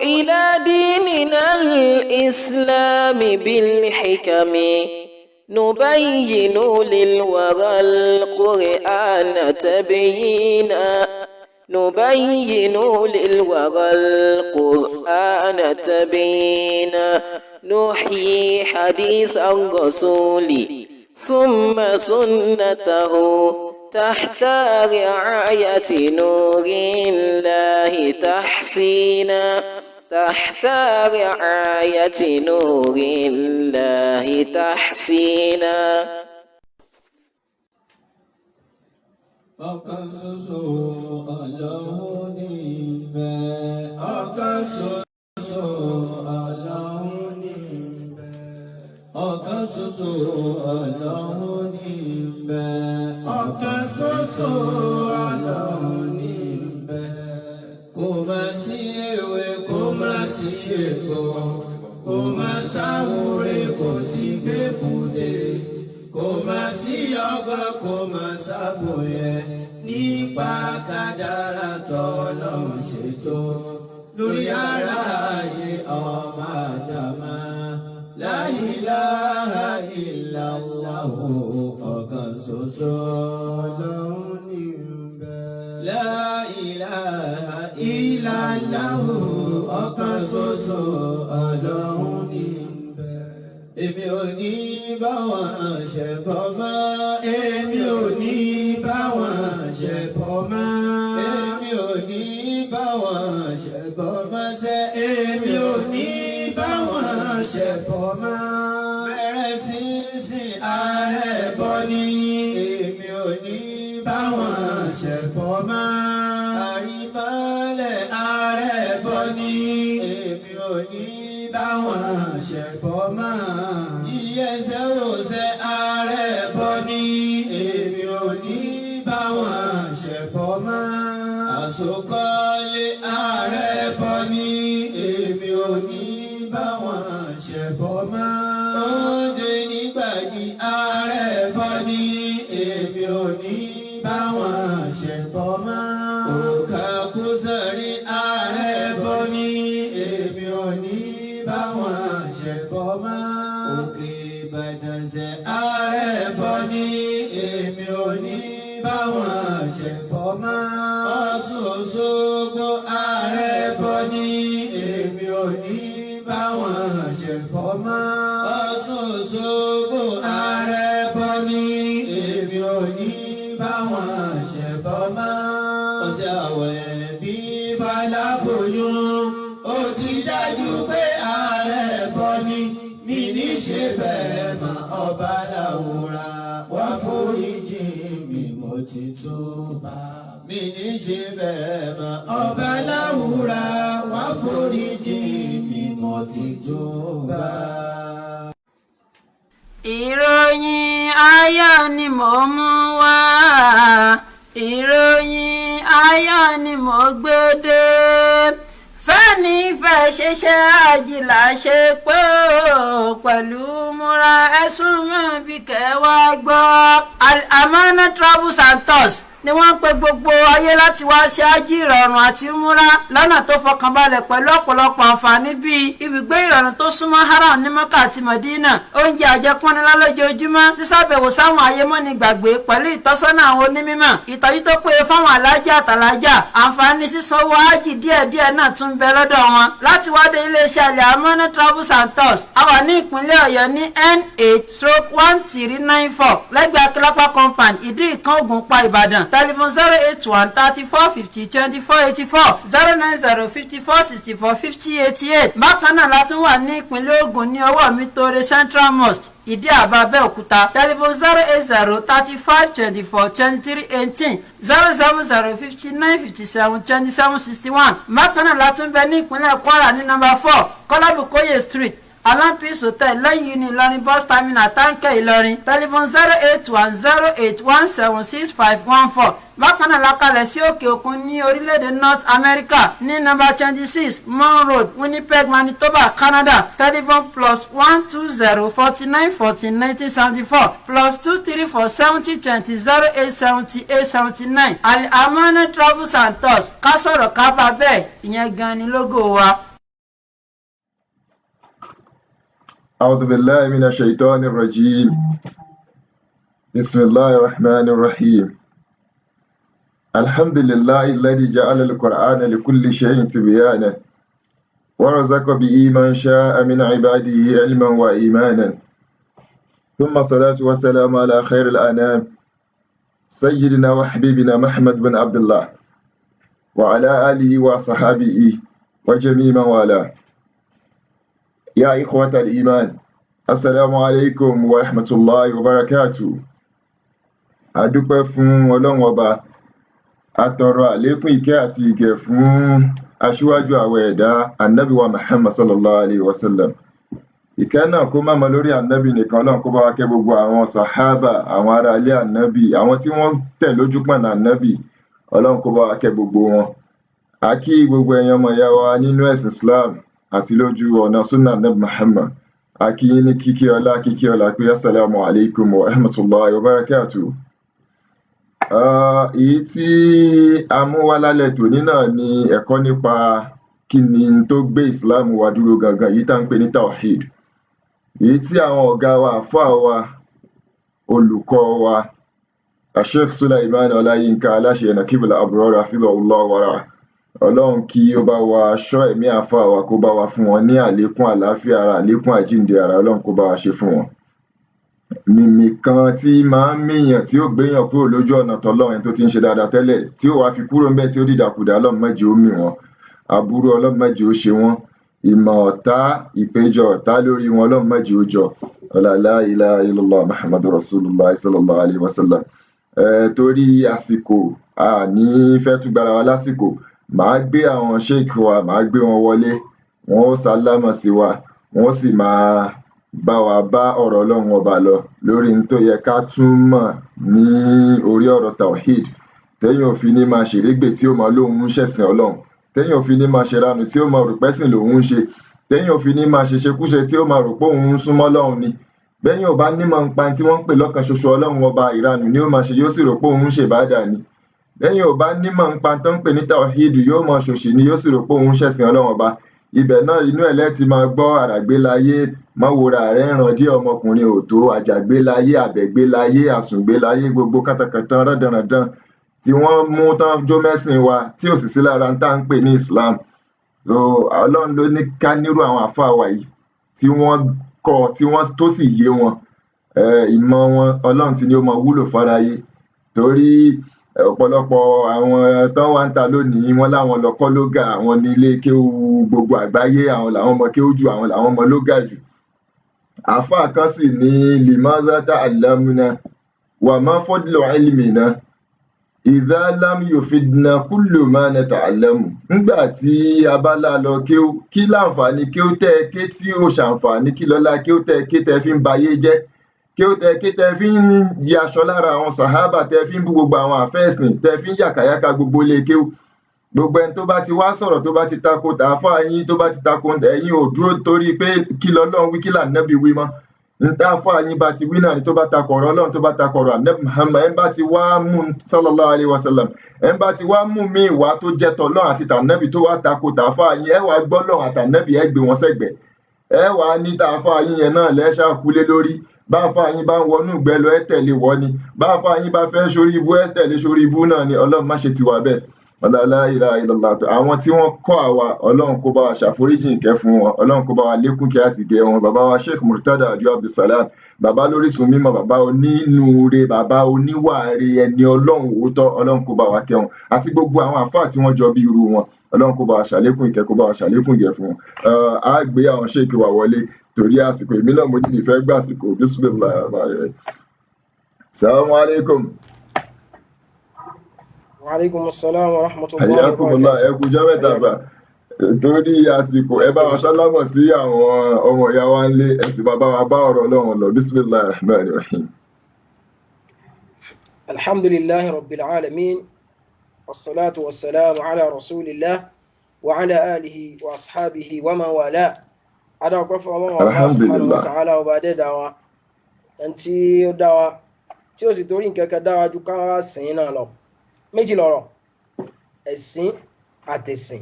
إلى ديننا الإسلام بالحكم نبين للورى القرآن تبيينا نبين للورى القرآن تبيينا نحيي حديث الرسول ثم سنته تحت رعاية نور الله تحسينا تحت رعاية نور الله تحسينا. Ọ̀kan ṣoṣo Ọlọ́run ní ìbẹ̀. Ọ̀kan ṣoṣo Ọlọ́run ní ìbẹ̀. Ọ̀kan ṣoṣo Ọlọ́run ní ìbẹ̀. Ọ̀kan ṣoṣo Ọlọ́run ní ìbẹ̀. Kò má sí ewé kò má sí egbò, kò má sáwúre kò sí gbẹ́kúdé, kò má sí ọgbọ́n kò má sábòyẹ nípa kádàrá tọ́lọ́run ṣètò lórí aráyé ọmọ Ádámà. La ilaha illallah ọ̀kan ṣoṣo Ọlọ́run ní ìbẹ̀. La ilaha illallah ọ̀kan ṣoṣo Ọlọ́run ní ìbẹ̀. Èmi ò ní bá wọn ṣẹbọ mọ́. Èmi ò ní bá wọn ṣẹbọ mọ́. Èmi ò ní bá wọn ṣẹbọ mọ́ sẹ́. Èmi ò ní bá wọn ṣẹbọ mọ́. Bẹ̀rẹ̀ sí sìn ààrẹ bọ́ ní. Èmi ò ní bá wọn ṣẹbọ mọ́. Àrímọ́lẹ̀ ààrẹ bọ́ ní. Èmi ò ní bá wọn ṣẹbọ mọ́. Ìyẹsẹ̀ òsẹ̀ ààrẹ bọ́ ní. Èmi ò ní bá wọn ṣẹbọ mọ́. Àsokọ́lé ààrẹ bọ́ ní. Èmi ò ní bá wọn ṣẹbọ mọ́. Oúnjẹ nígbàdí ààrẹ bọ́ ní. Èmi ò ní bá wọn ṣẹbọ mọ́. Òkà kúsàrí ààrẹ bọ́ ní. Èmi ò ní bá wọn ṣẹbọ mọ́. Òkè Ìbàdàn ṣe ààrẹ bọ́ ní. Èmi ò ní bá wọn ṣẹbọ mọ́. Ọ̀ṣun Òṣogbo ààrẹ bọ́ ní. Èmi ò ní bá wọn ṣẹbọ mọ́. Ọ̀ṣun Òṣogbo ààrẹ bọ́ ní. Èmi ò ní bá wọn ṣẹbọ mọ́. Ọ̀sẹ̀ àwẹ̀ bí Fálábòyún ó ti dájú pé ààrẹ bọ́ ní. Mi ní ṣe bẹ́ẹ̀ mọ́ ọba Láwùrà wá foríjì mi mo ti túbà. Mi ní ṣe bẹ́ẹ̀ mọ́ ọba Láwùrà wá foríjì mi mo ti túbà. Ìròyìn ayọ̀ ni mo mú wá, ìròyìn ayọ̀ ni mo gbé dé. Fẹ́ni fẹ́ ṣiṣẹ́ àjìlá ṣe pé pẹ̀lú múra ẹ̀sùn mọ́ bí kẹwàá gbọ́. Al-Amana Travels and Tours ni wọ́n ń pe gbogbo ayé láti wá ṣe ájì ìrọ̀rùn àti múra lọ́nà tó fọkànbalẹ̀ pẹ̀lú ọ̀pọ̀lọpọ̀ àǹfààní bíi ibùgbé ìrọ̀rùn tó súnmọ́ haram ní Mọ́kà àti Mọ̀dínà, oúnjẹ àjẹpọ́nilá lójoojúmọ́, sísàbẹ̀wò sáwọn ayémọ́ni gbàgbé pẹ̀lú ìtọ́sọ́nà àwọn onímọ̀, ìtọ́jú tó péye fáwọn alájà àtàlájà, àǹfààní sísanwó ájì díẹ̀díẹ̀ náà tún bẹ lọ́dọ̀ wọn. Láti wádé iléeṣẹ́ Al-Amana Travels and Tours, a wà ní ìpínlẹ̀ Ọ̀yọ́ ní N8/1394 lẹ́gbẹ̀ẹ́ Akílápá compound Ìdí Ìkan Ògùnpa Ìbàdàn. Telephone 081 34 50 24 84 090 54 64 50 88. Bákan náà la tún wà ní ìpínlẹ̀ Ògùn ní ọwọ́ mi tóore Central Mosque Ìdí Àbá Abẹ́òkúta. Telephone 080 35 24 23 18 070 59 57 27 61. Bákan náà la tún bẹ ní ìpínlẹ̀ Kwara ní number 4 Kọ́lábùkóyè Street Alampis Hotel lẹ́yìn ní Ìlọrin bus terminal Táǹkẹ́ Ìlọrin. Telephone 08108176514. Bákan náà la kalẹ̀ sí òkè òkun ní orílẹ̀-èdè North America ní number 26 Mon Road Winnipeg Manitoba Canada. Telephone +120 49 14 1974 +234 70 20 08 78 79. Al-Amana Travels and Tours ká sọ̀rọ̀ ká bá bẹ́ẹ̀ ìyẹn gan ni lógo wa. أعوذ بالله من الشيطان الرجيم بسم الله الرحمن الرحيم الحمد لله الذي جعل القرآن لكل شيء تبيانا ورزق به من شاء من عباده علما وإيمانا ثم الصلاة والسلام على خير الأنام سيدنا وحبيبنا محمد بن عبد الله وعلى آله وصحابه وجميع من والاه يا إخوة الإيمان السلام عليكم ورحمة الله وبركاته adúpẹ́ fún Ọlọ́run Ọba atọrọ àlékún ìkẹ́ àti ìgẹ̀ fún aṣíwájú àwọn ẹ̀dá Ànábì wa Muhammad sallallahu alayhi wa sallam. Ìkẹ́ náà kó má mọ lórí Ànábì nìkan, Ọlọ́run kó bá wa kẹ́ gbogbo àwọn sàhábà, àwọn ará ilé Ànábì, àwọn tí wọ́n tẹ̀ lójúpọ̀nà Ànábì, Ọlọ́run kó bá wa kẹ́ gbogbo wọn. A kí gbogbo ẹ̀yin ọmọ ìyá wa nínú ẹ̀sìn Islam àti lójú ọ̀nà súnà Ànábì Muhammad. A kí yín ní kíkí ọlá pé assalamu alaikum wa rahmatullahi wa barakatuh. Èyí tí a mú wá lálẹ́ tòní náà ni ẹ̀kọ́ nípa kí ni tó gbé Islam wa dúró gangan, èyí tá ń pè ní Tawhid. Èyí tí àwọn ọ̀gá wa, àfáà wa, olùkọ́ wa, Sheikh Sulaiman Ọláyínká aláṣẹ Nakibul Abrar hafidhahullah wa ra'ah. Ọlọ́run kí ó bá wa ṣọ́ ẹ̀mí àfáà wa, kó bá wa fún wọn ní àlékún àlàáfíà ara, àlékún àjíǹde ara, Ọlọ́run kó bá wa ṣe fún wọn. Mìmì kan tí máa ń mìyàn tí ó gbéyàn kúrò lójú ọ̀nà tọlọ́run tó ti ń ṣe dáadáa tẹ́lẹ̀ tí ó wá fi kúrò ńbẹ̀ tí ó dìdàkudà, Ọlọ́run má jẹ́ ó mì wọ́n. Aburú Ọlọ́run má jẹ́ ó ṣe wọ́n. Ìmọ̀ ọ̀tá, ìpéjọ ọ̀tá lórí wọn, Ọlọ́run má jẹ́ ó jọ. La ilaha illallah Muhammadur Rasulullah sallallahu alayhi wa sallam. Torí àsìkò, a ní fẹ́ tún gbára wa lásìkò, màá gbé àwọn sheikh wa, màá gbé wọn wọlé, wọn ó sálámà sí wa, wọn ó sì máa bá wa bá ọ̀rọ̀ Ọlọ́run Ọba lọ lórí n tó yẹ ká tún mọ̀ ní orí ọ̀rọ̀ Tawhid, téèyàn ò fi ní máa ṣèrégbè tí ó máa lóun ń ṣẹ̀sìn Ọlọ́run, téèyàn ò fi ní máa ṣèranù tí ó máa rò pẹ́sìn lòun ń ṣe, téèyàn ò fi ní máa ṣeṣekúṣe tí ó máa rò pé òun ń súnmọ́ Ọlọ́run ni. Béèyàn ò bá nímọ̀ nípa tí wọ́n ń pè lọ́kan ṣoṣo Ọlọ́run Ọba, ìranù ni ó máa ṣe, yóò sì rò pé òun ń ṣèbádà ni. Béèyàn ò bá nímọ̀ nípa tó ń pè ní Tawhid, yóò máa ṣòṣì ni, yóò sì rò pé òun ń ṣẹ̀sìn Ọlọ́run Ọba. Ibẹ̀ náà inú ẹ̀ lẹ́ẹ̀ ti máa gbọ́ àràgbélayé, máwòrà rẹ̀ ràn díẹ̀ ọmọkùnrin òtó, àjàgbélayé, àbẹ̀gbélayé, àsùngbélayé, gbogbo kátàkátà rándanràndan tí wọ́n mú tán jó mẹ́sìn wa tí ò sì sí lára ń tá ń pè ní Islam. So Ọlọ́run ló ní ká nírú àwọn àfáà wa yìí tí wọ́n kọ́, tí wọ́n tó sì yé wọn. Ìmọ̀ wọn Ọlọ́run ti ní ó máa wúlò fáráyé, torí ọ̀pọ̀lọpọ̀ àwọn tán wá ń ta lónìí wọ́n láwọn lọ kọ́ lógà, àwọn ní ilé kéwú gbogbo àgbáyé, àwọn làwọn mọ kéwú jù, àwọn làwọn mọ lógà jù. Àfáà kan sì ní limaza ta'allamna wa ma fadlu ilmina idha lam yufidna kullu ma nata'allamu. Nígbà tí a bá lá lọ kéwú, kí láǹfààní kéwú tẹ́ ké tí ó ṣàǹfààní, kí lọ́lá kéwú tẹ́ ké tẹ́ fi ń bayé jẹ́, kéwú tẹ́ ké tẹ́ fi ń yaṣọ lára àwọn sàhábà, tẹ́ fi ń bú gbogbo àwọn àfẹ́ẹ̀sìn, tẹ́ fi ń yàkàyàkà gbogbo ilé kéwú. Gbogbo ẹni tó bá ti wá sọ̀rọ̀ tó bá ti tako tàáfáà yín, tó bá ti tako ẹ̀yin ò dúró torí pé kí lọ́lọ́run wí, kí l'Ànábì wí mọ́. Ntàáfáà yín bá ti wí náà ni, tó bá tako ọ̀rọ̀ Ọlọ́run, tó bá tako ọ̀rọ̀ Ànábì Muhammad, ẹ̀ ń bá ti wá mú sallallahu alayhi wa sallam, ẹ̀ ń bá ti wá mú míì wá tó jẹ́ tọlọ́run àti tànábì tó wá tako tàáfáà yín, ẹ̀ wá gbọ́ Ọlọ́run àtànábì, ẹ̀ gbé wọn sẹ́gbẹ̀ẹ́. Ẹ̀ wá ní tàáfáà yín yẹn náà lẹ́ṣà kúlé lórí. Báfáà yín bá ń wọnú ìgbẹ́ lọ, ẹ̀ tẹ̀lé wọ́ ni. Báfáà yín bá fẹ́ ṣorí ibú, ẹ̀ tẹ̀lé ṣorí ibú náà ni. Ọlọ́run má ṣe tiwa bẹ́ẹ̀. La ilaha illallah. Àwọn tí wọ́n kọ́ àwa, Ọlọ́run kó bá wa ṣàforíjì ìkẹ́ fún wọn, Ọlọ́run kó bá wa lékún kẹ́ àti gẹ̀ wọn. Bàbá wa Sheikh Murtada Adio Abdulsalam, bàbá lórísun mímọ́, bàbá onínúure, bàbá oníwàre, ẹni Ọlọ́run òótọ́, Ọlọ́run kó bá wa kẹ́ wọn, àti gbogbo àwọn àfáà tí wọ́n jọ bí irú wọn, Ọlọ́run kó bá wa ṣàlékún ìkẹ́, kó bá wa ṣàlékún ìgẹ̀ fún wọn. Á gbé àwọn sheikh wa wọlé torí àsìkò, èmi náà mo ní ìfẹ́ gbà àsìkò. Bismillahir Rahmanir Rahim. Assalamu alaikum. Wa alaikum assalam wa rahmatullahi wa Hayyakumullah, ẹ barakatuh. kú ọjọ́ mẹ́ta sà. Torí àsìkò, ẹ bá wa sálámọ̀ sí àwọn ọmọ ìyá wa ńlé, ẹ sì máa bá wa bá ọ̀rọ̀ Ọlọ́run lọ. Bismillahir Rahmanir Rahim. Alhamdulillahi rabbil alamin, wassalatu wassalamu ala rasulillah wa ala alihi wa ashabihi wa man wala. Adá ọpẹ́ fún Ọlọ́run Allah subhanahu wa Alhamdulillah. ta'ala, ọba dẹ́dà wa, ẹni tí ó dá wa, tí ó sì torí nǹkankan dá wa ju ká wá sìn náà lọ. Méjì lọ̀rọ̀, ẹ̀sìn àtẹ̀sìn.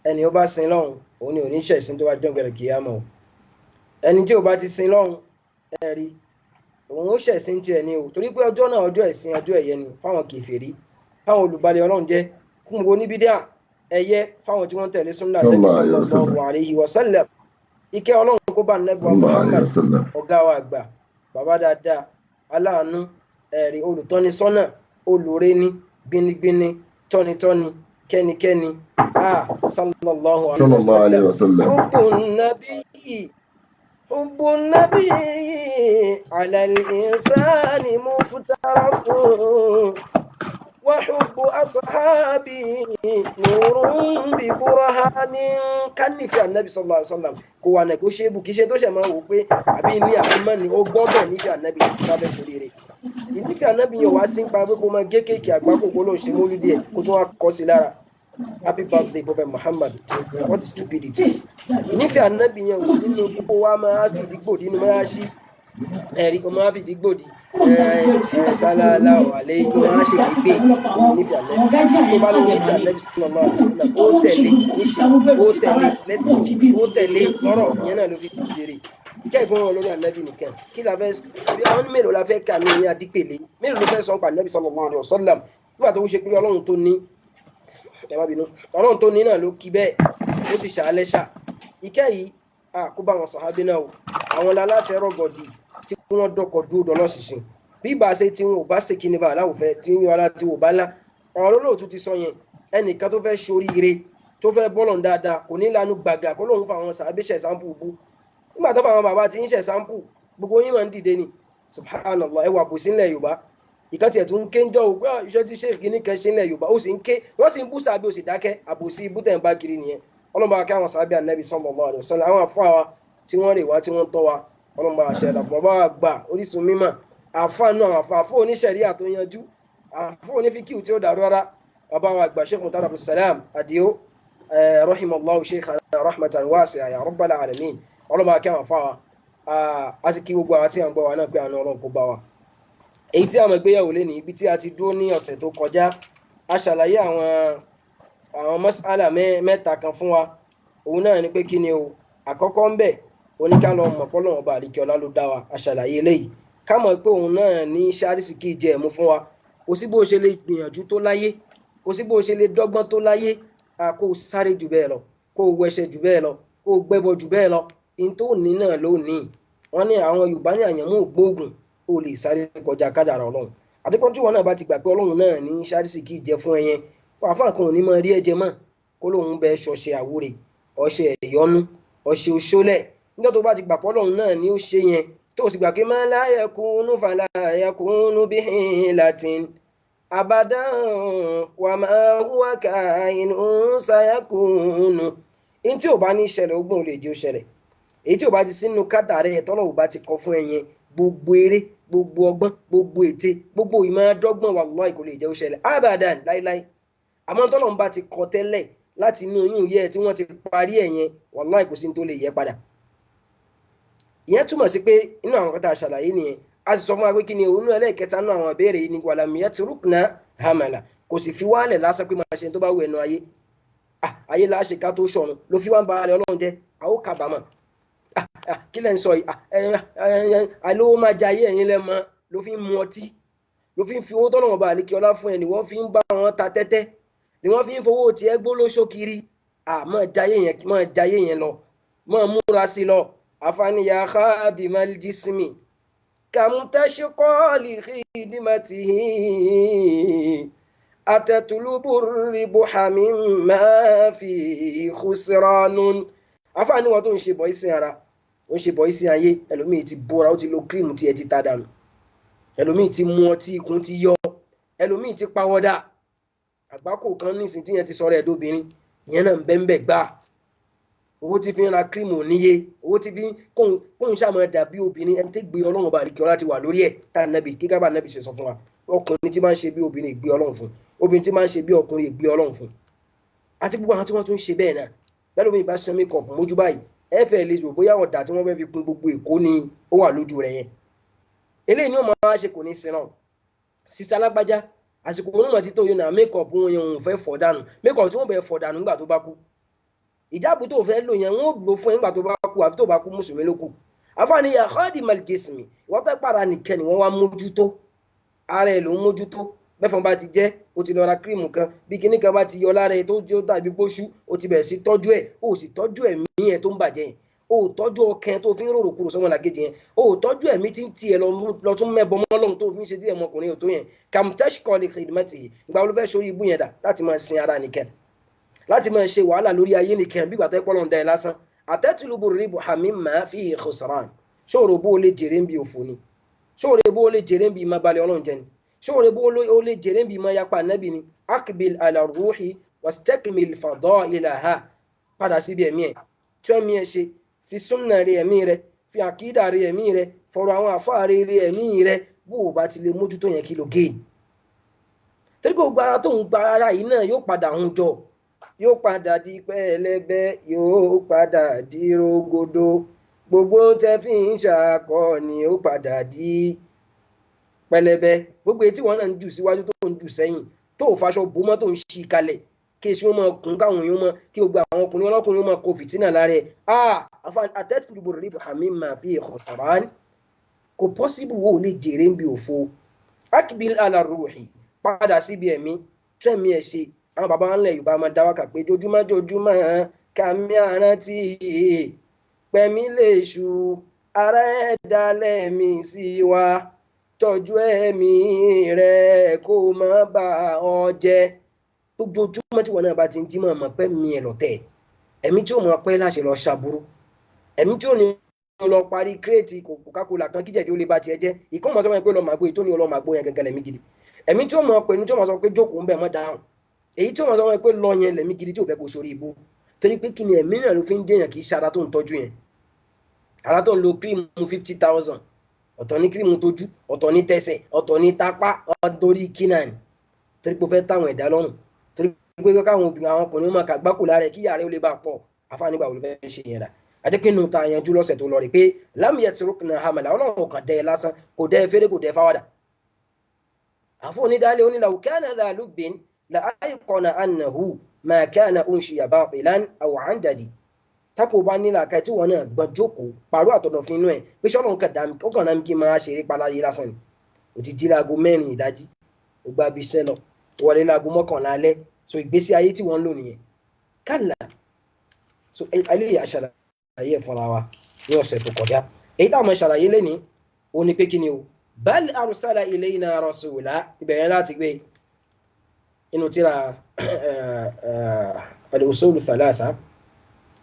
Ẹni ó bá sin lọ́hùn, òun ni ò ní ṣẹ̀sìn tó bá jọ́ gbẹ̀rẹ̀ kìyàmọ̀. ẹni tí ò bá ti sin lọ́hùn ẹ̀rí òun ó ṣẹ̀sìn tiẹ̀ ni o torí pé ọjọ́ náà ọjọ́ ẹ̀sìn ọjọ́ ẹ̀yẹ ni fáwọn kèfèrí fáwọn olùbalẹ̀ ọlọ́run jẹ́ fún gbogbo oníbídíà ẹ̀yẹ fáwọn tí wọ́n tẹ̀lé súnnà Ànábì sallallahu alayhi wa sallam ìkẹ́ ọlọ́run kó bá Ànábì Muhammad ọ̀gá wa àgbà bàbá dáadáa aláàánú ẹ̀rí olùtọ́nisọ́nà olùrẹ́ni gbinigbini tọ́nitọ́ni kẹ́nikẹ́ni sallallahu alayhi wa sallam حب النبي على الإنسان مفترق وحب أصحابه نور ببرهان كان في النبي صلى الله عليه وسلم kò wà negotiable kì í ṣe tó ṣe máa wò pé àbí ilé àbímọ́ ni ó gbọ́dọ̀ nífẹ̀ẹ́ ànábì lábẹ́ ṣoríire ìnífẹ̀ẹ́ ànábì yẹn wá sí ń pa pé kó máa gé kéèkì àgbákò kó lóun ṣe mólúdì ẹ̀ kó tún wá kọ́ sí lára happy birthday Prophet Muhammad what stupidity ìnífẹ̀ẹ́ ànábì yẹn ò sí nínú gbogbo wa máa fi ìdígbò nínú máa ṣí ẹ̀rí kò máa fi ìdígbò di sálálá wàlẹ́ kó máa ṣe gbígbé nífẹ̀ẹ́ ànábì tó bá lóun nífẹ̀ẹ́ ànábì sallallahu alaihi wasallam ó tẹ̀lé níṣẹ́ ó tẹ̀lé lẹ́sìn ó tẹ̀lé lọ́rọ̀ ìyẹn náà ló fi jèrè ìkẹ́ ìgbọ́n wọn lórí ànábì nìkan kí la fẹ́ bí àwọn mélòó la fẹ́ kà ní orin adípèlé mélòó ló fẹ́ sọ pa ànábì sallallahu alaihi wasallam nígbà tó ṣe pé ọlọ́run tó ní ọlọ́run tó ní náà ló kí bẹ́ẹ̀ ó sì ṣàlẹ́ṣà ìkẹ́ yìí kó bá wọn sàhábí náà o àwọn alátẹ̀rọ̀gọ̀dì tí wọ́n dọ́kọ̀ dúró dọ́lọ́ṣìṣìn bí ìbá ṣe tí wọn ò bá ṣe kíni bá aláwòfẹ́ tí wọn alá tí wọn ò bá lá ọ̀rọ̀ lóòótọ́ ti sọ yẹn ẹnìkan tó fẹ́ ṣoríire tó fẹ́ bọ́lọ̀ dáadáa kò ní lanu gbàgà kó lóun fa àwọn sàhábí ṣẹ̀ sáǹpù bú nígbà tó fa àwọn bàbá tí ń ṣẹ̀ sáǹpù gbogbo yín máa ń dìde ni subhanallah ẹwà kò sí nílẹ̀ yorùbá ìkan tiẹ̀ tún ń ké ń jọ ògbà iṣẹ́ tí ṣèkì ní kan ṣe nílẹ̀ yorùbá ó sì ń ké wọ́n sì ń bú sàbí ó sì dákẹ́ àbòsí ibú tẹ̀ ń bá kiri nìyẹn ọlọ́mọba kí àwọn sàbí ànábì sallallahu alaihi wasallam àwọn àfọ àwa tí wọ́n rè wá tí wọ́n tọ́ wa ọlọ́mọba àṣẹ ìdàpọ̀ bá wa gbà orísun mímọ́ àfáànù àwọn àfọ oníṣẹ̀ríà tó yanjú àfọ onífíkìú tí ó dàrú rárá bàbá wa àgbà Sheikh Murtada Abdulsalam Adio rahimallahu sheikhana rahmatan wasi'a ya rabbal alamin ọlọ́mọba kí àwọn àfọ àwa a sì kí gbogbo àwọn tí à ń gbọ́ wa náà pé àánú ọlọ́run kó bá wa èyí tí a máa gbéyàwó lé ní ibi tí a ti dúró ní ọ̀sẹ̀ tó kọjá a ṣàlàyé àwọn mas'ala mẹ́ta kan fún wa òun náà ni pé kí ni o àkọ́kọ́ ń bẹ̀ oníkálọ̀ mọ̀ pọ́lọ̀ ọba àríkẹ́ọlá ló dá wa a ṣàlàyé eléyìí ká mọ̀ pé òun náà ní ṣárísì kí jẹ ẹ̀mú fún wa kò sí bó ṣe lè gbìyànjú tó láyé kò sí bó ṣe lè dọ́gbọ́n tó láyé kó o sáré jù bẹ́ẹ̀ lọ kó o wẹṣẹ jù bẹ́ẹ̀ lọ kó o gbẹ́bọ jù bẹ́ẹ̀ lọ in tó ní náà ló ní wọ́n ní àwọn Yorùbá ní àyànmú ògbóògùn ó lè sáré kọjá kádàrá Ọlọ́run àdékọ́jú wọn náà bá ti gbà pé Ọlọ́run náà ní ṣárísì kí jẹ fún ẹyẹn àfáà kan ò ní máa rí ẹ̀jẹ̀ mọ́ kó lóun bẹ ṣọṣẹ àwúre ọṣẹ ẹ̀yọ́nú ọṣẹ òṣólẹ̀ nígbà tó bá ti gbà pé Ọlọ́run náà ní ó ṣe yẹn tó sì gbà pé má la yakunu fala yakunu bihi latin abadan wa ma huwa kainun sayakunu in tí ò bá ní ṣẹlẹ̀ ogun ò lè jẹ́ ó ṣẹlẹ̀ èyí tí ò bá ti sínú kádàrá ẹ̀ tọ́lọ̀ ò bá ti kọ fún ẹyẹn gbogbo eré gbogbo ọgbọ́n gbogbo ète gbogbo ìmọ̀-dọ́gbọ̀n wallahi kò lè jẹ́ ó ṣẹlẹ̀ abadan láíláí àmọ́ tọ́lọ̀ ń bá ti kọ tẹ́lẹ̀ láti inú oyún yẹ tí wọ́n ti parí ẹ̀ yẹn wallahi kò sí tó lè yẹ padà ìyẹn túmọ̀ sí pé inú àwọn kọta àṣàlàyé nìyẹn a sì sọ fún wa pé kí ni òun ẹlẹ́ẹ̀kẹta nínú àwọn ìbéèrè yìí ni walam yatrukna hamala kò sì fi wálẹ̀ lásán pé máa ṣe tó bá wù ẹnu ayé ayé láṣẹ ká tó ṣọ̀run ló fi wá ń ba alẹ́ Ọlọ́run jẹ́ àwọn kábàámọ̀ kí lẹ́ ń sọ yìí alówó máa jayé ẹ̀yìn lẹ́mọ ló fi ń mu ọtí ló fi ń fi owó tọ́lọ́wọ́n bá àlékí ọlá fún ẹ ni wọ́n fi ń bá wọn ta tẹ́tẹ́ ni wọ́n fi ń fowó tiẹ̀ gbólóṣó kiri máa jayé yẹn lọ máa múra sí lọ afaniya khadimal jismi kamtashqa li khidmatihi atatulubu ribuha mimma fi khusranun afani wọn tó ń ṣe bọ̀ ìsìn ara ó ń ṣe bọ̀ ìsìn ayé ẹlòmíì ti bóra ó ti lo kírìmù tí ẹ ti ta dànù ẹlòmíì ti mú ọtí ikùn ti yọ ẹlòmíì ti pawọ́dà àgbákò kan nísìnyí tí yẹn ti sọ̀rọ̀ ẹ̀dọ́bìnrin ìyẹn náà ń bẹ́ńbẹ́ gbà owó tí fi ń ra kírìmù níye owó tí fi kóun ṣàmọ́ dàbí obìnrin ẹni tí gbé Ọlọ́run bá rí kí ọlá ti wà lórí ẹ̀ tá nàbì kíkà bá nàbì ṣe sọ fún wa ọkùnrin tí máa ń ṣe bí obìnrin ìgbé Ọlọ́run fún obìnrin tí máa ń ṣe bí ọkùnrin ìgbé Ọlọ́run fún àti gbogbo àwọn tí wọ́n tún ń ṣe bẹ́ẹ̀ náà bẹ́ẹ̀ lómi bá ṣe mékọ̀pù mójú báyìí ẹ fẹ́ lè rò bóyá ọ̀dà tí wọ́n fẹ́ fi kún gbogbo Èkó ni ó wà lójú rẹ̀ yẹn eléyìí ni ó máa ṣe kò ní sin náà sísá alágbájá àsìkò onímọ̀ títọ́ yóò náà mékọ̀pù wọn yẹn òun fẹ́ fọ̀ dànù mékọ̀pù tí wọ́n bẹ̀ fọ̀ dànù nígbà tó bá kú ìjáàbù tó fẹ́ lò yẹn wọ́n lò fún ẹ nígbà tó bá kú àfi tó bá kú mùsùlùmí ló kù àfààní ya khadimal jismi wọ́n tẹ́ para nìkan ni wọ́n wá mójútó ara ẹ̀ ló ń mójútó bẹ́fọn bá ti jẹ́ o ti lọ ra kírímù kan bí kinní kan bá ti yọ lára ẹ̀ tó jẹ́ dàbí póṣú o ti bẹ̀rẹ̀ sí tọ́jú ẹ̀ o sì tọ́jú ẹ̀mí ẹ̀ tó ń bàjẹ́ yẹn o tọ́jú ọkàn tó fi ń rorò kúrò sọ́wọ́n làkejì yẹn o tọ́jú ẹ̀mí tí ń tiẹ̀ lọ tún mẹ́bọ mọ́ Ọlọ́run tó fi ń ṣe díẹ̀ ọmọkùnrin ò tó yẹn kàmtẹ́ṣ kọ́lé khidmati yìí ìgbà wo ló fẹ́ sórí ibú yẹn dà láti máa sin ara nìkan láti máa ṣe wàhálà lórí ayé nìkan bí gbàtẹ́ pọ́lọ́n dá ẹ lásán àtẹ́tùlùbù ribu hamimma fi khusran ṣóòrò bó o lè jèrè ń bi òfò ni ṣóòrò bó o lè jèrè ń bi má balẹ̀ Ọlọ́run jẹ ni ṣóòrò bó o lè jèrè ń bi má yapa nẹ́bi ni akbil ala ruhi wastakmil fadailaha padà síbi ẹ̀mí ẹ̀ tí ẹ̀mí ẹ̀ ṣe fi súnà rí ẹ̀mí rẹ fi àkídà rí ẹ̀mí rẹ fọ̀rọ̀ àwọn àfáà rí ẹ̀mí rẹ bó o bá ti lè mójútó yẹn kí ló géènì torí pé gbogbo ara tó ń gba ara yìí náà yóò padà ń jọ yóò padà di pẹ́ẹ́lẹ́bẹ́ yóò padà di rógódó gbogbo tẹ́ fi ń ṣàkọ ni ó padà di pẹ́lẹ́bẹ́ gbogbo etí wọn náà ń jù síwájú tó ń jù sẹ́yìn tó ò faṣọ bò mọ́ tó ń ṣí kalẹ̀ kí èsì wọn máa kún káwọn èèyàn máa kí gbogbo àwọn ọkùnrin ọlọ́kùnrin máa kó fìtínà lára ẹ̀ àtẹ́tùlùbù ribu hamimma fi khusran kò pọ́síbù wo lè jèrè ń bi òfo akbil ala ruhi padà síbi ẹ̀mí tẹ́mi ẹ̀ ṣe àwọn bàbá ńlẹ̀ Yorùbá máa dá wákà pé jojúmọ́ kàmí àrántí pẹ̀mí lè ṣu ara ẹ̀dá lẹ́mí sí wa tọ́jú ẹ̀mí rẹ̀ kó má bà ọ́ jẹ́ ojoojúmọ́ tí wọn náà bá ti ń jí mọ̀ pẹ́ mi ẹ̀ lọ́tẹ̀ ẹ̀mí tí ó mọ̀ pẹ́ láṣẹ lọ ṣàbúrú ẹ̀mí tí ó ní lọ parí kírètì Coca-Cola kan kíjẹ̀dí ó lè bá tiẹ̀ jẹ́ ìkọ́mọ̀ sọ pé lọ màgbó èyí tó ní lọ màgbó yẹn gẹ́gẹ́ lẹ̀mí gidi ẹ̀mí tí ó mọ̀ pẹ̀lú tí ó mọ̀ sọ pé jókòó ń bẹ̀ mọ́ dáhùn èyí tí ó mọ̀ sọ pé lọ yẹn lẹ̀mí gidi tí ò fẹ́ kó sórí ibú torí pé kí ni ẹ̀mí náà ló fi ń jẹ́yàn kì í ṣe ara tó ń tọ́jú yẹn ara tó ń lo kírímù 50,000 ọ̀tọ̀ ní kírímù tójú ọ̀tọ̀ ní tẹsẹ̀ ọ̀tọ̀ ní tápá ọ̀tọ̀rí kínáà torí pé ó fẹ́ táwọn ẹ̀dá lọ́rùn torí pé káwọn obìnrin àwọn ọkùnrin máa kàgbákò lára ẹ̀ kí yàrá ó lè bá pọ̀ àfáàní gbà olùfẹ́ ṣe yẹn rà àjẹpínu ta yanjú lọ́sẹ̀ tó lọ rí pé lámìyẹ tìrúkìnà hamala Ọlọ́run kan dẹ́ ẹ lásán kò dẹ́ ẹ fẹ́rẹ́ kò dẹ́ ẹ fáwádà àfọ onídàálẹ̀ onílàwọ̀ kana dha lubbin la ayqana annahu ma kana unshiya batilan aw andadi tápò bá nílà ká tí wọn náà gbọ́n jókòó pàrọ̀ àtọ̀dọ̀ fi inú ẹ̀ pé ṣọ́lọ́run kan dá mi ó kàn náà kí n máa ṣeré paláyé lásán ni ò ti jí láago 4 ìdájí ó gbá bí iṣẹ́ lọ wọlé láago 11 alẹ́ so ìgbésí ayé tí wọ́n ń lò nìyẹn kálá so eléyìí aṣàlàyé fúnra wa ní ọ̀sẹ̀ tó kọjá èyí táwọn ọmọ ṣàlàyé lẹ́ni ó ní pé kí ni o bal arsala ilayna rasula ìbẹ̀rẹ̀ láti gbé inú tíra al-usul thalatha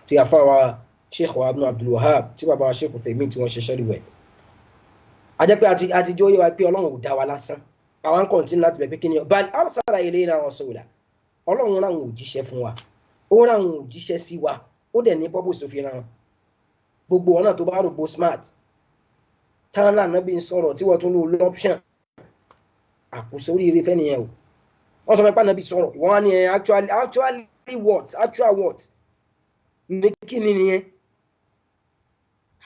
tí a fáwa sheikh wa ibn Abdul Wahhab tí bàbá wa sheikh Uthaymin tí wọ́n ṣe ṣẹ́rí wẹ̀ a jẹ́ pé àti jẹ́ ó yé wa pé Ọlọ́run ò dá wa lásán àwọn kọ̀ǹtínú láti bẹ̀ pé kí ni o bal arsala ilayna rasula Ọlọ́run ráwọn òjíṣẹ́ fún wa ó ráwọn òjíṣẹ́ sí wa ó dẹ̀ ní purpose tó fi rán gbogbo ọ̀nà tó bá rò bó smart tán lànà bí n sọ̀rọ̀ tí wọ́n tún lò lọ́pṣàn àkóso oríire fẹ́ nìyẹn o wọ́n sọ pé nàbí sọ̀rọ̀ ìwọ́n á ní ẹ actual what ní kí ni nìyẹn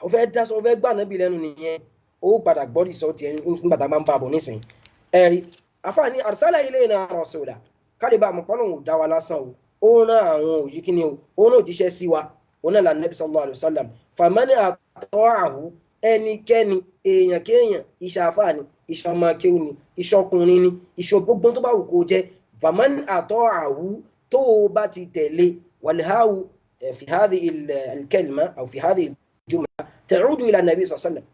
ó fẹ́ dá sọ ó fẹ́ gbà nàbí lẹ́nu nìyẹn ó padà gbọ́dì sọ tiẹ̀ nígbà tá a bá ń bá a bọ̀ nísìnyí ẹ̀rí àfààní arsala ilayna rasula káde bá àmọ́ pọ́nlọ́hùn ò dá wa lásán o ó rán àwọn òjì kí ni o ó rán òjíṣẹ́ sí wa ó náà lànà Nabi sallallahu alaihi wasallam famani ata'ahu ẹnikẹ́ni èèyàn kéèyàn iṣẹ́ àfáàní iṣẹ́ ọmọ akéwù ni iṣẹ́ ọkùnrin ni iṣẹ́ gbogbo tó bá wù kó jẹ́ famani ata'ahu tó o bá ti tẹ̀lé walhawu fi hadhihi al-kalima aw fi hadhihi al-jumla ta'udu ila Nabi sallallahu alaihi wasallam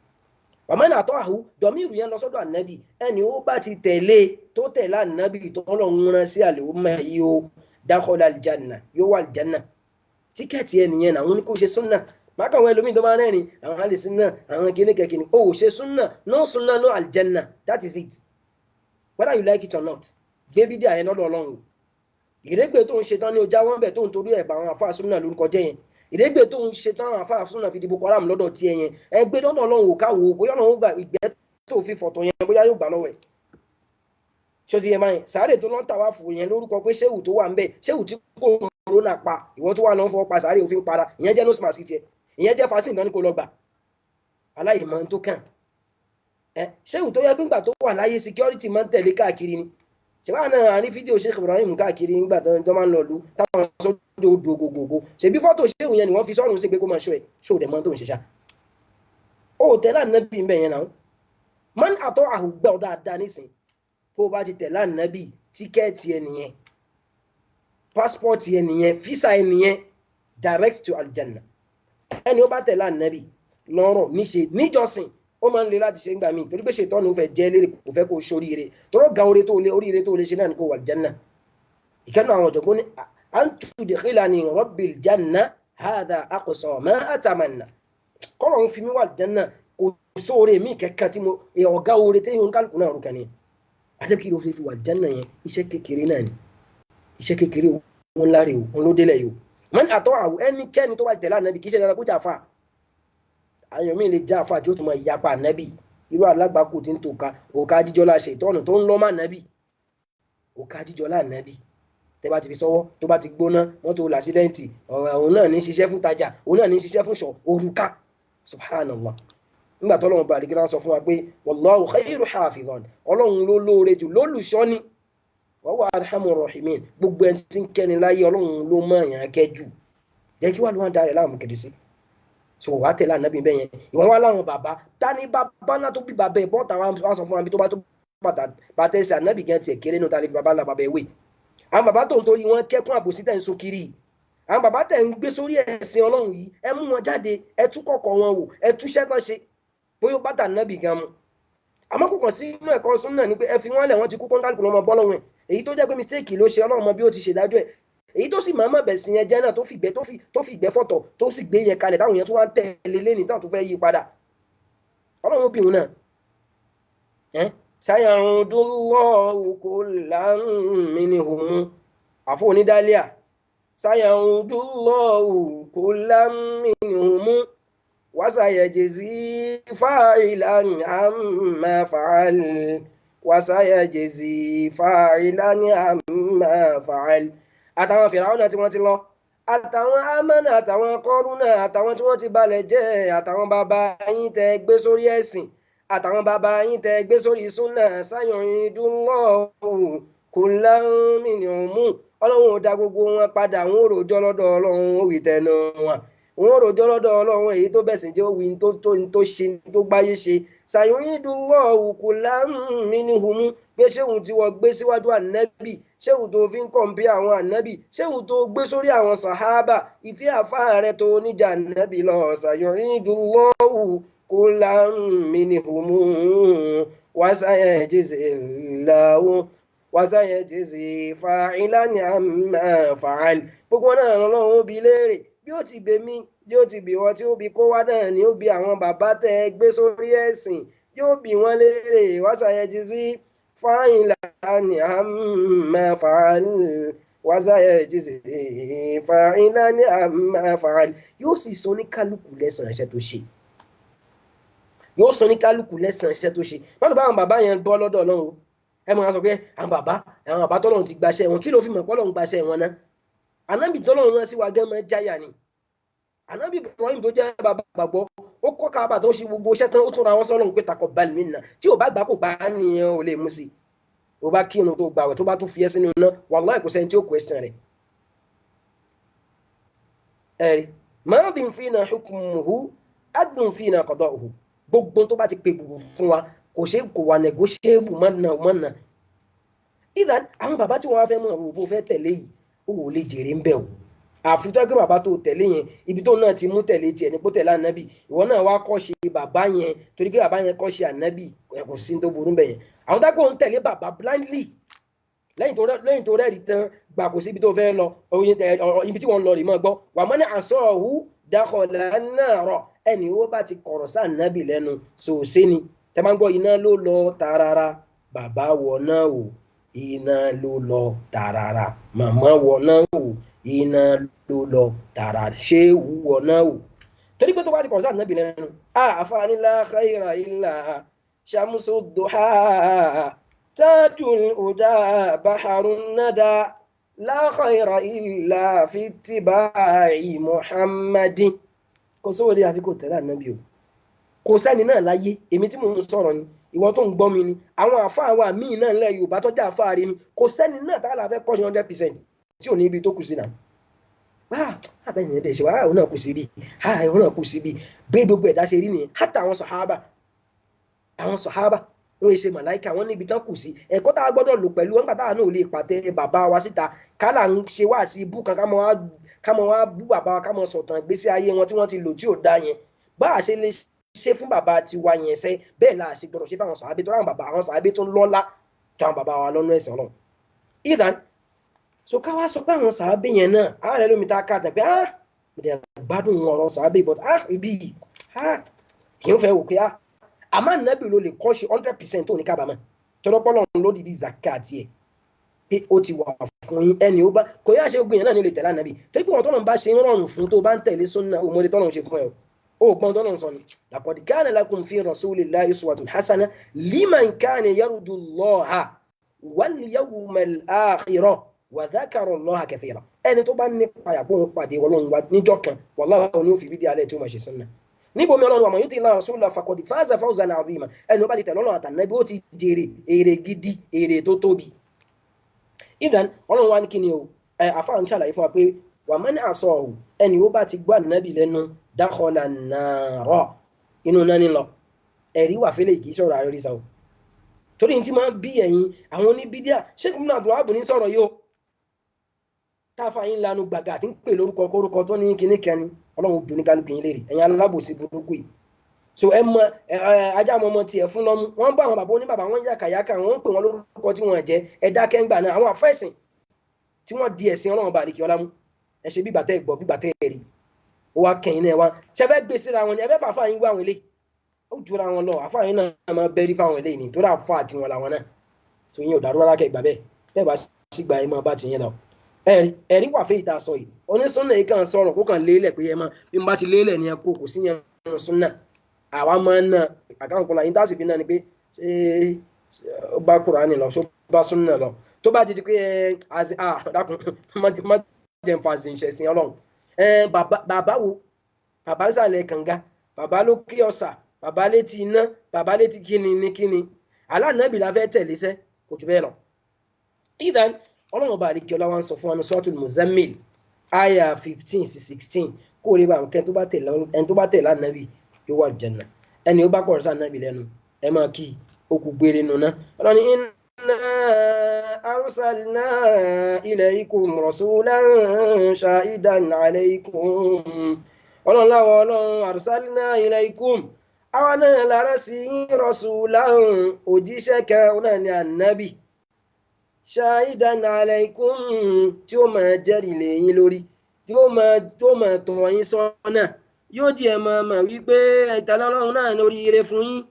famani ata'ahu dọ̀míìrù yẹn lọ sọ́dọ̀ ànábì ẹni ó bá ti tẹ̀lé tó tẹ̀lé ànábì tó Ọlọ́run rán sí àlùmọ̀ yìí o dakhala aljanna yóò wà aljanna tíkẹ́ẹ̀tì ẹnìyẹn náà wọn ní kó ṣe súnà bákan wọn ẹlòmíì tó bá rẹ́rìn àwọn alẹ́ súnà àwọn kìnnìkẹ́kìnnì ó ṣe súnà no súnà no aljanna that is it whether you like it or not gbébí dí àyẹn lọ́dọ̀ Ọlọ́run ìrégbè tó ń ṣe tán ní ọjà wọn bẹ̀ tó ń torí ẹ̀bà àwọn àfáà súnà lórúkọ jẹ́ yẹn ìrégbè tó ń ṣe tán àwọn àfáà súnà fi di Boko Haram lọ́dọ̀ tiẹ̀ yẹn ẹgbẹ́ lọ́dọ̀ Ọlọ́run ò káwò bóyá Ọlọ́run gbà ìgbẹ́ tó fi fọ̀tọ̀ yẹn bóyá yóò gbà lọ́wọ́ ẹ̀ ṣọ́sí yẹn báyìí sáré tó lọ́n tàwa fò yẹn lórúkọ pé ṣéwù tó wà ń bẹ̀ ṣéwù tí kò corona pa ìwọ tó wà lọ́n fọwọ́ pa sáré òfin para ìyẹn jẹ́ nose mask tiẹ̀ ìyẹn jẹ́ fasin kan ní kò lọ gbà aláìmọ̀ tó kàn ṣéwù tó yẹ pé ńgbà tó wà láyé security máa ń tẹ̀lé káàkiri ni ṣèbá náà àrí fídíò Sheikh Ibrahim káàkiri nígbà tó máa ń lọ lù táwọn sọ́dọ̀ odò gògògò ṣèbí fọ́tò ṣéwù yẹn ni wọ́n fi sọ́run sí pé kó máa ṣọ́ ẹ̀ ṣó dẹ̀ mọ́ tó ń ṣe ṣá ó tẹ̀lé ànábì ń bẹ̀ yẹn náà man ata'ahu gbọ́ dáadáa nísìn tó bá ti tẹ̀lé ànábì tíkẹ́ẹ̀tì ẹ nìyẹn passport ẹ nìyẹn visa ẹ nìyẹn direct to aljanna ẹni ó bá tẹ̀lé ànábì lọ́rọ̀ níṣe níjọsìn ó máa ń le láti ṣe ń gbà mí torí pé ṣètọ́nù ó fẹ́ jẹ́ lérè kò fẹ́ kó o ṣoríire tọ́rọ ga oríire tó lè ṣe náà ní kó wà aljanna ìkànnì àwọn ọ̀jọ̀gbọ́n ní an tudkhilani rabbil janna hadha aqsa ma atamanna kọ́rọ̀ ń fi mí wà aljanna kò sóore mí kẹ́kẹ́ tí mo ọ̀gá oore tí yóò kálukú náà rúkà ní àjẹ́kí ló fi wà aljanna yẹn iṣẹ́ kékeré náà ni iṣẹ́ kékeré wọn láre o wọn ló délẹ̀ yìí o man ata'ahu ẹnikẹ́ni tó bá tẹ̀lé ànábì kì í ṣe dára kó jà fà àyàn mi lè já àfà tí ó tún máa yapa ànábì irú alágbàkú tí ń tòka òka jíjọlá ṣe ìtọ́nù tó ń lọ́ mọ́ ànábì òka jíjọlá ànábì tẹ́ bá ti fi sọ́wọ́ tó bá ti gbóná mọ́tò làṣídẹ́ǹtì òun náà ní ṣiṣẹ́ fún tajà òun náà ní ṣiṣẹ́ fún ṣọ̀ òrùka subhanallah nígbà tó lọ́wọ́ bá àdìgírá sọ fún wa pé wallahu khairu hafizan ọlọ́run ló lóore jù lólùṣọ́ni wa huwa arhamur rahimin gbogbo ẹni tí ń kẹ́ni láyé ọlọ́run ló mọ̀ yàn kẹ́jù jẹ́ kí wà ló wọ́n darẹ̀ láàmú kiri sí so wàá tẹ̀lé ànábì bẹ́ẹ̀ yẹn ìwọ́n wá láwọn bàbá tani bàbá náà tó bí bàbá ẹ̀ bọ́ta wá sọ fún wa bí tó bá tó bàtà ẹsẹ̀ ànábì gan tiẹ̀ kéré náà tani bàbá ńlá bàbá ẹ̀ wé àwọn bàbá tó ń torí wọn kẹ́kún àbòsí tẹ̀ ń so kiri àwọn bàbá tẹ̀ ń gbé sórí ẹ̀sìn ọlọ́run yìí ẹ mú wọn jáde ẹ tú kọ̀kọ̀ wọn wò ẹ tú iṣẹ́ tán ṣe bóyá ó bàtà ànábì gan mu àmọ́ kò kàn sí inú ẹ̀kọ́ súnà ni pé ẹ fi wọ́n lẹ̀ wọ́n ti kú kọ́ńtàkùn lọ́mọ bọ́ lọ́wọ́ ẹ̀ èyí tó jẹ́ pé mistake ló ṣe ọlọ́run mọ bí ó ti ṣèdájọ́ ẹ̀ èyí tó sì máa má bẹ̀ sí yẹn jẹ́ náà tó fi ìgbẹ́ fọ̀tọ̀ tó sì gbé yẹn kalẹ̀ táwọn yẹn tó wá ń tẹ̀lé lẹ́ni táwọn tó fẹ́ yí padà ọlọ́run obìnrin náà sayarudullahu kullam minhum àfọ onídàálíà sayarudullahu kullam minhum wasayajzi fa'ilan amma fa'al wasayajzi fa'ilan amma fa'al àtàwọn fìràwọ́nà tí wọ́n ti lọ àtàwọn amánà àtàwọn kọ́rúnà àtàwọn tí wọ́n ti balẹ̀ jẹ́ àtàwọn bàbá yín tẹ́ gbé sórí ẹ̀sìn àtàwọn bàbá yín tẹ́ gbé sórí súnà sayuridullahu kullam minhum ọlọ́run ò dá gbogbo wọn padà wọn ò rojọ́ lọ́dọ̀ ọlọ́run ó wí tẹnu wọn ò rojọ́ lọ́dọ̀ ọlọ́run èyí tó bẹ̀sìn jẹ́ òwì tó ṣe tó gbáyé ṣe sayuridullahu kullam minhum pé ṣéhùn tí wọ́n gbé síwájú ànábì ṣéhùn tó fi ń kọ̀m̀pí àwọn ànábì ṣéhùn tó gbé sórí àwọn sàhábà ìfẹ́ àfáà rẹ tó níjà ànábì lọ sayuridullahu kullam minhum wasayajzi fa'ilan amma fa'al gbogbo náà lọ́wọ́ bí léèrè bí ó ti bè mí bí ó ti bì wọ́n tí ó bí kó wá náà ni ó bí àwọn bàbá tẹ́ gbé sórí ẹ̀sìn yóò bí wọ́n léèrè wasayajzi fa'ilan amma fa'al wasayajzi fa'ilan amma fa'al yóò sì sọ ní kálukú lẹ́san iṣẹ́ tó ṣe yóò sọ ní kálukú lẹ́san iṣẹ́ tó ṣe wọ́n bá àwọn bàbá yẹn bọ́ lọ́dọ̀ Ọlọ́run ẹ máa sọ pé àwọn bàbá tọ́lọ́run ti gbaṣẹ́ wọn kí ló fi mọ̀ pọ́lọ́run gbaṣẹ́ wọn náà ànábì tọ́lọ́run rán sí wa gán máa jáyà ni ànábì Ibrahim tó jẹ́ bàbá àgbàgbọ́ ó kọ́ Káàbà tó ṣe gbogbo iṣẹ́ tán ó tún ra wọn sọ́lọ́run pé taqabbal minna tí ò bá gbà kó gbà á nìyẹn ò lè mú sí ò bá kírun tó gbàwẹ̀ tó bá tún fi ẹ́ sínú iná wallahi kò sẹ́ni tí ó question rẹ̀ ẹ̀rí madin fina hukmuhu adlun fina qada'uhu gbogbo tó bá ti pè gbogbo fún wa kò wà negotiable mọ́nà ìdán àwọn bàbá tí wọ́n fẹ́ mọ̀ òbó fẹ́ tẹ̀lé yìí ó wò lè jèrè ń bẹ̀ o àfitọ́ pé bàbá tó tẹ̀lé yẹn ibi tó náà ti mú tẹ̀lé tiẹ̀ ní kó tẹ̀lé ànábì ìwọ náà wá kọ́ ṣe bàbá yẹn torí pé bàbá yẹn kọ́ ṣe ànábì kò sí tó burú bẹ̀ yẹn àwọn tákò ń tẹ̀lé bàbá blindly lẹ́yìn tó rẹ́rìí tán gbà kò sí ibi tó fẹ́ lọ ibi tí wọ́n lọ rè mọ́ gbọ́ wà mọ́ ní àsọ̀hù dakhala an-nar ẹni ó bá ti kọ̀rọ̀ sí ànábì lẹ́nu sòsé ni tẹ́ máa ń gbọ́ iná ló lọ tààràrà bàbá wọ̀ náà wò iná ló lọ tààràrà màmá wọ̀ náà wò iná ló lọ tààràrà ṣéwù wọ̀ náà wò torí pé tó bá ti kọ̀rọ̀ sí ànábì lẹ́nu àfààní la khayra illa shamsu duha tajul huda baharun nada la khayra illa fi ittiba'i muhammadin kò sówó dé àfi kò tẹ̀lé ànábì o kò sẹ́ni náà láyé èmi tí mò ń sọ̀rọ̀ ni ìwọ tó ń gbọ́ mi ni àwọn àfáà wa míì náà ńlẹ̀ Yorùbá tó jẹ́ àfáà rí ni kò sẹ́ni náà tá a là fẹ́ kọ́ ṣe 100% tí ò ní ibi tó kù sí náà abẹ́ni ẹ̀dẹ̀ ṣe wá òun náà kù síbi òun náà kù síbi bí gbogbo ẹ̀dá ṣe rí nìyẹn hátà àwọn sọ̀hábà wọ́n ṣe màláìkà wọ́n níbi tán kù sí ẹ̀kọ́ tá a gbọ́dọ̀ lò pẹ̀lú wọn gbàtà náà ò lè pàtẹ bàbá wa síta kálà ń ṣe wá sí ibú kan ká mọ wá bú bàbá wa ká mọ sọ̀tàn ìgbésí ayé wọn tí wọ́n ti lò tí ò dá yẹn bá a ṣe lè ṣe fún bàbá tiwa yẹn sẹ́ bẹ́ẹ̀ la ṣe gbọ́dọ̀ ṣe fún àwọn sàábé tó ráwọn bàbá àwọn sàábé tó ń lọ́lá tó àwọn bàbá wa lọ́nà ẹ̀sìn Ọlọ́run ìdán so ká wá sọ pé àwọn sàábé yẹn náà ààrẹ lómi tá a ká tẹ̀ pé mo dẹ̀ gbádùn ọ̀rọ̀ sàábé but ibi yìí èyí ń fẹ́ wò pé àmọ́ nàbì ló lè kọ́ ṣe 100% tó ní kábàámọ̀ tọ́lọ́pọ́lọ́ ló dìdí zakat ẹ̀ pé ó ti wà fún yín ẹni ó bá kò yá ṣe gbogbo yẹn náà ní ó lè tẹ̀lé ànábì torí pé wọn tọ́lọ́ bá ṣe ń rọrùn fún tó bá ń tẹ̀lé súnà òmòdé tọ́lọ́ ṣe fún ẹ o gbọ́n tọ́lọ́ sọ ni laqad kana lakum fi rasulillahi uswatun hasana liman kana yarju Allaha wal yawmal akhira wa dhakara Allaha kathira ẹni tó bá ní payàpọ̀ òun pàdé Ọlọ́run wa níjọ́ kan wallahi ní ó fi fídíò alẹ́ tí ó máa ṣe súnà níbo mi Ọlọ́run àmọ́ yóò ti la Rasulullah faqad faza fawzan azima ẹni ó bá ti tẹ̀lé Ọlọ́run àtànábì ó ti jèrè èrè gidi èrè tó tóbi ìdán Ọlọ́run wa ní kí ni o àfáà ń ṣàlàyé fún wa pé wa man asahu ẹni ó bá ti gbọ́ ànábì lẹ́nu dakhala an-nara inú náà ní lọ ẹ̀rí wà fẹ́lẹ̀ kì í sọ̀rọ̀ àrírí sa o torí ní tí máa ń bí ẹ̀yin àwọn oníbídíà Sheikh Ibn Abdul Wahhab ní sọ̀rọ̀ yìí o táfà yín lanu gbàgà tí ń pè lórúkọ kórúkọ tó ní kíní kẹni Ọlọ́run obìnrin kálukú yín léèrè ẹ̀yin alábòsí burúkú yìí so ẹ mọ ajá ọmọ tiẹ̀ fún lọ́mú wọ́n bá àwọn bàbá oníbàbá wọn yàkàyàkà wọ́n ń pè wọ́n lórúkọ tí wọ́n jẹ́ ẹ̀dá kẹ́ńgbà náà àwọn àfẹ́sìn tí wọ́n di ẹ̀sìn Ọlọ́run bá àlìkí ọlámú ẹ ṣe bí bàtẹ́ ìgbọ́ bí bàtẹ́ ẹ̀rí ó wá kẹ́yìn náà wá ṣẹfẹ́ gbé síra wọn ni ẹfẹ́ fàáfà yín wá àwọn eléyìí ó jura wọn lọ àfáà yín náà máa bẹ́rí fáwọn eléyìí ni tó dà fà àti wọn làwọn náà so yín ò dàrú rárá kẹgbà bẹ́ẹ̀ bá sì gbà ẹ máa bá tiyín lọ ẹ̀rí wà fẹ́ ìta sọ yìí onísúnnà yìí kàn sọ̀rọ̀ kó kàn lélẹ̀ pé ẹ máa bí n bá ti lélẹ̀ ni ẹ kó kò sí yẹn nínú súnnà àwa máa ń ná àkáwọn kan láyé dáàsì fi náà ni pé ṣé ó bá Kùránì lọ ṣó bá súnnà lọ tó bá ti di pé dákun má jẹ́ n fa ṣẹ̀sìn Ọlọ́run bàbá wo bàbá sàlẹ̀ kànga bàbá lókè ọ̀sà bàbá létí iná bàbá létí kíni ní kíni alánàbì la fẹ́ tẹ̀lé sẹ́ kò jù bẹ́ẹ̀ lọ. ìdán Ọlọ́run ọba àdìkí ọlá wa ń sọ fún wa Suratul Muzammil aya 15 sí 16 kó lè bá àwọn ẹni tó bá tẹ̀lé ànábì yóò wà Janna ẹni ó bá pọ̀ sí ànábì lẹ́nu ẹ máa kí okù gbére nù náà Ọlọ́run inna arsalna ilaykum rasulan shahidan alaykum Ọlọ́run láwọ Ọlọ́run arsalna ilaykum àwọn náà lára sí rasulan òjíṣẹ́ kan náà ni ànábì shahidan alaykum tí ó máa jẹ́rìí lé yín lórí tí ó máa tọ́ yín sọ́nà yóò jẹ́ máa wípé ìtàlọ́run náà lórí ire fún yín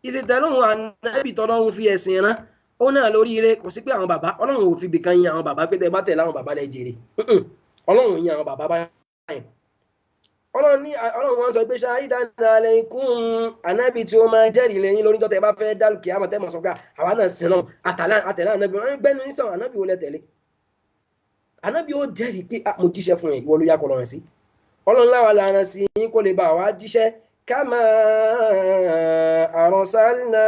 ìsìtẹ́lọ́run ànábì tọ́lọ́run fi ẹ̀sìn rán ó náà lórí ire kò sí pé àwọn bàbá Ọlọ́run ò fi bìkan yin àwọn bàbá pé tẹ́ bá tẹ̀lé àwọn bàbá lẹ́ jèrè Ọlọ́run yin àwọn bàbá báyìí Ọlọ́run wọn sọ pé shahidan alaykum ànábì tí ó máa jẹ́rìí lé yín lórí tó tẹ́ bá fẹ́ dálùkì àmọ́ tẹ́ mọ̀ sọ pé àwa náà sin náà àtẹ̀lé ànábì wọn gbẹ́nu ní sọ̀rọ̀ ànábì wo lẹ tẹ̀lé ànábì ó jẹ́rìí pé mo jíṣẹ́ fún yẹn ìwọ ló yá kọ́ lọ́rùn sí Ọlọ́run láwa lára sí yín kó lè bá wa jíṣẹ́ kama arsalna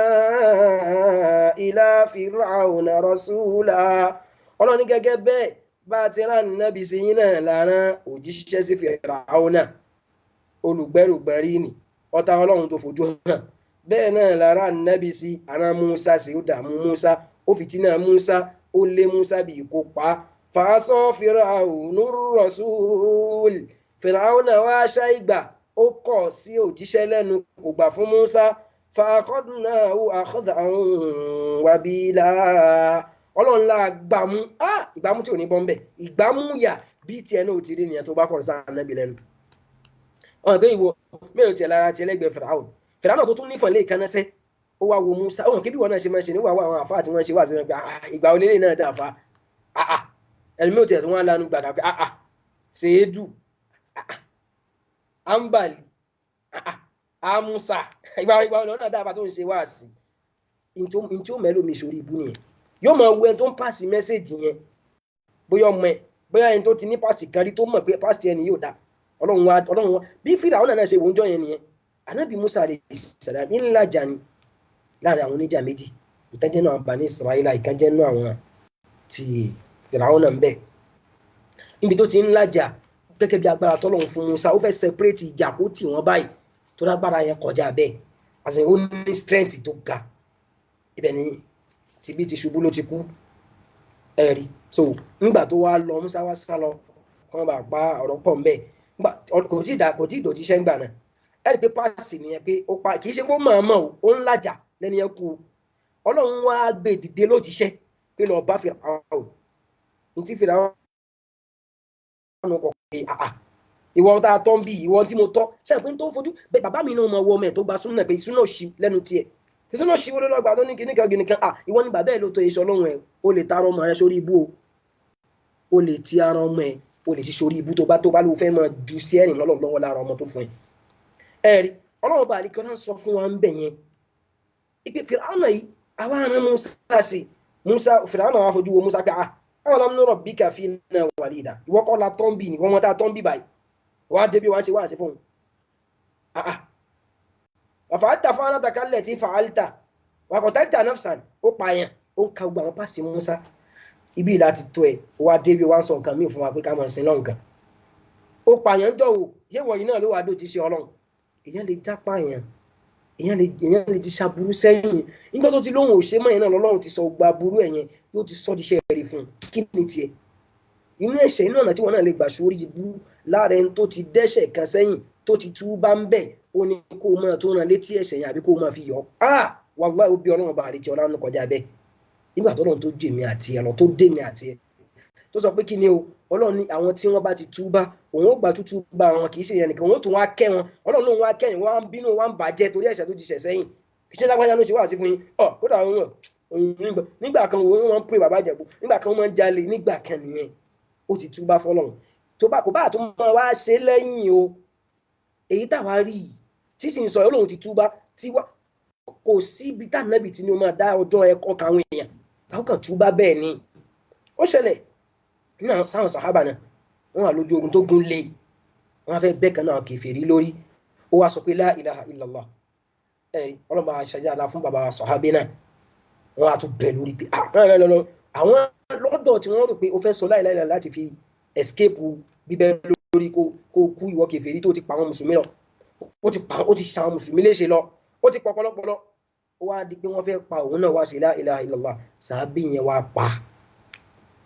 ila fir'auna rasula Ọlọ́run ní gẹ́gẹ́ bẹ́ẹ̀ bá ti rán ànábì sí yín náà lára òjíṣẹ́ sí Fir'auna olùgbẹ́rùgbẹ́rí ni ọ̀tá Ọlọ́run tó fojú hàn bẹ́ẹ̀ náà lára ànábì sí ara Musa sí ó dààmú Musa ó fìtínà Musa ó lé Musa bí kó pa fàásọ Fir'aunu rasul Fir'auna wá ṣáìgbà ó kọ̀ sí òjíṣẹ́ lẹ́nu kò gbà fún Musa fa'akhadnahu akhdan wabila Ọlọ́run la gbàmú ìgbàmú tí ò ní bọ́m̀bẹ̀ ìgbàmú yà bí tiẹ̀ náà ti rí nìyẹn tó bá kọ̀ sí ànábì lẹ́nu ọ̀nà pé ìwọ mẹ́rin tiẹ̀ lára tiẹ̀ lẹ́gbẹ̀ẹ́ Fir'aun tó tún nífọ̀n lé ìkànnẹ́sẹ́ ó wá wo Musa ọ̀nà kébí wọn náà ṣe máa ṣe níwà àwọn àfáà tí wọ́n ṣe wà sí wọn pé ìgbà olè náà dà fa ẹlòmíì ò tiẹ̀ tó wọ́n lanu gbàgbà pé ṣèédù ambali amusa ìgbà olè náà dà fa tó ń ṣe wá sí ntí ó mẹ́lò mi sórí ibú nìyẹn yóò máa wo ẹni tó ń pàṣẹ mẹ́sẹ̀jì yẹn bóyá ọmọ ẹ bóyá ẹni tó ti ní pàṣẹ kan rí tó mọ̀ pé pàṣẹ ẹni yóò dá Ọlọ́run wa bí Fíráúnà náà ṣe wò ń jọ yẹn nìyẹn Ànábì Musa alayhi salam ńlá jà ní láàrin àwọn oníjà méjì ìkan jẹ́ náà Bani Israila ìkan jẹ́ náà àwọn ti Fíráúnà ń bẹ níbi tó ti ńlá jà gẹ́gẹ́ bí agbára tọ́lọ́run fún Musa ó fẹ́ separate ìjà kó tì wọ́n báyìí tó lágbára yẹn kọjá bẹ́ẹ̀ àti ó ní strength tó ga ibẹ̀ ni tìbí ti ṣubú ló ti kú ẹ̀rí so nígbà tó wá lọ Musa wá sá lọ kọ́ bá pa ọ̀rọ̀ pọ̀ ńbẹ̀ kò tí ì dòjíṣẹ́ ńgbà náà ẹ̀rí pé páàsì nìyẹn pé ó pa kì í ṣe pé ó mọ̀ọ́mọ̀ ó ń làjà lẹ́ni yẹn kú Ọlọ́run wá gbé dìde lójíṣẹ́ pé lọ bá Fíráúnà ní tí Fíráúnà kọ̀ pé ìwọ tá a tọ́ ń bí ìwọ tí mo tọ́ ṣe pé tó ń fojú bẹ́ẹ̀ bàbá mi náà mọ ọwọ́ ọmọ ẹ̀ tó gba súnà pé ìsúná òṣì lẹ́nu tiẹ̀ ìsúná òṣì wọlé lọ́gbà tó ní kíníkan gìnìkan ìwọ ni bàbá ẹ̀ ló tó iṣẹ́ Ọlọ́run ẹ̀ o lè tara ọmọ rẹ sórí ibú o lè ti ara ọmọ ẹ̀ o lè ti sórí ibú tó bá ló fẹ́ máa ju sí ẹ̀rìn lọ́wọ́ lára ọmọ tó fún ẹ ẹ̀rí Ọlọ́run bá àlìkọ́ náà sọ fún wa ń bẹ̀ yẹn ìpè Fíráúnà yìí àwa àrùn Musa Fíráúnà wà fojú wo Musa pé àwọn ọlọ́mọ náà bí kàfí náà wà lè dà ìwọ kọ́ la tọ́ ń bì ní wọ́n tá a tọ́ ń bì báyìí wọ́n á débi wọ́n á ṣe wá àṣẹ fún un wàfàálítà fún alátàkálẹ̀ tí fàálítà wàkọ̀tálítà nafsan ó pààyàn ó ń ka gbogbo àwọn pàṣẹ Musa ibi ìlà ti tó ẹ̀ wọ́n á débi wọ́n á sọ nǹkan míì fún wa pé ká mọ̀ sí náà nǹkan ó pààyàn jọ wò yé wọ̀nyí náà ló wà dó ti ṣe Ọlọ́run èèyàn lè já pààyàn èèyàn lè ti ṣàbúrú sẹ́yìn nígbà tó ti lóhùn òṣè mọ́ yẹn náà lọ́lọ́run ti sọ gba burú ẹ̀yẹn yóò ti sọ́ di iṣẹ́ rẹ̀ fún un kí ni tiẹ̀ inú ẹ̀ṣẹ̀ inú ọ̀nà tí wọ́n náà lè gbà sórí ibú láàrẹ̀ tó ti dẹ́ṣẹ̀ kan sẹ́yìn tó ti tú bá ń bẹ̀ ó ní kó máa tó ràn létí ẹ̀ṣẹ̀ yẹn àbí kó máa fi yọ wàláhì ó bí Ọlọ́run bá àríkẹ́ Ọlọ́run kọjá bẹ́ẹ̀ nígbà tó lọ́run tó jẹ́ mi àti ẹ̀ lọ tó dé mi àti ẹ̀ tó sọ pé kí ni o Ọlọ́run ní àwọn tí wọ́n bá ti túbá òun ó gbà tútú bá wọn kì í ṣe yẹn nìkan òun ó tún wá kẹ́ wọn Ọlọ́run lóun wá kẹ́yìn wọ́n á ń bínú wọ́n á ń bàjẹ́ torí ẹ̀ṣẹ̀ tó ti ṣẹ̀ sẹ́yìn kì í ṣe lágbájá ló ṣe wá sí fún yín kódà òun nígbà kan wọ́n ń pè bàbá Ìjẹ̀bú nígbà kan wọ́n ń jalè nígbà kan nìyẹn ó ti túbá fọ́lọ́run tó bá kò bá àtún máa wá ṣe lẹ́yìn o èyí táwa rí yìí tí sì ń sọ Ọlọ́run ti túbá tí wá kò síbi tá nẹ́bì tí ni ó máa dá ọjọ́ ẹ̀kọ́ káwọn èèyàn táwọn kan túbá bẹ́ẹ̀ ni ó ṣẹlẹ̀ nínú sáwọn sàhábà náà wọ́n wà lójú ogun tó gún lé wọ́n fẹ́ bẹ́ẹ̀ kan náà kèfèrí lórí ó wá sọ pé la ilaha illallah ẹ̀rí ọlọ́mọ aṣáájá fún bàbá sàhábà náà wọ́n á tún bẹ̀ lórí pé àwọn lọ́dọ̀ tí wọ́n rò pé ó fẹ́ sọ la ilaha illallah láti fi escape bíbẹ́ lórí kó kú ìwọ kèfèrí tó ti pa àwọn mùsùlùmí lọ ó ti ṣàwọn mùsùlùmí léṣe lọ ó ti pọpọlọpọlọ ó wá di pé wọ́n fẹ́ pa òun náà wá sí la ilaha illallah sàábì yẹn wá pa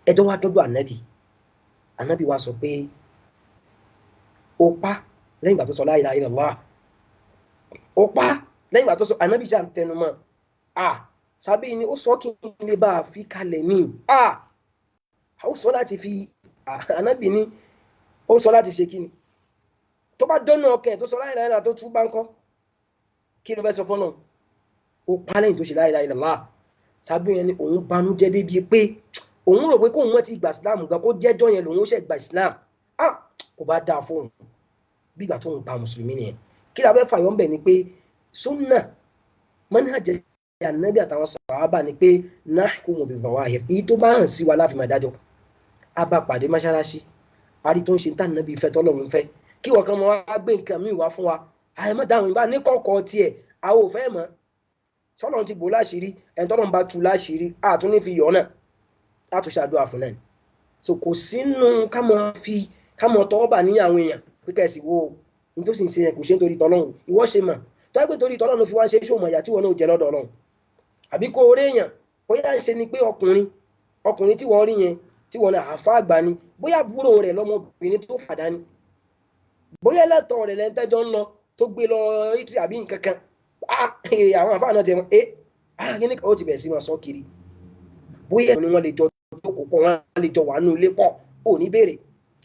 ẹjọ́ wá dọ́dọ̀ ànábì wá sọ pé ó pa lẹ́yìn ìgbà tó sọ la ilaha illallah ó pa lẹ́yìn ìgbà tó sọ ànábì jà ń tẹnu mọ́ sàábì ni ó sọ kí n lè bá a fi kalẹ̀ ní ó sọ láti fi ànábì ni ó sọ láti fi ṣe kí ni tó bá dọ́nà ọkẹ́ tó sọ la ilaha illallah tó tú bá ń kọ́ kí ló fẹ́ sọ fọ́nà ó pa lẹ́yìn tó ṣe la ilaha illallah sàábì yẹn ni òun banújẹ́ débi pé òun rò pé kóun mọ́ ti gbà islam gan kó jẹ́jọ́ yẹn lòun ó ṣe gbà islam kò bá dáa fóun bí ìgbà tóun pa mùsùlùmí nìyẹn kí la fẹ́ fàyọ́ ń bẹ̀ ni pé sunna manhaj ànábì àtàwọn sàhábà ni pé nahkumu bizawahir èyí tó bá hàn sí wa láfi máa dájọ́ a bá pàdé mọ́ṣáláṣí àrí tó ń ṣe ń tà nàbí ìfẹ́ tọ́lọ́run fẹ́ kí wọ́n kan mọ́ wá gbé nǹkan míì wá fún wa àìmọ́ dáhùn ìbá ní kọ̀ọ̀kọ̀ tiẹ̀ àwọn ò fẹ́ mọ́ sọ́lọ́run ti bò láṣìírí ẹni tọ́lọ́run bá tú láṣìírí àtún ní fi yọ̀ náà látún ṣàdúrà fún náà so kò sínú ká mọ tọwọ́ bà ní àwọn èèyàn pé kẹ́sì wo ní tó sì ń ṣe yẹn kò ṣe nítorí tọ́lọ́run ìwọ ṣe mọ̀ tó ẹgbẹ́ torí tọ́lọ́run fi wá ṣe ṣòmọ̀ ìyá tí wọn náà jẹ lọ́dọ̀ Ọlọ́run àbí kó orí èèyàn bóyá ń ṣe ni pé ọkùnrin tí wọ́n rí yẹn tí wọ́n náà àfa àgbà ni bóyá àbúrò rẹ̀ lọ́mọbìnrin tó fàdá ni bóyá ẹlẹ́tọ̀ rẹ̀ lẹ́ńtẹ́jọ́ ń lọ tó gbé lọ ìtì àbí nǹkan kan àwọn àfa náà ti mọ̀ kíní kan ó ti bẹ̀rẹ̀ sí wọn sọ kiri bóyá ni wọ́n lè jọ jókòó pọ̀ wọ́n lè jọ wà nù ilé pọ̀ ò ní béèrè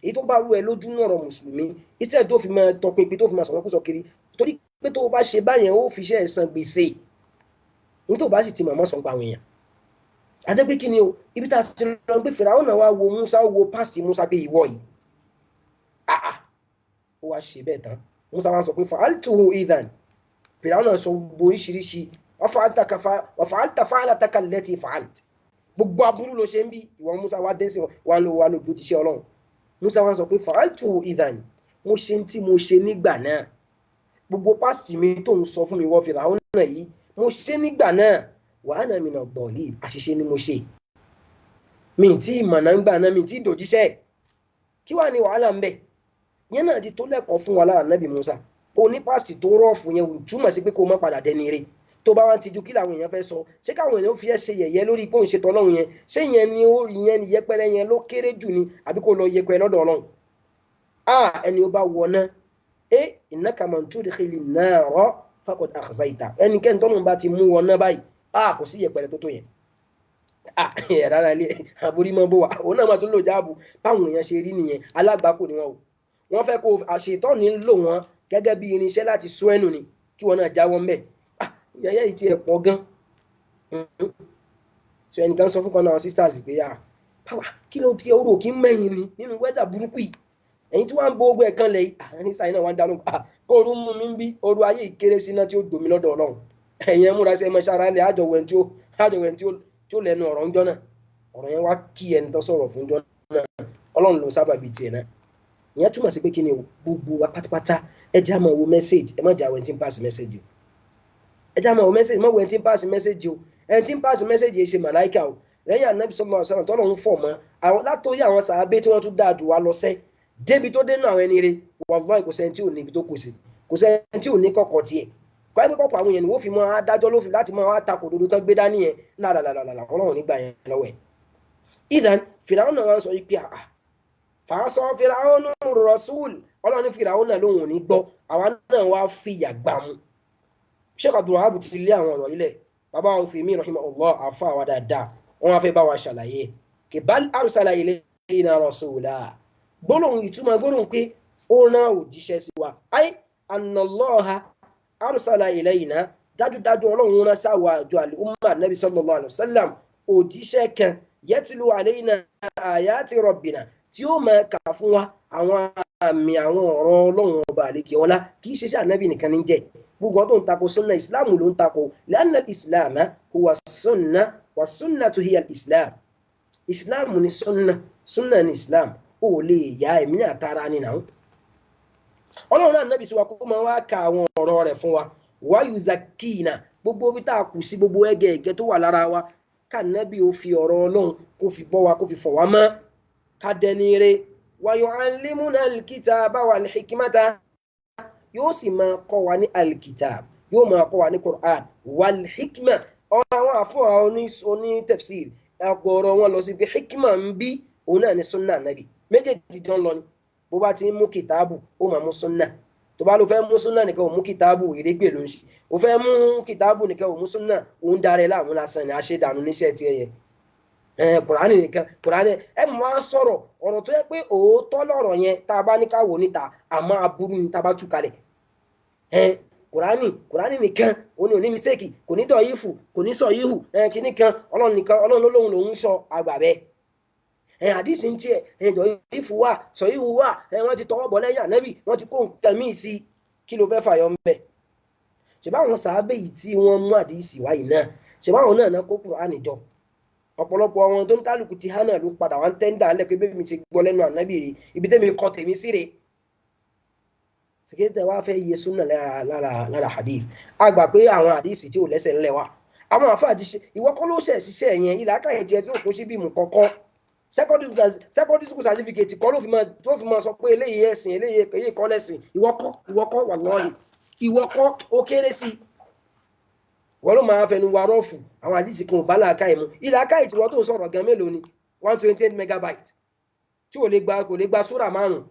èyí tó bá rú ẹ lójú náà ọ̀rọ̀ mùsùlùmí iṣẹ́ tó fi máa tọpinpin tó fi máa sọ̀rọ̀ kiri torí pé tó bá ṣe báyẹn ó fi iṣẹ́ ẹ̀san gbèsè ní tó bá sì ti mọ̀ sọ̀gbà àwọn èèyàn àti pé kí ni o ibi tá a ti lọ gbé Fáráò náà wá wo Musa wo pásítì Musa pé ìwọ yìí ó wá ṣe bẹ́ẹ̀ tán Musa wá sọ pé fa'altuhu idhan Fáráò náà sọ oríṣiríṣi wa fa'alta fa'lataka allati fa'alta gbogbo aburú ló ṣe ń bí ìwọ Musa wá dé sí wa ló lójú ti ṣe Ọlọ́run Musa wá sọ pé fa'altuhu idhan mo ṣe ń tí mo ṣe nígbà náà gbogbo pásítì mi tó ń sọ fún mi wọ́n Fáráò náà yìí mo ṣe nígbà náà wa ana mina ad-dallin àṣìṣe ni mo ṣe mi tí ìmọ̀nà ń gbà náà mi tí dòjíṣẹ́ kí wà ní wàhálà ń bẹ̀ yẹn náà di tó lẹ́kọ̀ọ́ fún wa lára ànábì Musa kò ní pásítì tó rọ́ọ̀fù yẹn ò túmọ̀ sí pé kó má padà dẹni rẹ̀ tó bá wá ń tijú kí làwọn èèyàn fẹ́ sọ ṣé káwọn èèyàn fi ẹ́ ṣe yẹ̀yẹ́ lórí pé òun ṣe tọ́lọ́run yẹn ṣé yẹn ni ó yẹn ni yẹpẹrẹ yẹn ló kéré jù ni àbí kó lọ yẹpẹrẹ lọ́dọ̀ Ọlọ́run ẹni ó bá wọ náà innaka man tudkhili nara faqad akhzayta ẹnikẹ́ni tọ́lọ́run bá ti mú wọ náà báyìí kò sí yẹpẹrẹ tó yẹn rárá ilé àbúrí mọ́ bó wa òun náà máa tún lò jáàbù báwọn èèyàn ṣe rí nìyẹn alágbàkò ni wọn o wọ́n fẹ́ kó àṣetọ́ni lò wọ́n gẹ́gẹ́ bí irinṣẹ́ láti sún ẹnu ni kí wọ́n náà jáwọ́ mbẹ́ yẹyẹ yìí ti ẹ̀ pọ̀ gan so ẹnìkan sọ fún kan náà sisters pé kí ló ti oró kí ń mẹ́yìn ni nínú wẹ́dà burúkú yìí ẹ̀yin tí wọ́n ń bo ogun ẹ̀kan lẹ̀ yìí ní sáyẹn náà wọ́n ń dáná kó orú mú mi ń bí orú ayé ìkéré sí náà tí ó gbòmí lọ́dọ̀ Ọlọ́run ẹ̀yin múra sí ẹmọ sára lẹ̀ àjọwẹ̀ tí ó lẹ́nu ọ̀rọ̀ ń jọ náà ọ̀rọ̀ yẹn wá kí ẹni tó sọ̀rọ̀ fún jọ náà Ọlọ́run ló sábà bíi tiẹ̀ náà ìyẹn túmọ̀ sí pé kí ni gbogbo wa pátápátá ẹ jẹ́ àmọ́ wo mẹ́sẹ̀gì ẹ má jẹ́ àwọn ẹni tí ń pass mẹ́sẹ̀gì o ẹ jẹ́ àmọ́ wo mẹ́sẹ̀gì má wo ẹni tí ń pass mẹ́sẹ̀gì o ẹni tí ń pass mẹ́sẹ̀gì yìí ṣe màláìkà o lẹ́yìn Ànábì sallallahu alaihi wasallam tọ́lọ̀ ń fọ̀ mọ́ àwọn látòrí àwọn sàábé tí wọ́n tún dáa jù wá lọ sẹ́ débi tó dénú àwọn ẹni rẹ̀ wallahi kò sẹ́ni tí ò ní ibi tó kù sí kò sẹ́ni tí ò ní kọ̀kọ̀ tiẹ̀ kọ́ ẹ́ pé kọ̀kọ̀ àwọn èèyàn ni wọ́n fi mọ́ adájọ́ lófin láti mọ́ wá takò dodo tán gbé dání yẹn lálàlàlà Ọlọ́run nígbà yẹn lọ́wọ́ ẹ̀ ìdán Fìràwọn náà wọ́n sọ yìí pé fàásọ Fìràwọn rasul Ọlọ́run ní Fìràwọn náà lóhùn ní gbọ́ àwa náà wá fìyà gbà mú Sheikh Abdul Wahab ti lé àwọn ọ̀rọ̀ ilẹ̀ bàbá Uthaymin rahimahullah àfa àwa dáadáa wọ́n wá fẹ́ bá wa ṣàlàyé kì bal arsala ilayna rasula gbólóhùn ìtumọ̀ gbólóhùn pé ó rán òjíṣẹ́ sí wa ay anna Allaha arsala ilayna dájúdájú Ọlọ́run rán sáwà àjọ al-umma nabi sallallahu alaihi wasallam òjíṣẹ́ kan yatlu alayna ayati rabbina tí ó máa kà fún wa àwọn àmì àwọn ọ̀rọ̀ Ọlọ́run ọba àlekè ọlá kì í ṣe ṣe ànábì nìkan ní jẹ́ gbogbo ọdún tako sunna islam ló ń tako lẹ́nà islam huwa sunna wa sunnatu hiya islam islam ni sunna ni islam ó lè yá ẹ̀mí àtàrà ni náà Ọlọ́run náà nábì sí wa kó máa wá ka àwọn ọ̀rọ̀ rẹ̀ fún wa wa yuzakina gbogbo bí tá a kù sí gbogbo ẹgẹ tó wà lára wa ká nábì ó fi ọ̀rọ̀ Ọlọ́run kó fi bọ́ wa kó fi fọ̀ wá mọ́ ká dẹni rẹ̀ wa yu'allimuna al-kitaba wal-hikmata yóò sì máa kọ́ wa ní al-kitab yóò máa kọ́ wa ní Qur'an wal-hikma àwọn àfọwà oní tafsir ọ̀gọ̀rọ̀ wọn lọ sí pé hikma ń bí òun náà ní sunna nabi méjèèjì jọ ń lọ ni bó bá ti ń mú kìtàbù ó máa mú sunna tó bá ló fẹ́ mú sunna nìkan ò mú kìtàbù ìrégbè ló ń ṣe ó fẹ́ mú kìtàbù nìkan ò mú sunna òun darẹ̀ láàmú lásán ni àṣedànù níṣẹ́ tiẹ̀ yẹ Kùránì nìkan Kùránì mú wá sọ̀rọ̀ ọ̀rọ̀ tó yẹ pé òótọ́ lọ̀rọ̀ yẹn tá a bá ní ká wò níta àmọ́ aburú ni tá a bá tú kalẹ̀ Kùránì nìkan òun ò ní mísèkì kò ní dọ̀ yífù kò ní sọ yíhù kìíní kan Ọlọ́run nìkan Ọlọ́run lóhun lòun sọ àgbà bẹ́ẹ̀ àdìsí ń tiẹ̀ dọ̀ yífù wà sọ yíhù wà wọ́n ti tọwọ́ bọ̀ lẹ́yìn ànábì wọ́n ti kó nǹkan míì sí kí ló fẹ́ fàyọ ńbẹ̀ ṣèbáwọn sàábẹ̀ yìí tí wọ́n mú àdìsí wáyìí náà ṣèbáwọn náà kó Kùránì jọ ọ̀pọ̀lọpọ̀ àwọn tó ń kálukú ti hánà ló padà wá ń tẹ́ńdà lẹ́ pé bébí mi ti gbọ́ lẹ́nu ànábì rè ibi tẹ́mi kọ́ tèmi sí rè sìkẹ́tẹ̀ wá fẹ́ yẹ súnà lára hadith a gbà pé àwọn hadith tí ò lẹ́sẹ̀ ńlẹ̀ wá àwọn àfáà ti ṣe ìwọ kọ́ ló ṣẹ̀ ṣiṣẹ́ yẹn ilà káyẹ̀ jẹ tí ò kó sí bímù kọ́kọ́ secondary school certificate kọ́ ló fi máa sọ pé eléyìí ẹ̀sìn eléyìí kọ́ lẹ́sìn ìwọ kọ́ wallahi ìwọ kọ́ ó kéré sí wọ́n ló máa fẹnu wa rọ́ọ̀fù àwọn àdìsí kan ò bá làákàyè mu ilà káyẹ̀ tí wọ́n tó sọ̀rọ̀ gan mélòó ni 128 megabyte tí kò lè gba súrà márùn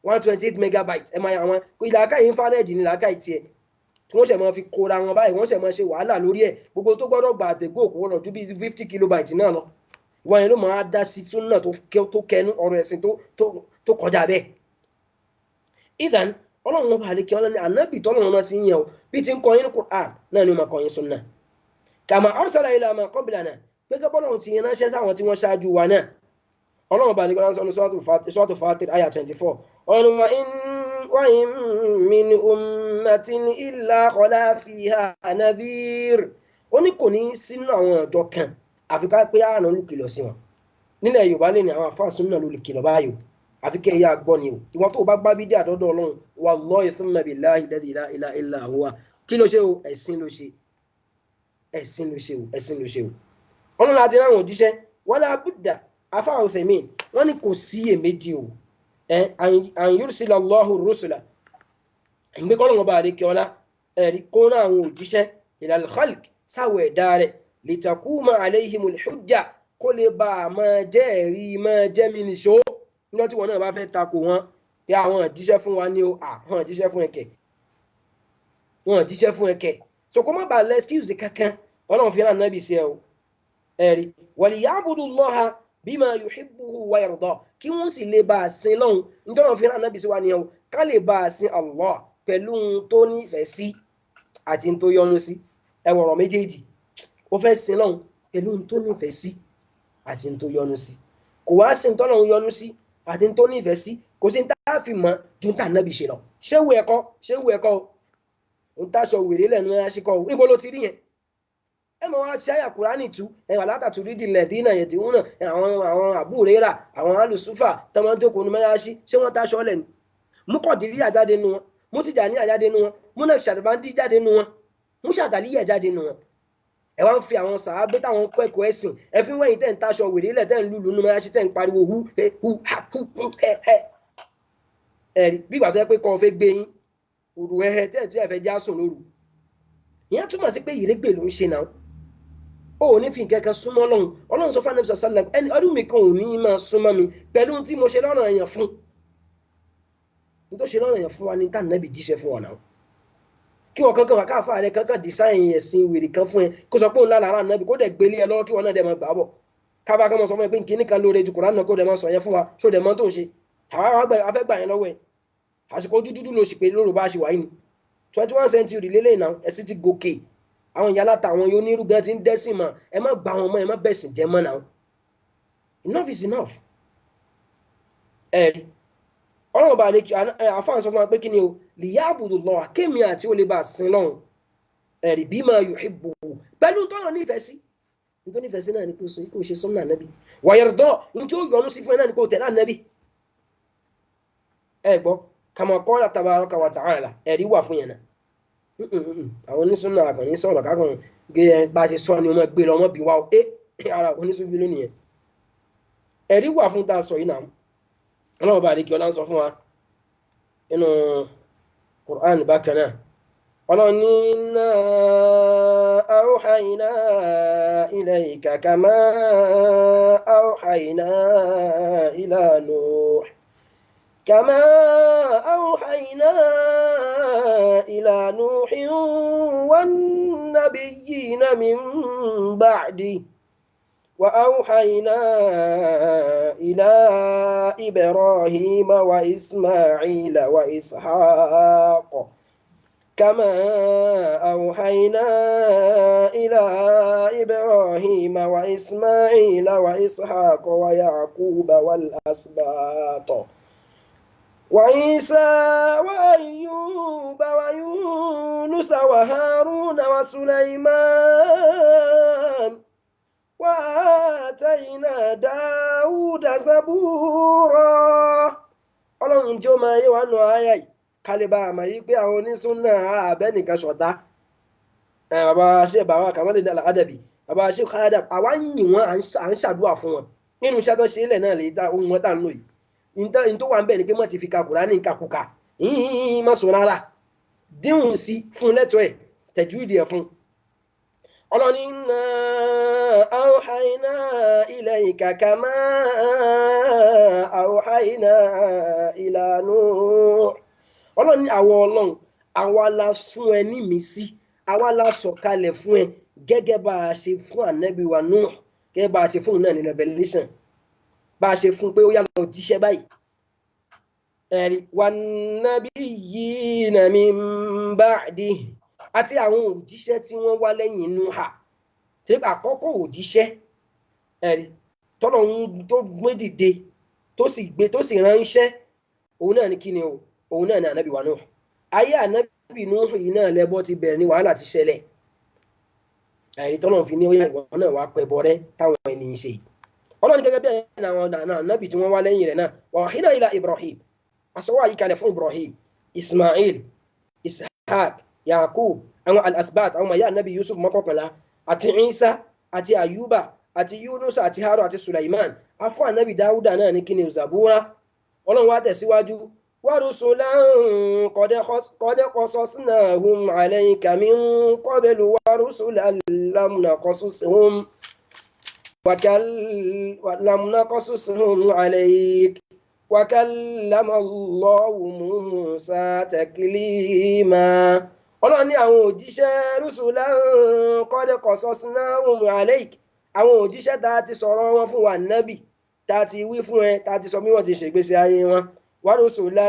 128 megabyte ẹ máa yà wọn kó ilà káyẹ̀ infrared ní làákàyè tiẹ̀ tí wọ́n ṣe máa fi kóra wọn báyìí wọ́n ṣe máa ṣe wàhálà lórí ẹ̀ gbogbo tó gbọ́dọ̀ gbà àtẹ̀gò kò wọ́n lọ ju bí 50 kilobyte náà lọ wọ́n yẹn ló máa dá sí súnà tó kẹnu ọ̀rọ̀ ẹ̀sìn tó kọjá bẹ́ẹ̀. ìdán Ọlọ́run ọba àlekí ọlọ́ni ànábì tọ́lọ́run náà sí yẹn o bí ti ń kọ́ yín ní Qur'an náà ni ó máa kọ́ yín súnà kama arsala ila ma qablana gẹ́gẹ́ bọ́lọ́run ti yẹn ránṣẹ́ sáwọn tí wọ́n ṣáájú wa náà Ọlọ́run ọba àlekí ọlọ́run sọ Suratul Fatir aya 24 ọ̀run wa in min ummatin illa khala fiha nadhir ó ní kò ní sínú àwọn ọjọ́ kan àfi ká pé àrùn olùkìlọ̀ sí wọn nílẹ̀ Yorùbá lè ní àwọn àfáà súnà lólùkìlọ̀ báyò àfi kẹ́ ẹ̀yà gbọ́ ni o ìwọ́n tó bá gbá bídí àdọ́dọ̀ Ọlọ́run wallahi thumma billahi alladhi la ilaha illa huwa kí ló ṣe o ẹ̀sìn ló ṣe o Ọlọ́run láti ráwọn òjíṣẹ́ wala budda afáà Uthaymin wọ́n ní kò sí èméjì o an yursila Allahu rusula ìgbé kọ́lọ́wọ́n bá àríkẹ́ ọlá ẹ̀rí kó rán àwọn òjíṣẹ́ ilal khalq sáwọ̀ ẹ̀dá rẹ̀ litakuma alayhimul hujja kó lè bá a máa jẹ́ ẹ̀rí máa jẹ́ mi nìṣó nígbà tí wọn náà bá fẹ́ takò wọn pé àwọn òjíṣẹ́ fún wa ní o àwọn òjíṣẹ́ fún ẹ̀kẹ́ wọn òjíṣẹ́ fún ẹ̀kẹ́ so kó má bàa lẹ́ excuse kankan ọlọ́run fi rán nábì sí ẹ o ẹ̀rí waliyabudullaha bima yuhibbuhu wa yarda kí wọ́n sì lè bá a sin lọ́hùn nítorí wọn fi rán nábì sí wa ní ẹ o ká lè bá a sin Allah pẹ̀lú ohun tó nífẹ̀ẹ́ sí àti ohun tó yọ́nú sí ẹwọ̀rọ̀ méjèèjì ó fẹ́ sin lọ́hùn pẹ̀lú ohun tó nífẹ̀ẹ́ sí àti ohun tó yọ́nú sí kò wá sí ohun tó lọ́hùn yọ́nú sí àti ohun tó nífẹ̀ẹ́ sí kò sí tá a fi mọ̀ ju tá nábì ṣe lọ ṣé wù ẹ̀kọ́ o ń táṣọ wèrè lẹ́nu ẹ̀ ṣíkọ́ o níbo ló ti rí yẹn ẹ mọ̀ wá ṣe àyà Kùránì tú ẹ̀wà látàtú rí dilẹ̀ dínà yẹ̀dì wọn náà àwọn àbúrẹ́rà àwọn alùsúfà tọmọ jókòó ní mẹ́yàṣí ṣé wọ́n táṣọ lẹ́nu mú kọ̀dìrí àjáde nu wọn mú Tìjàní àjáde nu wọn mú náà ṣàdùbáńdí jáde nu wọn mú ṣàdàlíyà jáde nu wọn ẹ wá ń fi àwọn sàábé táwọn kọ́ ẹ̀kọ́ ẹ̀sìn ẹ fi wẹ́yìn tẹ́ ń táṣọ wèrè lẹ̀ tẹ́ ń lùlù nu mẹ́yàṣí tẹ́ ń pariwo hu ẹ̀rí bí ìgbà tó yẹ pé kọ́ ọ fẹ́ gbé yín òrù ẹ̀hẹ́ tẹ́ ẹ̀ fẹ́ já sùn lóru ìyẹn túmọ̀ sí pé ìrégbè ló ń ṣe náà ó ní fi kẹ́kẹ́ súnmọ́ ọlọ́run sọ fún Ànábì sallam ẹni ọdún mi kan ò ní máa súnmọ́ mi pẹ̀lú tí mo ṣe lọ́nà èèyàn fún ní tó ṣe lọ́nà èèyàn fún wa ní tá Ànábì jíṣẹ́ fún wa náà kí wọ́n kankan wà káàfà rẹ kankan dísáìn ẹ̀sìn wèrè kan fún ẹ kó sọ pé òun lára ara Ànábì kó dẹ̀ gbélé ẹ lọ́wọ́ kí wọ́n náà dẹ̀ máa gbà bọ̀ kábà kan mọ̀ sọ fún ẹ pé kíní kan lóore ju Kùránì náà kó dẹ̀ máa sọ yẹn fún wa ṣó dẹ̀ mọ́ tó ń ṣe àwa afẹ́ gbà yẹn lọ́wọ́ ẹ àsìkò ojú dúdú ló sì pé lóru bá ṣe wáyé ni 21st century lélẹ́yìn náà ẹ̀sìn ti gòkè àwọn ìyá láta àwọn yóò nírú gan ti ń dẹ́sìn mọ́ ẹ má gbà wọn mọ́ ẹ má bẹ̀sìn jẹ́ mọ́ náà enough is enough ẹ̀rí ọlọ́run bá lè kí àfáàn sọ fún wa pé kí ni o liya'budullaha kémi àti ó lè bá sin lọ́hùn ẹ̀rí bima yuhibbu pẹ̀lú tọ́nà nífẹ̀ẹ́ sí nítorí nífẹ̀ẹ́ sí náà ni kò ṣe sọ́nà ànábì wa yarda ní tí ó yọ́nú sí fún ẹ náà ni kò tẹ̀lé ànábì ẹ gbọ́ kama qala tabaraka wa ta'ala ẹ̀rí wà fún yẹn náà àwọn onísúnà àkànní sọ̀rọ̀ kákan gé ẹ bá ṣe sọ ni ọmọ gbé lọ ọmọ bí wá ara onísúnfí lónìí yẹn ẹ̀rí wà fún tá a sọ yìí náà ọlọ́run bá àdékí ọlá ń sọ fún wa nínú Qur'an bákan náà ọlọ́run ní inna awhayna ilayka kama awhayna ila Nuh كما أوحينا إلى نوح والنبيين من بعده وأوحينا إلى إبراهيم وإسماعيل وإسحاق كما أوحينا إلى إبراهيم وإسماعيل وإسحاق ويعقوب والأسباط وعيسى وأيوب ويونس وهارون وسليمان وآتينا داود زبورا ọlọ́run jẹ́ ọmọ ayé wa nù ayé yìí kálíbà àmà yìí pé àwọn onísúnnà àbẹ́nìkan ṣọ̀tá bàbá ṣe bàbá kàmọ́lẹ̀ ní àdàbí bàbá ṣe kádà àwa ń yìn wọ́n à ń ṣàdúrà fún wọn nínú iṣẹ́ tó ṣe ilẹ̀ náà lè ta ohun wọn tà ń lò yìí ní tó wà ń bẹ̀ ni pé mọ́ ti fi ka Kùránì kàkùkà yìnyín má sùn rárá díhùn sí fún lẹ́tọ̀ọ́ ẹ̀ tajwidi ẹ̀ fún ọlọ́ni inna awhayna ilayka kama awhayna ila Nuh ọlọ́ni àwọ ọlọ́run àwa la fún ẹ ní mi sí àwa la sọ̀kalẹ̀ fún ẹ gẹ́gẹ́ bá a ṣe fún ànábì wa Nuh gẹ́gẹ́ bá a ṣe fún náà ní Revelation bá a ṣe fún pé ó yá lọ jíṣẹ́ báyìí ẹ̀rí wan-nabiyyina min ba'dihi àti àwọn òjíṣẹ́ tí wọ́n wá lẹ́yìn Nuha tí àkọ́kọ́ òjíṣẹ́ ẹ̀rí tọ́lọ̀ tó gbé dìde tó sì ránṣẹ́ òun náà ní kí ni o òun náà ní ànábì wa Nuh ayé ànábì Nuh yìí náà lẹ́bọ́ ti bẹ̀rẹ̀ ní wàhálà ti ṣẹlẹ̀ ẹ̀rí tọ́lọ̀ fi ní ó yá ìwọ̀n náà wá pẹ̀bọ rẹ́ táwọn ẹni ń ṣe ọlọ́run gẹ́gẹ́ bí àwọn ànábì tí wọ́n wá lẹ́yìn rẹ̀ náà wa wahina ila Ibrahim asọ́wọ́ àyíkalẹ̀ fún Ibrahim Ismail Ishaq Yaqub àwọn al-asbat àwọn mayá ànábì Yusuf mọ́kànlá àti Isa àti Ayuba àti Yunus àti Harun àti Sulaiman afọ́ ànábì Dáúdà náà ní kíni Zabura ọlọ́run wá tẹ̀síwájú ورسلا قد قصصناهم عليك من قبل ورسلا لم نقصصهم لم نقصصهم عليك وكلم الله موسى تكليما ọlọ́run ní àwọn òjíṣẹ́ رسلا قد قصصناهم عليك àwọn òjíṣẹ́ tá a ti sọ̀rọ̀ wọn fún wa nábì tá a ti wí fún ẹ tá a ti sọ bí wọ́n ti ṣègbésí ayé wọn ورسلا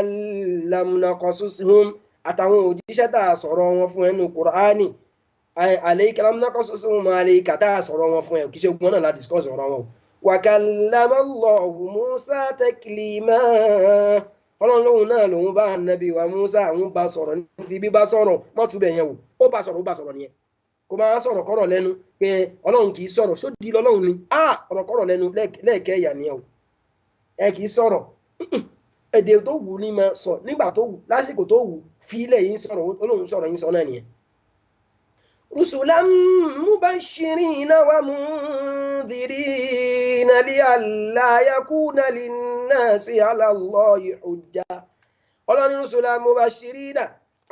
لم نقصصهم àtàwọn òjíṣẹ́ tá a sọ̀rọ̀ wọn fún ẹnu Kùránì عليك لم نقصصهم عليك tá a sọ̀rọ̀ wọn fún ẹ kì í ṣe gbọ́n náà la discuss ọ̀rọ̀ wọn وكلم الله موسى تكليما ọlọ́run lóhun náà lòun bá nàbí wa Musa àwọn bá sọ̀rọ̀ ní ti bí bá sọ̀rọ̀ mọ́túbẹ̀ yẹn wò ó bá sọ̀rọ̀ nìyẹn kò máa sọ̀rọ̀ kọ́rọ̀ lẹ́nu pé ọlọ́run kì í sọ̀rọ̀ ṣó di lọ́lọ́run ni ọ̀rọ̀ kọ́rọ̀ lẹ́nu lẹ́ẹ̀kẹ́ ìyà nìyẹn o ẹ kì í sọ̀rọ̀ èdè tó wù ní máa sọ nígbà tó wù lásìkò tó wù fílẹ̀ yìí sọ̀rọ̀ olóhùn sọ̀rọ̀ yìí sọ náà nìyẹn. rusulan mubashirina wa mundhirina li'alla yakuna linnasi 'ala Allahi hujja. ọlọ́run rusulan mubashirina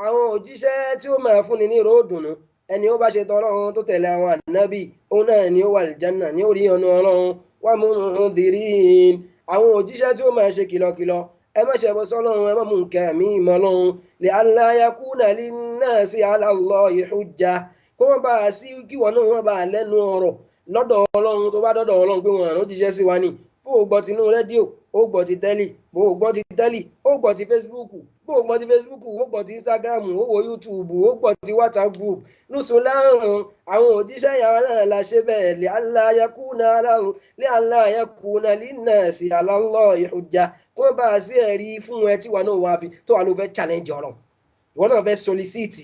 àwọn òjíṣẹ́ tí ó máa fúnni ní ròdùnú ẹni ó bá ṣe tọ́lọ́run tó tẹ̀lé àwọn ànábì òun náà ni ó wà àlìjánà ní orí ọ̀nà ọlọ́run wa mundhirin àwọn òjíṣẹ́ tí ó máa ṣe kìlọ̀kìlọ̀ ẹ má ṣe bọ́ sọ́lọ́run ẹ má mú nǹkan mí mọ́ lọ́run li'alla yakuna linnasi 'ala Allahi hujja kó wọ́n bá a sí kí wọ́n náà wọ́n bá a lẹ́nu ọ̀rọ̀ lọ́dọ̀ ọlọ́run tó bá dọ́dọ̀ ọlọ́run pé wọ́n àrùn jíṣẹ́ sí wa ní bó o gbọ́ tinú rédíò ó gbọ́ ti tẹ́lì bó o gbọ́ ti tẹ́lì ó gbọ́ ti Facebook bó o gbọ́ ti Facebook ó gbọ́ ti Instagram ó wo YouTube ó gbọ́ ti WhatsApp group rusulan àwọn òjíṣẹ́ yàrá náà la ṣe bẹ́ẹ̀ li'alla yakuna linnasi 'ala Allahi hujja kó wọ́n bá a sí ẹ̀rí fún ẹ tí wà náà wà fi tó wà ló fẹ́ challenge ọ̀rọ̀ ìwọ náà fẹ́ solicit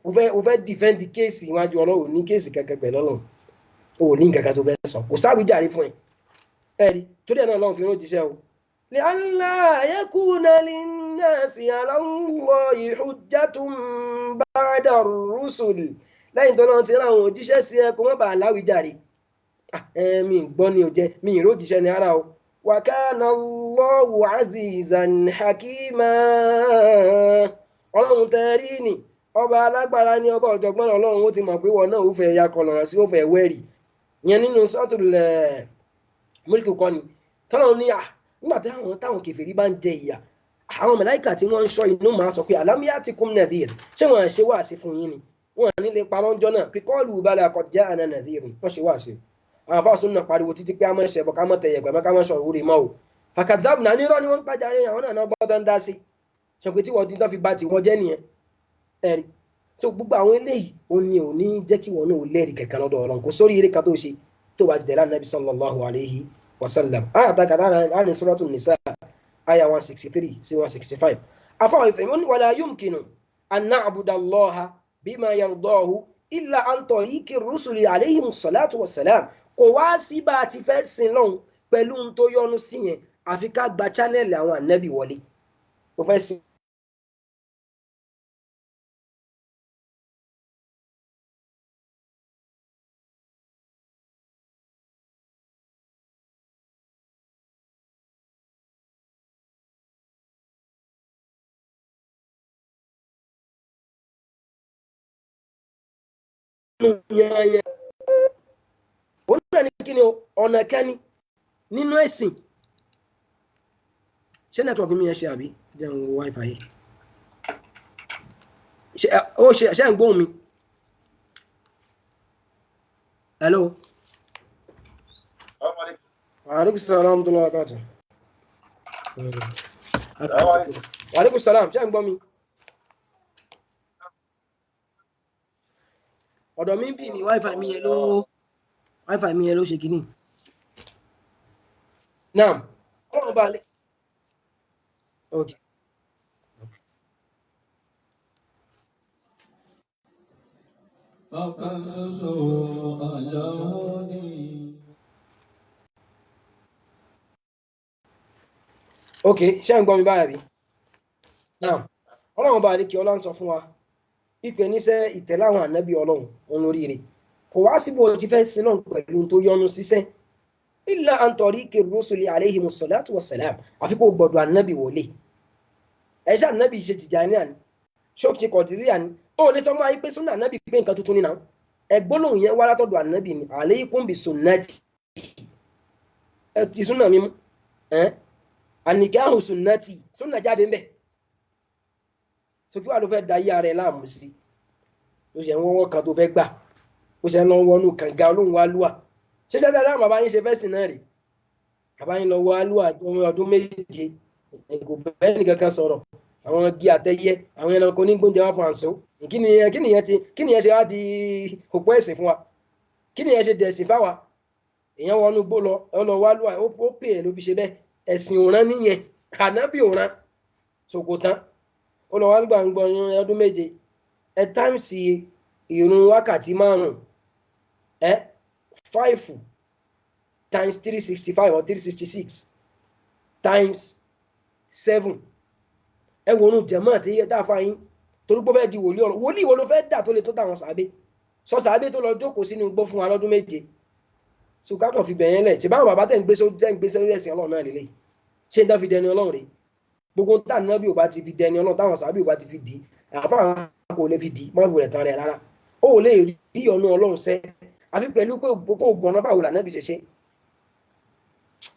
o fẹ́ defend kéèsì iwájú ọlọ́run ní kéèsì kankan pẹ̀lú ọlọ́run o ní nǹkan tó fẹ́ sọ kò sáwìjàre fún ẹ ẹ̀rí torí ẹ̀ náà lọ́run fi rán jíṣẹ́ o li'alla yakuna linnasi 'ala Allahi hujjatun ba'da ar-rusul lẹ́yìn tó náà ti rán àwọn òjíṣẹ́ sí ẹ kó wọ́n bá láwìjàre mi gbọ́ ni ò jẹ́ mi ìró òjíṣẹ́ ni ara o wa kana Allahu 'azizan hakima ọlọ́run tẹ́rí ni ọba alágbára ní ọba ọ̀jọ̀gbọ́n ọlọ́run ó ti mọ̀ pé wọn náà ó fẹ́ ya kọlọ̀rọ̀ sí ó fẹ́ wẹ́rì yẹn nínú suratul Mulk kọ́ ni tọ́lọ́run ní nígbà táwọn kèfèrí bá ń jẹ ìyà àwọn màláíkà tí wọ́n ń ṣọ́ inú máa sọ pé alam ya'tikum nadhir ṣé wọ́n ṣe wáàsí fún yín ni wọ́n ní lè parọ́ ńjọ́ náà pé qalu bala qad ja'ana nadhir wọ́n ṣe wáàsí àwọn afáàsùn náà pariwo títí pé a máa ń ṣẹbọ ká mọ̀ tẹ̀yẹ̀ pẹ̀mọ́ ká mọ̀ sọ ìwúrí mọ́ o fakadhabna nírọ́ ni wọ́n ń pàjáre àwọn náà gbọ́ tó ń dá sí ṣe pé tí wọ́n dín tó fi bá ti wọ́n jẹ́ nìyẹn ẹ̀rí so gbogbo àwọn eléyìí òun ni ò ní jẹ́ kí wọn náà lẹ́rìí kankan lọ́dọ̀ ọ̀rọ̀ kò sórí eré kan tó ṣe tó bá ti tẹ̀lé Ànábì sallallahu alayhi wa sallam àyàtàkà láàrin Suratul Nisa àyà 163 sí 165 afáwọn ìfẹ́ wọn wala yumkinu an na'buda Allaha bima yardahu illa an tariqi rusuli alayhimu salatu wassalam kò wá sí bá a ti fẹ́ sin lọ́hùn pẹ̀lú ohun tó yọ́nú sí yẹn àfi ká gba chánẹ́ẹ̀lì àwọn ànábì wọlé ó fẹ́ sin yẹn òun náà ní kí ni ọ̀nà kẹ́ni nínú ẹ̀sìn ṣé nẹ́tíwọ̀kì mi yẹn ṣe àbí jẹun wifi yìí ṣe ń gbóhùn mi hello alaikum salam warahmatullahi wabarakatuh alaikum salam ṣe ń gbọ́ mi ọ̀dọ̀ mi bí ní wifi mi yẹn ló ṣe kìíní náà ọ̀rọ̀ bá lè ok ọ̀kan ṣoṣo Ọlọ́run ni. ok ṣé ń gbọ́ mi báyà bí náà ọlọ́run bá lè kí ọlá ń sọ fún wa ìpè níṣẹ́ ìtẹ̀lé àwọn ànábì ọlọ́run òun lóríire kò wá síbò ti fẹ́ sin náà pẹ̀lú tó yọnu síṣẹ́ illa an tariqi rusuli alayhimus salatu wassalam àfi kó gbọ́dọ̀ ànábì wọlé ẹ̀ṣà ànábì ṣe Tìjàníyà ni ṣókè Kọ̀dìríyà ni ó lè sọ mọ́ ayé pé súnà ànábì pé nǹkan tuntun nínú ẹgbọ́lóhùn yẹn wá látọ̀dọ̀ ànábì ni alaykum bi sunnati ẹ ti súnà mímú ànìkáhùn sunnati súnà jáde ń bẹ̀ sókè wà ló fẹ́ da yí ara ẹ̀ láàmú sí ó ṣe ń wọ́wọ́ kan tó fẹ́ gbà ó ṣe ń lọ wọnú kànga olóhùn wa lúwà ṣíṣẹ́ dáadáa àwọn àbáyín ṣe fẹ́ sìn náà rè àbáyín lọ wọ alúwà ọdún méje kò bẹ́ẹ̀ nìkan kan sọ̀rọ̀ àwọn igi àtẹyẹ àwọn ẹranko ní gbóúnjẹ wá fún àǹsó kí nìyẹn ṣe wá di òpó ẹ̀sìn fún wa kí nìyẹn ṣe dẹ̀sìn fáwa èèyàn wọnú gbó lọ wá lúwà ó pè é ló fi ṣe bẹ́ẹ̀ ẹ̀sìn òran nìyẹn ànábì òran ṣòkòtán ó lọ wá gbàngbọ̀n ọdún méje ẹ táìmùsì ìrun wákàtí 5 times 365 or 366 times 7 ẹ wọnú jẹ̀mọ́ àti iye tá a fa yín torí pé ó fẹ́ di wòlíì ọ̀rọ̀ wòlíì wo ló fẹ́ dà tó lè tó táwọn sàábé sọ sàábé tó lọ jókòó sínú igbó fún wa lọ́dún méje sùkà kan fi bẹ̀yẹn lẹ̀ ṣe báwọn bàbá tẹ̀ ń gbé sórí ẹ̀sìn ọlọ́run náà lélẹ̀ ṣé ń dá fi dẹni ọlọ́run rè gbogbo tá à nábì ò bá ti fi dẹni ọlọ́run táwọn sàábé ò bá ti fi dì àfáà kò lè fi dì mọ́bù rẹ̀ tán rẹ̀ rárá ó lè rí ọ̀nà ọlọ́run sẹ́ àfi pẹ̀lú pé kó gbọ̀nà báwo lànàbì ṣe ṣe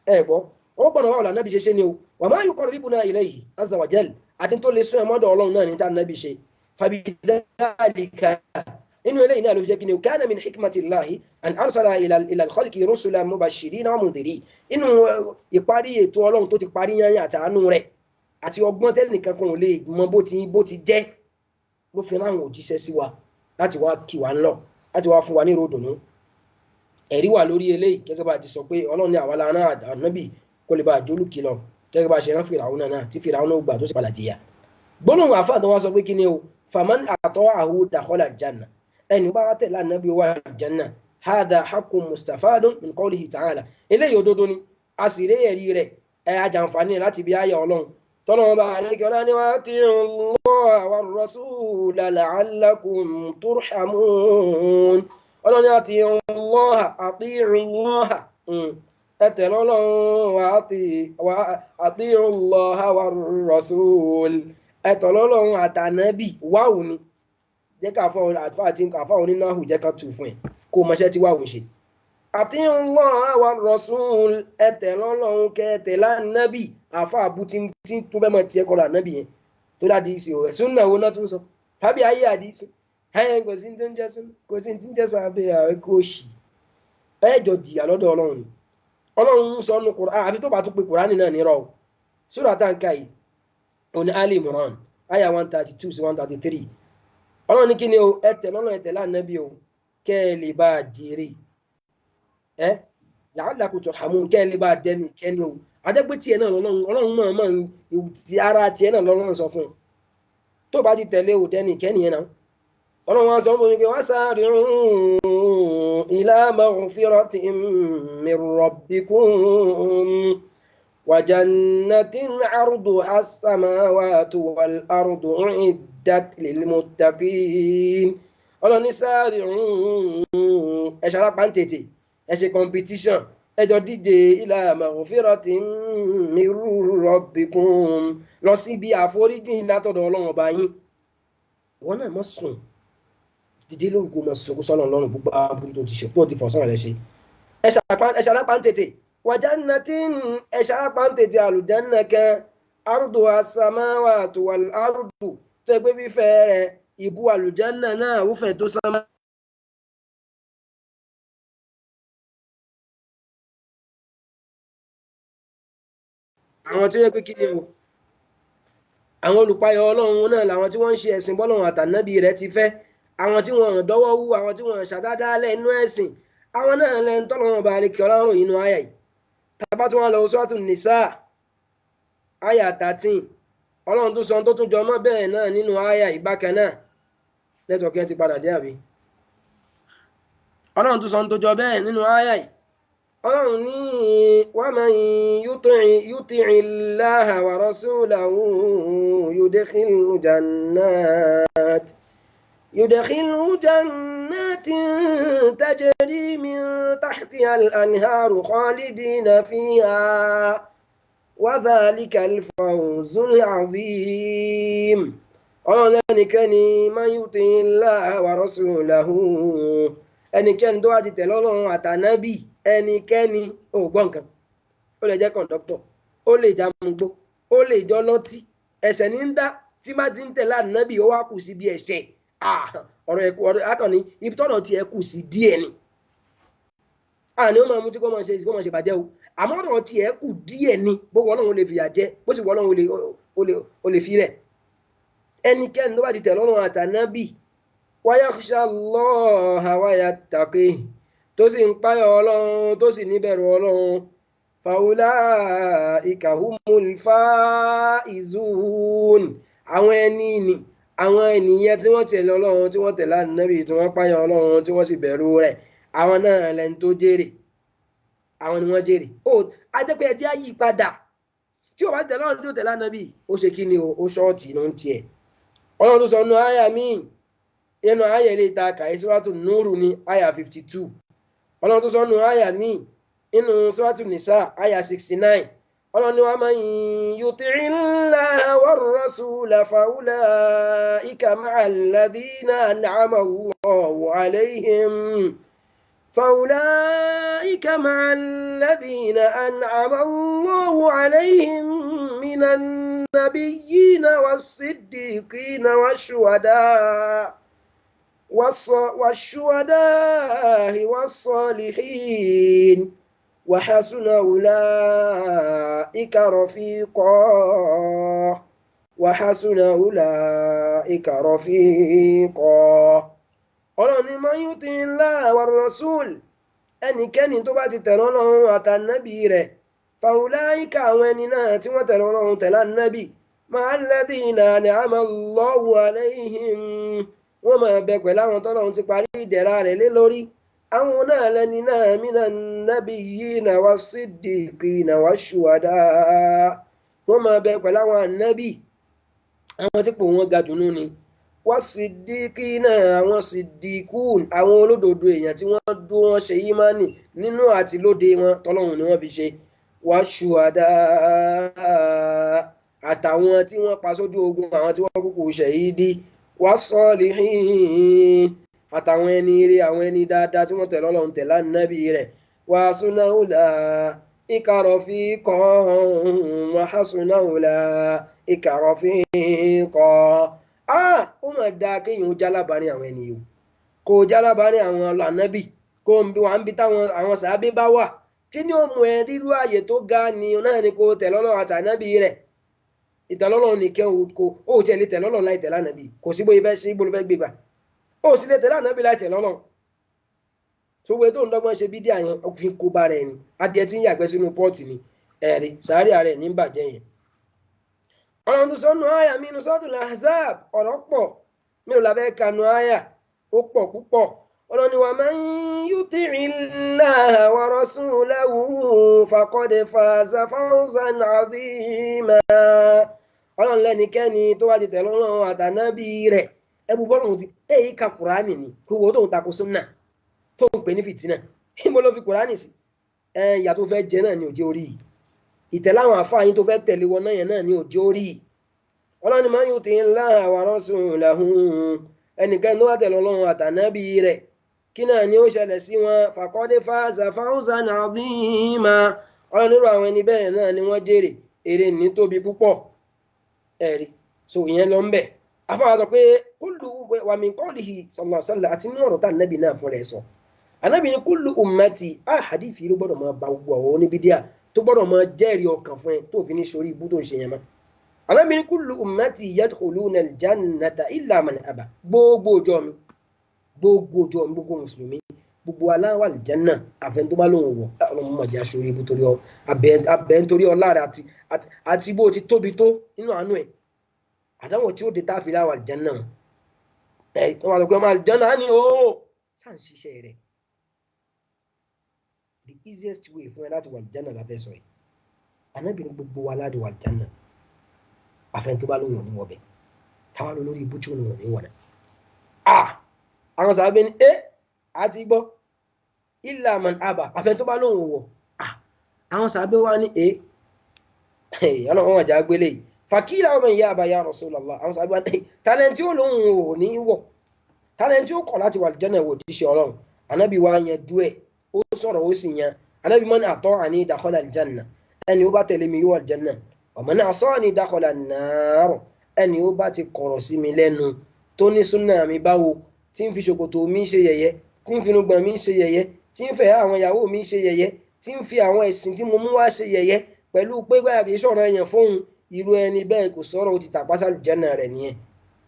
ẹ gbọ́ ó gbọ̀nà báwo lànàbì ṣe ṣe ni o wà máa yóò kọ́ni bíbuna ilayhi azza wa jal àti tó lè sún ẹ mọ́dọ̀ ọlọ́run náà ní tá nàbì ṣe fabidhalika inú eléyìí náà ló fi jẹ́ kí ni o kana min hikmatillahi an arsala ila al-khalqi rusulan mubashirina wa mundhirin inú ìparí ètò ọlọ́run tó ti parí yányán àti àánú rẹ̀ àti ọgbọ́n tẹ́lẹ̀ nìkan kan ò lè mọ bó ti jẹ́ ló fi ráwọn òjíṣẹ́ sí wa láti wá kí wa ńlọ láti wá fún wa ní ìròdùnú ẹ̀rí wà lórí eléyìí gẹ́gẹ́ bá ti sọ pé ọlọ́run ní àwa lára ànábì kó lè bá àjólù kìlọ̀ gẹ́gẹ́ bá ṣe rán Fìràwọ́nà náà tí Fìràwọ́nà ó gbà tó sì padà jìyà gbólóhùn àfáà tó wá sọ pé kí ni o faman ata'ahu dakhala al-janna ẹni bá tẹ̀lé ànábì wà al-janna hadha haqqun mustafadun min qawlihi ta'ala eléyìí òdodo ni a sì rí ẹ̀rí rẹ̀ ajàǹfààní láti bí ayà ọlọ́run tọ́lọ́wọ́n bá àlékẹ́ ọlá ní wati'ullaha war-rasula la'allakum turhamun ọlọ́ni ati'ullaha ẹ̀tẹ̀lẹ́ ọlọ́run ati'ullaha war-rasul ẹ̀tẹ̀lẹ́ ọlọ́run àtànábì wáwù ni jẹ́ káfà onínáhù jẹ́ ká tù fún ẹ̀ kó mọṣẹ́ tí wáwù ṣe ati'ullaha war-rasul ẹ̀tẹ̀lẹ́ ọlọ́run kẹtẹ̀lá nábì àfà àbú tí tó fẹ́ mọ̀ tí ẹ kọ́ra nábì yẹn tó láti ìsìn òwẹ̀ súnà wo náà tún sọ tàbí ayé àdìsí ẹ̀yẹn kò sí tí ń jẹ́ súnà kò sí tí ń jẹ́ sábẹ́ àwẹ́kọ́ òṣì ẹ̀jọ̀ jìyà lọ́dọ̀ ọlọ́run ni ọlọ́run ń sọ nù Kùránì àfi tó bá tún pe Kùránì náà nírọ̀ o súrà tá ń ka yìí òní Ali Imran àyà 132 sí 133 ọlọ́run ní kí ni o ẹ̀tẹ̀ lọ́nà ẹ̀tẹ̀ lánàbí o kẹ́ ẹ lè bá a jèrè la'allakum turhamun kẹ́ ẹ lè bá a dẹ́ni kẹ́ni o adẹ́gbẹ́ tiẹ̀ náà ọlọ́run mọ̀ ti ara tiẹ̀ náà lọ́lọ́run sọ fún un tó bá ti tẹ̀lé o dẹ́ni kẹ́ni yẹn náà ọlọ́run wọn sọ fún mi pé wasari'u ila maghfiratin min rabbikum wa jannatin 'arduha as-samawati wal ardu 'iddat lil muttaqin ọlọ́run ní sari'u ẹ̀ṣẹ̀ alápá ń tètè ẹ̀ṣẹ̀ competition ẹjọ́ díje ila maghfiratin min rabbikum lọ sí ibi àforíjì látọ̀dọ̀ ọlọ́run ọba yín wọn náà mọ̀ sùn dídé lórúkọ mọ̀ sọ̀kú sọ́nà ọlọ́run gbogbo aburú tó ti ṣe tó ti fọ̀sán rẹ̀ ṣe ẹ̀ṣẹ̀ alápá ń tètè wa jannatin ẹ̀ṣẹ̀ alápá ń tètè àlùjánnà kan arduha as-samawati wal ardu tó ẹgbẹ́ fífẹ́ rẹ̀ ìbú àlùjánnà náà ó fẹ̀ tó sánmà. àwọn tí ó yẹ pé kí ni o àwọn olùpayọ ọlọ́run náà làwọn tí wọ́n ń ṣe ẹ̀sìn bọ́lọ́run àtànábì rẹ̀ ti fẹ́ àwọn tí wọ́n dọ́wọ́ wú àwọn tí wọ́n ṣàdáadáa lẹ́nu ẹ̀sìn àwọn náà lẹ́nu tọ́lọ́run bá àlekè ọlọ́run inú àyà yìí tàbá tí wọ́n lọ Suratul Nisa àyà 13 ọlọ́run tó sọ tó tún jọmọ́ bẹ́ẹ̀ náà nínú àyà yìí bákan náà nẹ́tọ̀ọ́kì ẹ ti padà dé àbí ọlọ́run tó sọ tó jọ bẹ́ẹ̀ nínú àyà yìí ọlọ́run ní wa man yuti'i Allaha wa rasulahu yudkhilhu jannat يدخله جنات تجري من تحتها الأنهار خالدين فيها وذلك الفوز العظيم. ọlọ́run ẹnikẹ́ni man yuti Allaha wa rasulahu ẹnikẹ́ni tó wá ti tẹ̀lé Ọlọ́run àtànábì ẹnikẹ́ni ò gbọ́ nǹkan ó lè jẹ́ kọ̀ǹdọ́tọ̀ ó lè jamugbó ó lè jọ lọ́tí ẹ̀ṣẹ̀ ní ń dá tí má ti ń tẹ̀lé ànábì ó wá kù sí bí ẹ̀ṣẹ̀ ọ̀rọ̀ ẹ̀kú ọ̀rọ̀ akọni ibi tọ́nà tí ẹ kù sí díẹ̀ ni àní ó máa mú tí kò máa ṣe bàjẹ́ o àmọ́ ọ̀rọ̀ tí ẹ kù díẹ̀ ni bó wọ́n Ọlọ́run lè fìyà jẹ bó sì wọ́n Ọlọ́run ó lè fi rẹ̀ ẹnikẹ́ni tó bá ti tẹ̀lé Ọlọ́run àtànábì wa yakhsha Allaha wa yattaqih tó sì ń páyà Ọlọ́run tó sì níbẹ̀rù Ọlọ́run fa ulaika humul faizun àwọn ẹni ni àwọn ènìyàn tí wọ́n tẹ̀lé Ọlọ́run tí wọ́n tẹ̀lé ànábì tí wọ́n páyà Ọlọ́run tí wọ́n sì bẹ̀rù rẹ̀ àwọn náà lẹ́ni tó jèrè àwọn ni wọ́n jèrè ó ajẹ́pẹ́ ẹjẹ́ á yí padà tí ó bá tẹ̀lé Ọlọ́run tí ó tẹ̀lé ànábì ó ṣe kí ni ó ṣọ́ọ̀tì ló ń tiẹ̀ Ọlọ́run tó sọ nínú àyà míì nínú àyà ilé ìta kàí Suratu Núrù ní àyà 52 Ọlọ́run tó sọ nínú àyà míì nínú Suratu Nisa àyà 69 Ọlọ́run ní wa man yuti'illaha war-rasula fa ulaika ma'al ladhina an'ama Allahu alayhim فأولئك مع الذين أنعم الله عليهم من النبيين والصديقين والشهداء والصالحين وحسن أولئك رفيقا وحسن أولئك رفيقا Ọlọ́run ni man yuti Allaha wa rasul ẹnikẹ́ni tó bá ti tẹ̀lé Ọlọ́run àtànábì rẹ̀ fa ulaika àwọn ẹni náà tí wọ́n tẹ̀lé Ọlọ́run tẹ̀lé ànábì ma'al ladhina an'ama Allahu alayhim wọ́n máa bẹ pẹ̀lú àwọn tọ́lọ́run ti parí ìdẹ̀ra rẹ̀ lé lórí àwọn náà lẹ́ni náà minan nabiyyina was-siddiqina wash-shuhada wọ́n máa bẹ pẹ̀lú àwọn ànábì àwọn tí pò wọ́n ga jù nú ni wàsídìkínà àwọn sídìkún àwọn olódodo èèyàn tí wọ́n dúró wọn ṣe ìmánì nínú àti lóde wọn tọ́lọ́hun ni wọ́n fi ṣe wàṣùwàdà àtàwọn tí wọ́n pa sójú ogun àwọn tí wọ́n kúkú ṣẹ̀yídì wàsọ́lìhìn àtàwọn ẹni ire àwọn ẹni dáadáa tí wọ́n tẹ̀lé Ọlọ́run tẹ̀lé ànábì rẹ̀ wàsúnáwùlà ìkàrọ̀fì kan wàhásúnáwùlà ìkàrọ̀fì kan. Ó mà dáa kéèyàn ó jálábàárín àwọn ènìyàn kó o jálábàárín àwọn ànábì kó o wà ń bi táwọn àwọn sàábé bá wà kí ni ó mú ẹ rírú ààyè tó ga ni náà ni kó o tẹ̀lé Ọlọ́run àti ànábì rẹ̀ ìtẹ̀lé Ọlọ́run nìkẹ́ ó tiẹ̀ lè tẹ̀lé Ọlọ́run láì tẹ̀lé ànábì kò sí bóyá fẹ́ ṣe ibo ló fẹ́ gbégbà ó sì lè tẹ̀lé ànábì láì tẹ̀lé Ọlọ́run tó gbé tó ń dọ́gbọ́n ṣe bídíà yẹn ó fi kó bá rẹ̀ ni adìẹ tí ń yàgbẹ́ sínú pọ́ọ̀tì ni ẹ̀rí sàárì ààrẹ ní bàjẹ́ yẹn Ọlọ́run tó sọ́nù àyà mi inú Suratul Ahzab ọ̀rọ̀ pọ̀ mélòó la fẹ́ kanu àyà ó pọ̀ púpọ̀ Ọlọ́run ni wa man yuti'illaha wa rasulahu faqad faza fawzan 'azima Ọlọ́run lẹ́nikẹ́ni tó wá ti tẹ̀lé Ọlọ́run àtànábì rẹ̀ ẹbú bọ́lọ́run ti èyí ka Kùránì ni gbogbo tó ń takò súnnà tó ń pè ní fìtínà ìbò ló fi Kùránì sí ìyà tó fẹ́ jẹ náà ni òjò orí ìtẹ̀láwọn àfáà yín tó fẹ́ tẹ̀lé wọn náà yẹn náà ní òjò rí Ọlọ́run man yuti'illaha wa rasulahu ẹnikẹ́ni tó wá tẹ̀lé Ọlọ́run àtànábì rẹ̀ kí náà ni ó ṣẹlẹ̀ sí wọn faqad faza fawzan 'azima Ọlọ́run nírò àwọn ẹni bẹ́ẹ̀ náà ni wọ́n jèrè èrè ní tóbi púpọ̀ ẹ̀rí so ìyẹn lọ ń bẹ̀ afáà sọ pé kullu wa min qawlihi sallallahu alaihi wasallam àti nínú ọ̀rọ̀ tá ànábì náà fún rẹ̀ sọ ànábì ní kullu ummati hadithi ló gbọ́dọ̀ máa ba gbogbo àwọn oníbídíà tó gbọ́dọ̀ máa jẹ́rìí ọkàn fún ẹ tó fi ní sórí ibú tó ń ṣe yẹn mọ́ Ànábì ní kullu ummati yadkhuluna al-jannata illa man aba gbogbo ọjọ́ mi gbogbo mùsùlùmí gbogbo aláwọ̀ àlìjánà àfẹn tó bá lóun wọ̀ ọlọ́run mọ̀ jẹ́ sórí ibú torí abẹ́ nítorí ọlá rẹ̀ àti bó ti tóbi tó nínú àánú ẹ̀ àdáwọ̀ tí ó de tá a fi láwọ̀ àlìjánà ẹ̀ wọ́n wá sọ pé ọmọ àlìjánà á ní ó sáà ń ṣiṣẹ́ rẹ̀ the easiest way fún ẹ láti wà àlìjánà la fẹ́ sọ yìí Ànábì ní gbogbo wa láti wà àlìjánà àfẹn tó bá lóun ò ní wọbẹ̀ táwa lọ lórí ibú tí òun ò ní wọ̀nà àwọn sàábé ní àti gbọ́ illa man aba àfẹ́ tó bá lóhùn wọ̀ àwọn sàábé wá ní ọlọ́run wà já gbélé fàkílà ọmọ ìyá àbá ya Rasulullah àwọn sàábé wá ní tálẹ́ntì ó lóhùn wò ní wọ̀ tálẹ́ntì ó kọ̀ láti wà àlùjánnà wò tí ṣe ọlọ́run anábì wá yan dú ẹ̀ ó sọ̀rọ̀ ó sì yan anábì man ata'ani dakhala aljanna ẹni ó bá tẹ̀lé mi yóò aljanna wa man asani dakhala an-nar ẹni ó bá ti kọ̀rọ̀ sí mi lẹ́nu tó ní súnà mi báwo tí ń fi ṣòkòtò mi ṣe yẹ̀yẹ́ tí ń fi irùngbọ̀n mi ṣe yẹ̀yẹ́ tí ń fẹ́ àwọn ìyàwó mi ṣe yẹ̀yẹ́ tí ń fi àwọn ẹ̀sìn tí mo mú wá ṣe yẹ̀yẹ́ pẹ̀lú pé gbáyà kì í sọ̀rọ̀ ẹ̀yàn fóun irú ẹni bẹ́ẹ̀ kò sọ̀rọ̀ ó ti tàpá sí àlùjánnà rẹ̀ nìyẹn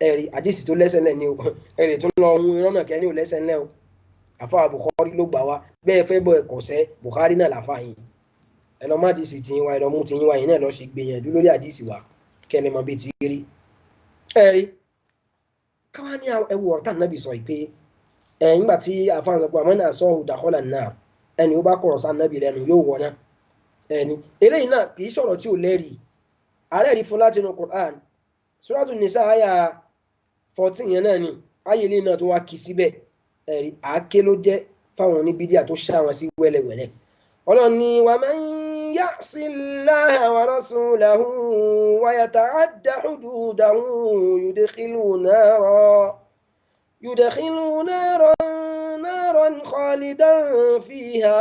ẹ̀rí àdìsí tó lẹ́sẹ̀ lẹ̀ ni o ẹ̀rí tó lọ ohun irọ́ náà kẹ́ni ò lẹ́sẹ̀ lẹ̀ o àfa Bukhari ló gbà wá bẹ́ẹ̀ fẹ́ bọ̀ ẹ̀kọ́ sẹ́ Bukhari náà làfa yìí ẹ lọ má àdìsí tìyín wa ẹ lọ mú tìyín wa yìí náà lọ ṣe gbìyànjú lórí àdìsí wa kẹ́ni mọ bí ti rí ẹ̀rí káwá ní ẹwù ọ̀rọ̀ tàn nábì sọ pé nígbà tí àfáàn sọ pé àmọ́ náà sọ òun dakhala an-nar ẹni ó bá kọ̀rọ̀ sáà nábì lẹ́nu yóò wọ̀ náà ẹni eléyìí náà kì í sọ̀rọ̀ tí ò lẹ́rìí ààrẹ rí fún láti inú Qur'an Suratu Nisa àyà 14 yẹn náà ni ayé ilé náà tó wá kì í síbẹ̀ ẹ̀rí àáké ló jẹ́ fáwọn oníbídíà tó ṣá wọn sí wẹ́lẹ́wẹ́lẹ́ Ọlọ́run ní wa man ya'si Allaha wa rasulahu wa yata'adda hududahu yudkhilu naran khalidan fiha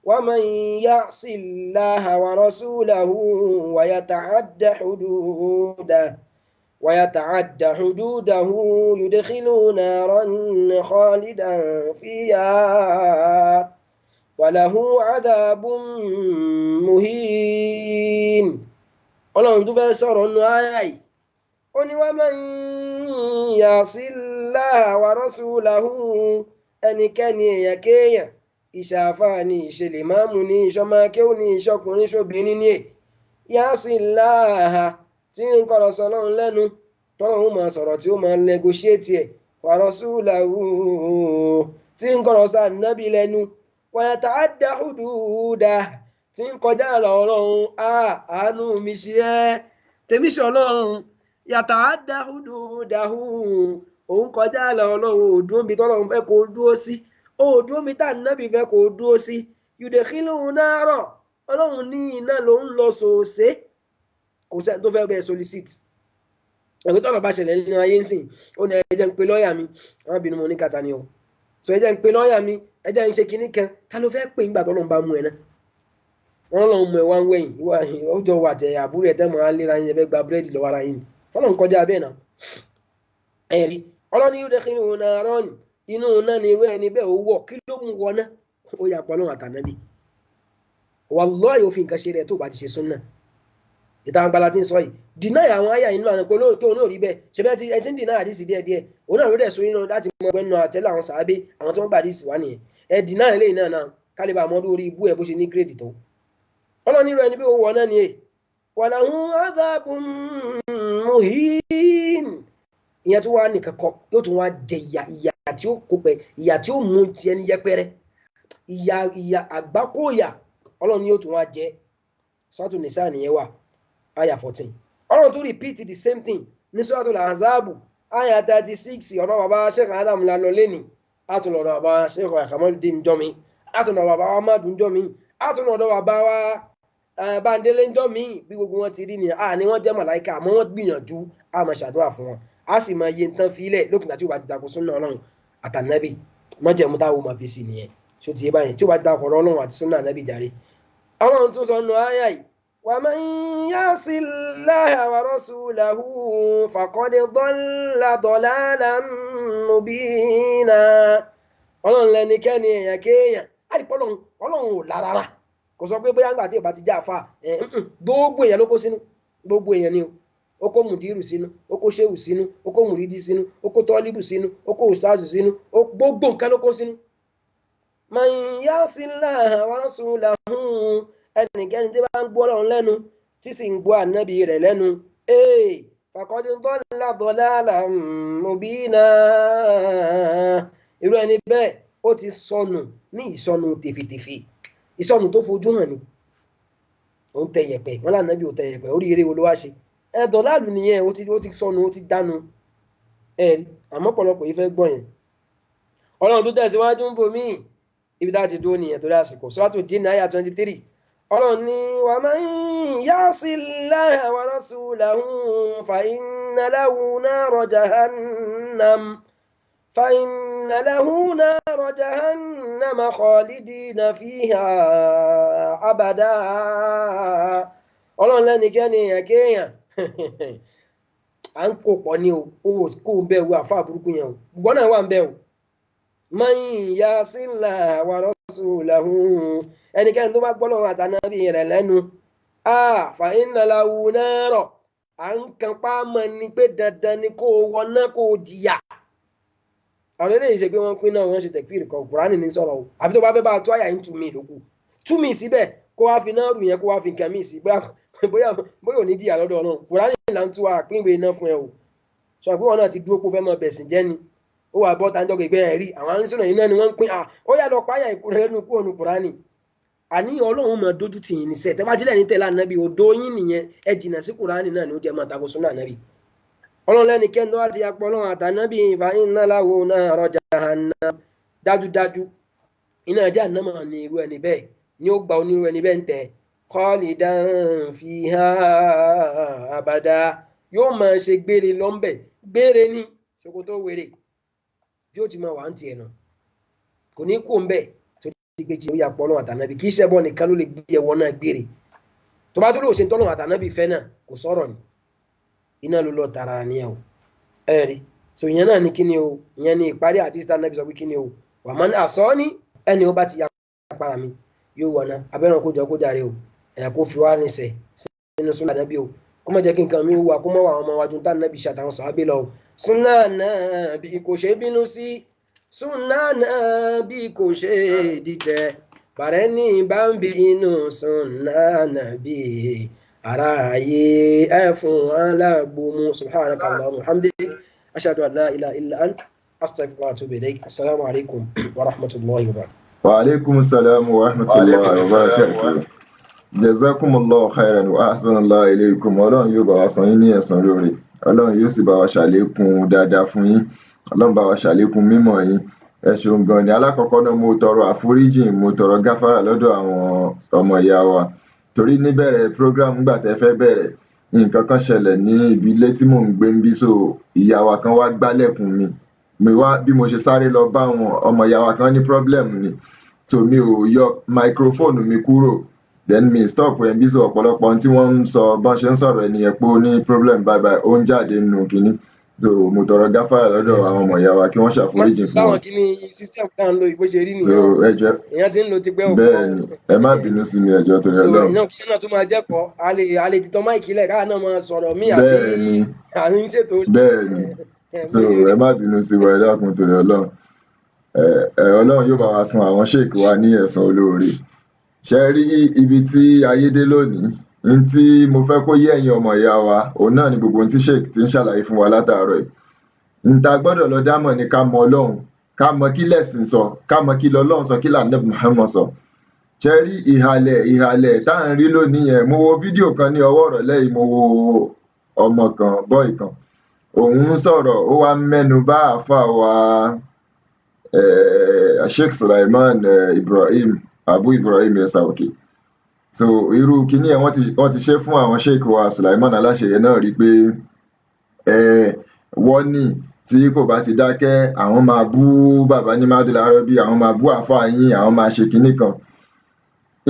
wa man ya'si Allaha wa rasulahu wa yata'adda hududahu yudkhilu naran khalidan fiha wàláhù àdàbùn muhin ọlọ́run tó fẹ́ sọ̀rọ̀ nù ayá yìí ó ní wa man ya'sillaha wa rasulahu ẹnikẹ́ni èèyàn kéèyàn ìṣàfà ní ìṣẹ̀lẹ̀ máàmù ní ìṣọ́mákéwù ní ìṣọkùnrin ṣobìnrin ní ya'sillaha tí ń kọ̀rọ̀ sọ́lọ́run lẹ́nu tọ́lọ́run máa sọ̀rọ̀ tí ó máa negotiate ẹ̀ wa rasulahu tí ń kọ̀rọ̀ sáà nábì lẹ́nu wàyàtàádà hùdúdà tí ń kọjá àlà ọlọ́run àánú mi ṣe ẹ́ tèmi ṣe ọlọ́run yàtàádà hùdúdà òun kọjá àlà ọlọ́run òdúró mi tọ́lọ́run fẹ́ kó dúró sí òdúró mi tá nábì fẹ́ kó dúró sí yudkhilu nara ọlọ́run ní iná ló ń lọ sòòsé kò sẹ́ni tó fẹ́ bẹ́ẹ̀ solicit ẹ̀gbẹ́ tọ́lọ̀ bá ṣẹlẹ̀ nínú ayé ń sìn ó ní ẹjẹ́ ń pe lọ́ọ̀yà mi àwọn obìnrin mo ní kàtà ni o so ẹjẹ́ ń pe lọ́ọ̀yà mi ẹjẹ́ ń ṣe kinní kan ta ló fẹ́ pè nígbà tọ́lọ́ ń bá mú ẹ náà wọ́n lọ́n mú ẹ wá ń wẹ̀yìn ọjọ́ wà tẹ̀ àbúrò ẹ̀ tẹ́ mọ́ á léra yín ẹ fẹ́ gba búrẹ́dì lọ́wọ́ ara yín wọ́n lọ́n kọjá bẹ́ẹ̀ náà ẹ̀rí ọlọ́ni yóò dẹ́kun ìhun náà rọ́ọ̀nì inú náà ni irú ẹni bẹ́ẹ̀ ó wọ̀ kí ló mú wọ náà ó yà pọ̀ lọ́wọ́ àtànábì wallahi òfin nǹkan ṣe rẹ̀ tó bá ti ṣe súnnà ìta àgbàlá tí ń sọ yìí dìná àwọn àyà inú àná kó náà rí bẹ́ẹ̀ ṣe bẹ́ẹ̀ tí ẹ ti ń dìná àdìsí díẹ̀díẹ̀ òun náà ló dẹ̀ so inú láti mọ ẹgbẹ́ náà àtẹ́lẹ̀ àwọn sàábé àwọn tó ń bá àdìsí wá nìyẹn ẹ dìná eléyìí náà kálíbà àmọ́dún orí ibú ẹ̀ bó ṣe ní gírèdì tó ọlọ́ni rẹ̀ níbi owó náà ni ẹ̀ walahum adhabun muhin ìyẹn tó wá nìkan kọ yóò tún wá jẹ ìyà tí ó kó pẹ ìyà tí ó mú jẹ ní yẹpẹrẹ ìyà àgbákòyà ọlọ́ni yóò tún wá jẹ Suratu Nisa nìyẹn wà aya 14 ọlọ́run tó repeat the same thing ní Suratul Ahzab aya 36 ọ̀nà bàbá Sheikh Adam lánà lẹ́ni àtúnọ̀dọ̀ bàbá Sheikh Kamaluddin jọmi àtúnọ̀dọ̀ bàbá wa Madu jọmi àtúnọ̀dọ̀ bàbá wa Bandele jọmi bí gbogbo wọn ti rí ni ni wọ́n jẹ́ màláìka àmọ́ wọ́n gbìyànjú a máa ṣàdúrà fún wọn a sì máa yé nǹkan fílẹ̀ lókùnà tí ó bá ti takò súnà ọlọ́run àtànábì mọ́jẹ̀mú táwọn máa fi sí nìyẹn ṣó ti yé báyìí tí ó bá ti takò ọlọ́run àti súnà ànábì jàre ọlọ́run tún sọ nù áyà yìí ومن يعص الله ورسوله فقد ضل ضلالا مبينا ọlọ́run lẹ́nikẹ́ni èèyàn kéèyàn àdìpọ̀ ọlọ́run ò lára kò sọ pé bóyá ńgbà tí ìbá ti já àfa gbogbo èèyàn ló kó sínú gbogbo èèyàn ni ó kó mùdírù sínú ó kó ṣéwù sínú ó kó mùrídì sínú ó kó tọ́líbù sínú ó kó ustazu sínú gbogbo nǹkan ló kó sínú. man ya'si Allaha wa rasulahu ẹnikẹ́ni tí bá ń gbọ́ ọlọ́run lẹ́nu tí sì ń gbọ́ ànábì rẹ̀ lẹ́nu faqad dalla dalalan mubina irú ẹni bẹ́ẹ̀ ó ti sọnù ní ìsọnù tèfètèfè ìsọnù tó fojú hàn ni ó ń tẹ̀yẹ̀pẹ̀ wọn lànàbì ò tẹ̀yẹ̀pẹ̀ orí eré wo ló wá ṣe dọ̀láàlù nìyẹn ó ti sọnù ó ti dánu ẹ̀rí àmọ́ pọ̀lọpọ̀ yìí fẹ́ gbọ́ yẹn ọlọ́run tó tẹ̀síwájú ń bò míì ibi tá a ti dúró nìyẹn torí àsìkò Suratu Jinn àyà 23 ọlọ́run ní wa man ya'sillaha wa rasulahu fa inna lahu nara jahannam khalidina fiha abada ọlọ́run lẹ́nikẹ́ni ẹ̀kẹ́yàn à ń kó pọ̀ ní o kó ń bẹ̀ wo àfa burúkú yẹn o gbọ́n náà wà ń bẹ̀ o man ya'sillaha wa rasulahu ẹnikẹ́ni tó bá gbọ́ lọ́wọ́ àtànábì rẹ̀ lẹ́nu fa inna lahu nara à ń kan pámọ́ ni pé dandan ni kó wọná kó jìyà àwọn eléyìí ṣe pé wọ́n pín náà wọ́n ṣe tẹ̀kfíìrì kan Kùránì ní sọ̀rọ̀ o àfi tó bá fẹ́ bá a tó àyà ń tú mi lókù tú mi síbẹ̀ kó wá fi náà rù yẹn kó wá fi nǹkan mí sí bóyá ò ní jìyà lọ́dọ̀ Ọlọ́run Kùránì là ń tú àpínwé iná fún ẹ o sọ pé wọn náà ti dúró kó fẹ́ mọ bẹ̀sìn jẹ́ ni ó wà bọ́ tàǹjọ́ gbẹgbẹ́ ẹ̀ rí àwọn arísọ̀nà yìí náà ni wọ́n ń pín ó yà lọ páyà ìkúrẹ́nu kúrò ní Kùránì àníyàn Ọlọ́run mọ̀ dójú tì yín níṣẹ́ tẹ́bájílẹ̀ ní tẹ̀lé ànábì odò yín nìyẹn ẹ jìnà sí Kùránì náà ni ó jẹ́ mọ́ tako súnà ànábì Ọlọ́run lẹ́nikẹ́ni tó wá ti yapọ̀ Ọlọ́run àtànábì fa inna lahu nara jahannam dájúdájú iná jahannam ní irú ẹni bẹ́ẹ̀ ni ó gba onírú ẹni bẹ́ẹ̀ ń tẹ̀ khalidan fiha abada yóò máa ṣe gbére lọ́nbẹ̀ gbére ní ṣòkòtò wèrè bí ó ti máa wà ń tiẹ̀ náà kò ní kó ń bẹ̀ tó ní gbé kí ó yà pọ̀ Ọlọ́run àtànábì kì í ṣe ẹbọ nìkan ló lè gbé ẹwọ náà gbére tó bá tó lè ṣe ń tọ́lọ́run àtànábì fẹ́ náà kò sọ̀rọ̀ ni iná ló lọ tààrà ni ẹ o ẹ̀rí so ìyẹn náà ní kíni o ìyẹn ní ìparí àdìsí ànábì sọ pé kíni o wà máa ń àsọ ní ẹni ó bá ti yà para mi yóò wọ̀nà abẹ́ràn kó jọ kó jàre o ẹ̀yà kó fi wá rinṣẹ́ sínú súnà ànábì o kó má jẹ́ kí nǹkan mi wà kó má wà àwọn ọmọ wájú tá ànábì ṣàtàwọn sàábé lọ o súnà náà bí kò ṣe bínú sí súnà náà bí kò ṣe dìtẹ̀ bàrẹ́ ní bá ń bí inú súnà náà bí ara ayé ẹ fún aláàgbòmù subhanaka allahumma hamdik ashhadu an la ilaha illa ant astaghfiruka wa atubu ilayk assalamu alaikum wa rahmatullahi wa barakatuh. Wa alaikum salam wa rahmatullahi wa barakatuh. Jazakumullahu khairan wa ahsanallahu ilaykum. Ọlọ́run yóò bá wa san yín ní ẹ̀san lóore. Ọlọ́run yóò sì bá wa ṣàlékún dáadáa fún yín. Ọlọ́run bá wa ṣàlékún mímọ̀ yín. Ẹ ṣeun gan ni. Alákọ̀ọ́kọ́ náà mo tọrọ àforíjì, mo tọrọ gáfárà lọ́dọ̀ àwọn ọmọ ìyá wa. Torí níbẹ̀rẹ̀ program nígbà tẹ́ fẹ́ bẹ̀rẹ̀ nǹkan kan ṣẹlẹ̀ ní ibi ilé tí mò ń gbé ń bí so ìyá wa kan wá gbálẹ̀kùn mi wá bí mo ṣe sáré lọ bá wọn ọmọ ìyá wa kan ní problem ni so mi ò yọ microphone mi kúrò then mi stop ẹ̀ ń bí so ọ̀pọ̀lọpọ̀ tí wọ́n ń sọ bọ́n ṣe ń sọ̀rọ̀ ẹnìyẹn pé ó ní problem bye bye ó ń jáde nínú kínní so mo tọrọ gáfárà lọ́dọ̀ àwọn ọmọ ìyá wa kí wọ́n ṣàforíjì fún wọn. báwọn kí ni system tá à ń lo ìbò ṣe rí nìyẹn so ẹjọ́ èèyàn ti ń lo tipẹ́ òkú bẹ́ẹ̀ ni ẹ má bínú sí mi ẹjọ́ torí Ọlọ́run. náà kí náà tún máa jẹ́kọ̀ọ́ a lè titọ́ máìkì lẹ̀ káà náà máa sọ̀rọ̀ mí bẹ́ẹ̀ ni àbí ń ṣètò. bẹ́ẹ̀ ni so ẹ má bínú sí wa ẹ dákun torí Ọlọ́run. Ọlọ́run yóò bá wa san àwọn sheik wa ní ẹ̀san olóore. Ṣé rí ibi tí ayé dé lónìí n tí mo fẹ́ kó yé ẹ̀yin ọmọ ìyá wa òun náà ni gbogbo ohun tí sheik ti ń ṣàlàyé fún wa látàárọ̀ yìí. N ta gbọ́dọ̀ lọ dámọ̀ ni ká mọ Ọlọ́run ká mọ kí lẹ̀sìn sọ ká mọ kí lọ́lọ́run sọ kí l'Ànábì Muhammad sọ. Ṣé rí ìhàlẹ̀ tá à ń rí lónìí yẹn mo wo fídíò kan ní ọwọ́ ìrọ̀lẹ́ yìí mo wo ọmọ kan bọ́ì kan òun ń sọ̀rọ̀ ó wá mẹ́nu bá àáfàá wa Sheikh Sulaiman Ibrahim Abu Ibrahim Ẹ̀sàòkè so irú kíní ẹ̀ wọ́n ti ṣe fún àwọn sheikh wa Sulaiman Aláṣeyẹ náà rí pé wọ́n ní tí kò bá ti dákẹ́ àwọn máa bú bàbá ní Madul Arabi àwọn máa bú àáfàá yín àwọn máa ṣe kíní kan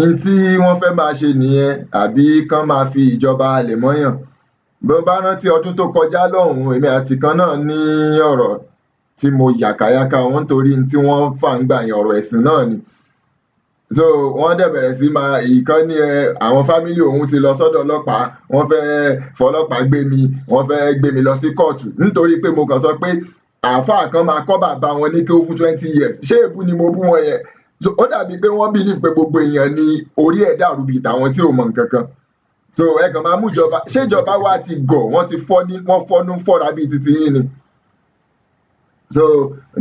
n tí wọ́n fẹ́ máa ṣe nìyẹn àbí kán máa fi ìjọba halẹ̀ mọ́yàn bó bá rántí ọdún tó kọjá lọ́hùn-ún èmi àti kan náà ní ọ̀rọ̀ tí mo yàkàyàkà wọn torí tí wọ́n fà ń gbà yẹn ọ̀rọ̀ ẹ̀sìn náà ni so wọ́n dẹ̀ bẹ̀rẹ̀ sí máa ìkan ní àwọn fámílì òun ti lọ sọ́dọ̀ ọlọ́pàá wọ́n fẹ́ fọlọ́pàá wọ́n fẹ́ gbé mi lọ sí kóòtù nítorí pé mo kàn sọ pé àáfàá kan máa kọ́ bàbá wọn ní kí ó fún 20 years ṣé èbú ni mo bú wọn yẹn so ó dàbí pé wọ́n believe pé gbogbo èèyàn ní orí ẹ̀ dàrú bíi tàwọn tí ò mọ nǹkan kan so ẹ kàn máa mú ìjọba ṣé ìjọba wa ti gọ̀ wọ́n ti fọ́nú fọ́ra bíi titi yín ni so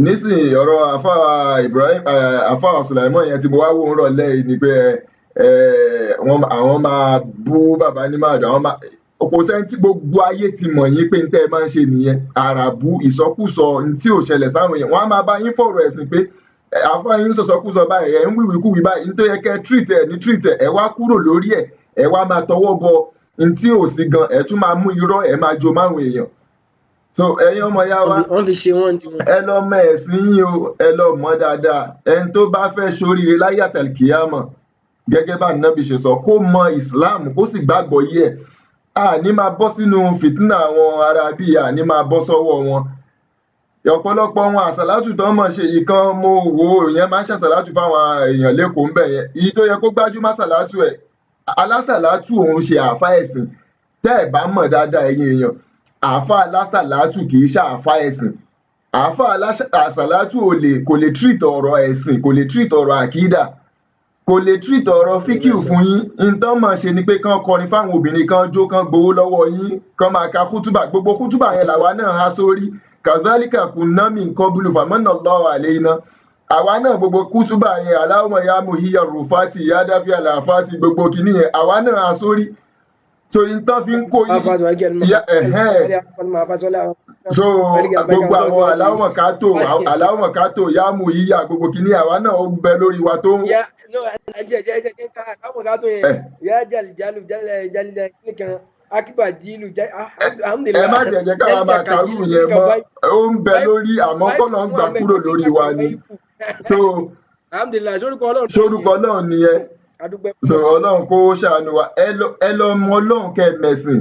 nísìnyí ọ̀rọ̀ àfáà Ibrahim àfáà Sulaiman yẹn tí mo wá wò ń rọ̀lẹ́ yìí ni pé àwọn máa bú bàbá ní Madul kò sẹ́ni tí gbogbo ayé ti mọ̀ yín pé n tẹ́ ẹ máa ń ṣe nìyẹn àràbù ìsọkúsọ tí ò ṣẹlẹ̀ sáwọn èèyàn wọ́n á máa bá yín fọ̀rọ̀ ẹ̀sìn pé àfọ yín sọ̀sọ́kúsọ báyìí ẹ̀ ń wíwíkúwí báyìí n tó yẹ kẹ́ treat ẹ̀ ní treat ẹ̀ wá kúrò lórí ẹ̀ wá máa tọwọ́ bọ n tí ò sí gan ẹ̀ tún máa mú irọ́ ẹ̀ máa jo máwọn èèyàn so ẹ̀yin ọmọ ya wa wọ́n fi ṣe wọ́n ti wọn. ẹ lọ mọ ẹ̀sìn yín o ẹ lọ mọ̀ dáadáa ẹni tó bá fẹ́ ṣoríire láyé àtàlùkìyàmọ̀ gẹ́gẹ́ bá nàbì ṣe sọ kó mọ Islam kó sì gbàgbọ́ yí ẹ̀ àní máa bọ́ sínú fìtínà àwọn ará bíi àní máa bọ́ sọ́wọ́ wọn ọ̀pọ̀lọpọ̀ wọn àsàlátù tó mọ̀ ṣe yìí kan mo wò ìyẹn máa ń ṣàsàlátù fáwọn èèyàn lẹ́kọ̀ọ́ ń bẹ̀ yẹn èyí tó yẹ kó gbájúmọ́ sàlátù ẹ̀ alásàlátù òun ṣe àáfà ẹ̀sìn tẹ́ ẹ̀ bá mọ̀ dáadáa ẹ̀yin èèyàn àáfà alásàlátù kì í ṣàáfà ẹ̀sìn àáfà àsàlátù kò lè treat ọ̀rọ̀ ẹ̀sìn kò lè treat ọ̀rọ̀ àkídà kò lè treat ọ̀rọ̀ fíkìú fún yín nǹkan mọ̀ ṣe ni pé kán kọrin fáwọn obìnrin kan jó kán gbowó lọ́wọ́ yín kán máa ka kútúbà gbogbo kútúbà yẹn làwa náà há sórí kàdálíkà kunna min qablu famanna Allahu alayna àwa náà gbogbo kútúbà yẹn Allahumma ya muhiyya rufati ya dafi alafati gbogbo kìíní yẹn àwa náà há sórí so nǹkan fi ń kó yín so gbogbo àwọn Allahumma kato ya muhiyya gbogbo kìíní àwa náà ó bẹ lórí wa tó ń. ẹ má jẹ̀jẹ̀ káwa máa kàrú yẹn mọ́ ó ń bẹ lórí àmọ́ kọ́nà ń gbà kúrò lórí wa ni so sórúkọ náà nìyẹn so ọlọ́run kó ṣàánú wa ẹ lọ mọ ọlọ́run kẹ́ mẹ̀sìn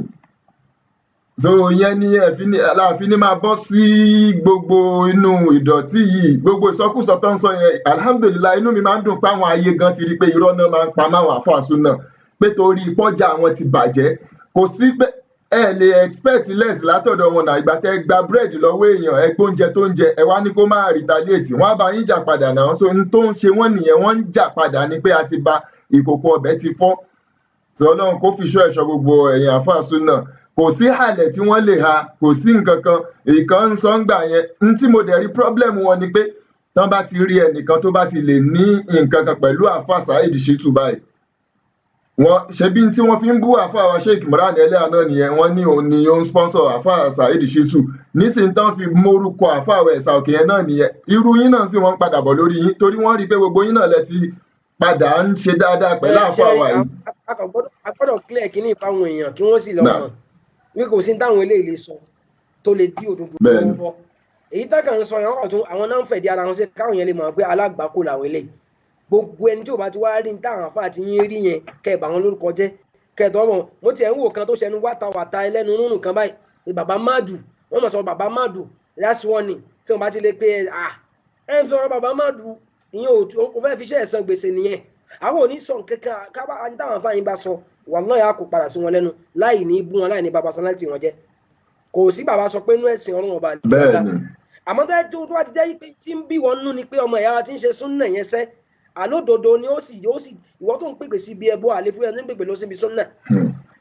so ìyẹn ni aláàfin ní máa bọ́ sí gbogbo inú ìdọ̀tí yìí gbogbo ìsọkúsọ tó ń sọ yẹn alhamdulilayi inú mi máa ń dùn pé àwọn ayé gan ti rí pé irọ́ náà máa ń pa máwọn àfọ̀àsùn náà pé torí pọ́jà àwọn ti bàjẹ́ kò sí ẹ lè expect less látọ̀dọ̀ wọn náà ìgbà tẹ́ gba búrẹ́dì lọ́wọ́ èèyàn ẹ gbóúnjẹ tó ń jẹ ẹ wá ní kó má retaliate wọ́n á bá yín jà padà náà so n tó ń ṣe wọ́n nìyẹn wọ́n ń jà padà ni pé a ti ba ìkòkò ọbẹ̀ ti fọ́ tí Ọlọ́run kó fi ṣọ́ ẹ̀ṣọ́ gbogbo ẹ̀yin àfáàsùn náà kò sí halẹ̀ tí wọ́n lè ha kò sí nǹkan kan ìkan ń sọ ń gbà yẹn n tí mo dẹ̀ rí problem wọn ni pé tán bá ti rí ẹnìkan tó bá ti lè ní nǹkan kan pẹ̀lú àfáà Saheed Shittu báyìí wọn ṣebí tí wọ́n fi ń bú àfáà wa Sheikh Imran Eleha náà nìyẹn wọ́n ní òun ni ó ń sponsor àfáà Saheed Shittu nísìnyí tán fi mórúkọ àfáà Ẹ̀sà Òkè yẹn náà nìyẹn irú yín náà sì wọ́n ń padà bọ̀ lórí yín torí wọ́n rí i pé gbogbo yín náà lẹ ti padà ń ṣe dáadáa pẹ̀lú àfáà wa yìí. a gbọ́dọ̀ clear kínní ìfáwọn èèyàn kí wọ́n sì lọ mọ̀ wí kò sí táwọn eléyìí lè sọ tó lè dí òdodo lọ́wọ́ èyí tá kàn ń sọ yẹn àwọn náà ń fẹ̀dí ara wọn sí káwọn yẹn lè mọ̀ pé alágbàkó làwọn eléyìí gbogbo ẹni tí ò bá ti wá rí táwọn àfáà ti yín rí yẹn kẹ ẹ bà wọn lórúkọ jẹ́ kẹ ẹ tọ́ mọ̀ mo tiẹ̀ ń wò kan tó ṣẹnu wátawàta ẹlẹ́nu rúnrún kan báyìí bàbá Madu wọ́n mọ̀ sọ bàbá Madu last warning tí wọ́n bá ti lè pé ẹ ń sọ̀rọ̀ bàbá Madu ìyẹn ò fẹ́ fi iṣẹ́ ẹ̀san gbèsè nìyẹn àwọn ò ní sọ kankan kábà àti táwọn àfáà yín bá sọ wallahi á kò padà sí wọn lẹ́nu láì ní bú wọn láì ní bàbá personality wọn jẹ́ kò sí bàbá sọ pé inú ẹ̀sìn Ọlọ́run ọba bẹ́ẹ̀ ni àmọ́ tó wá ti jẹ́ pé tí ń bí wọn nú ni pé ọmọ ìyá wa ti ń ṣe súnnà yẹn sẹ́ àlódodo ni ó sì ìwọ tó ń pèpè sí ibi ẹbọ àlè fún ẹni pèpè lọ síbi súnnà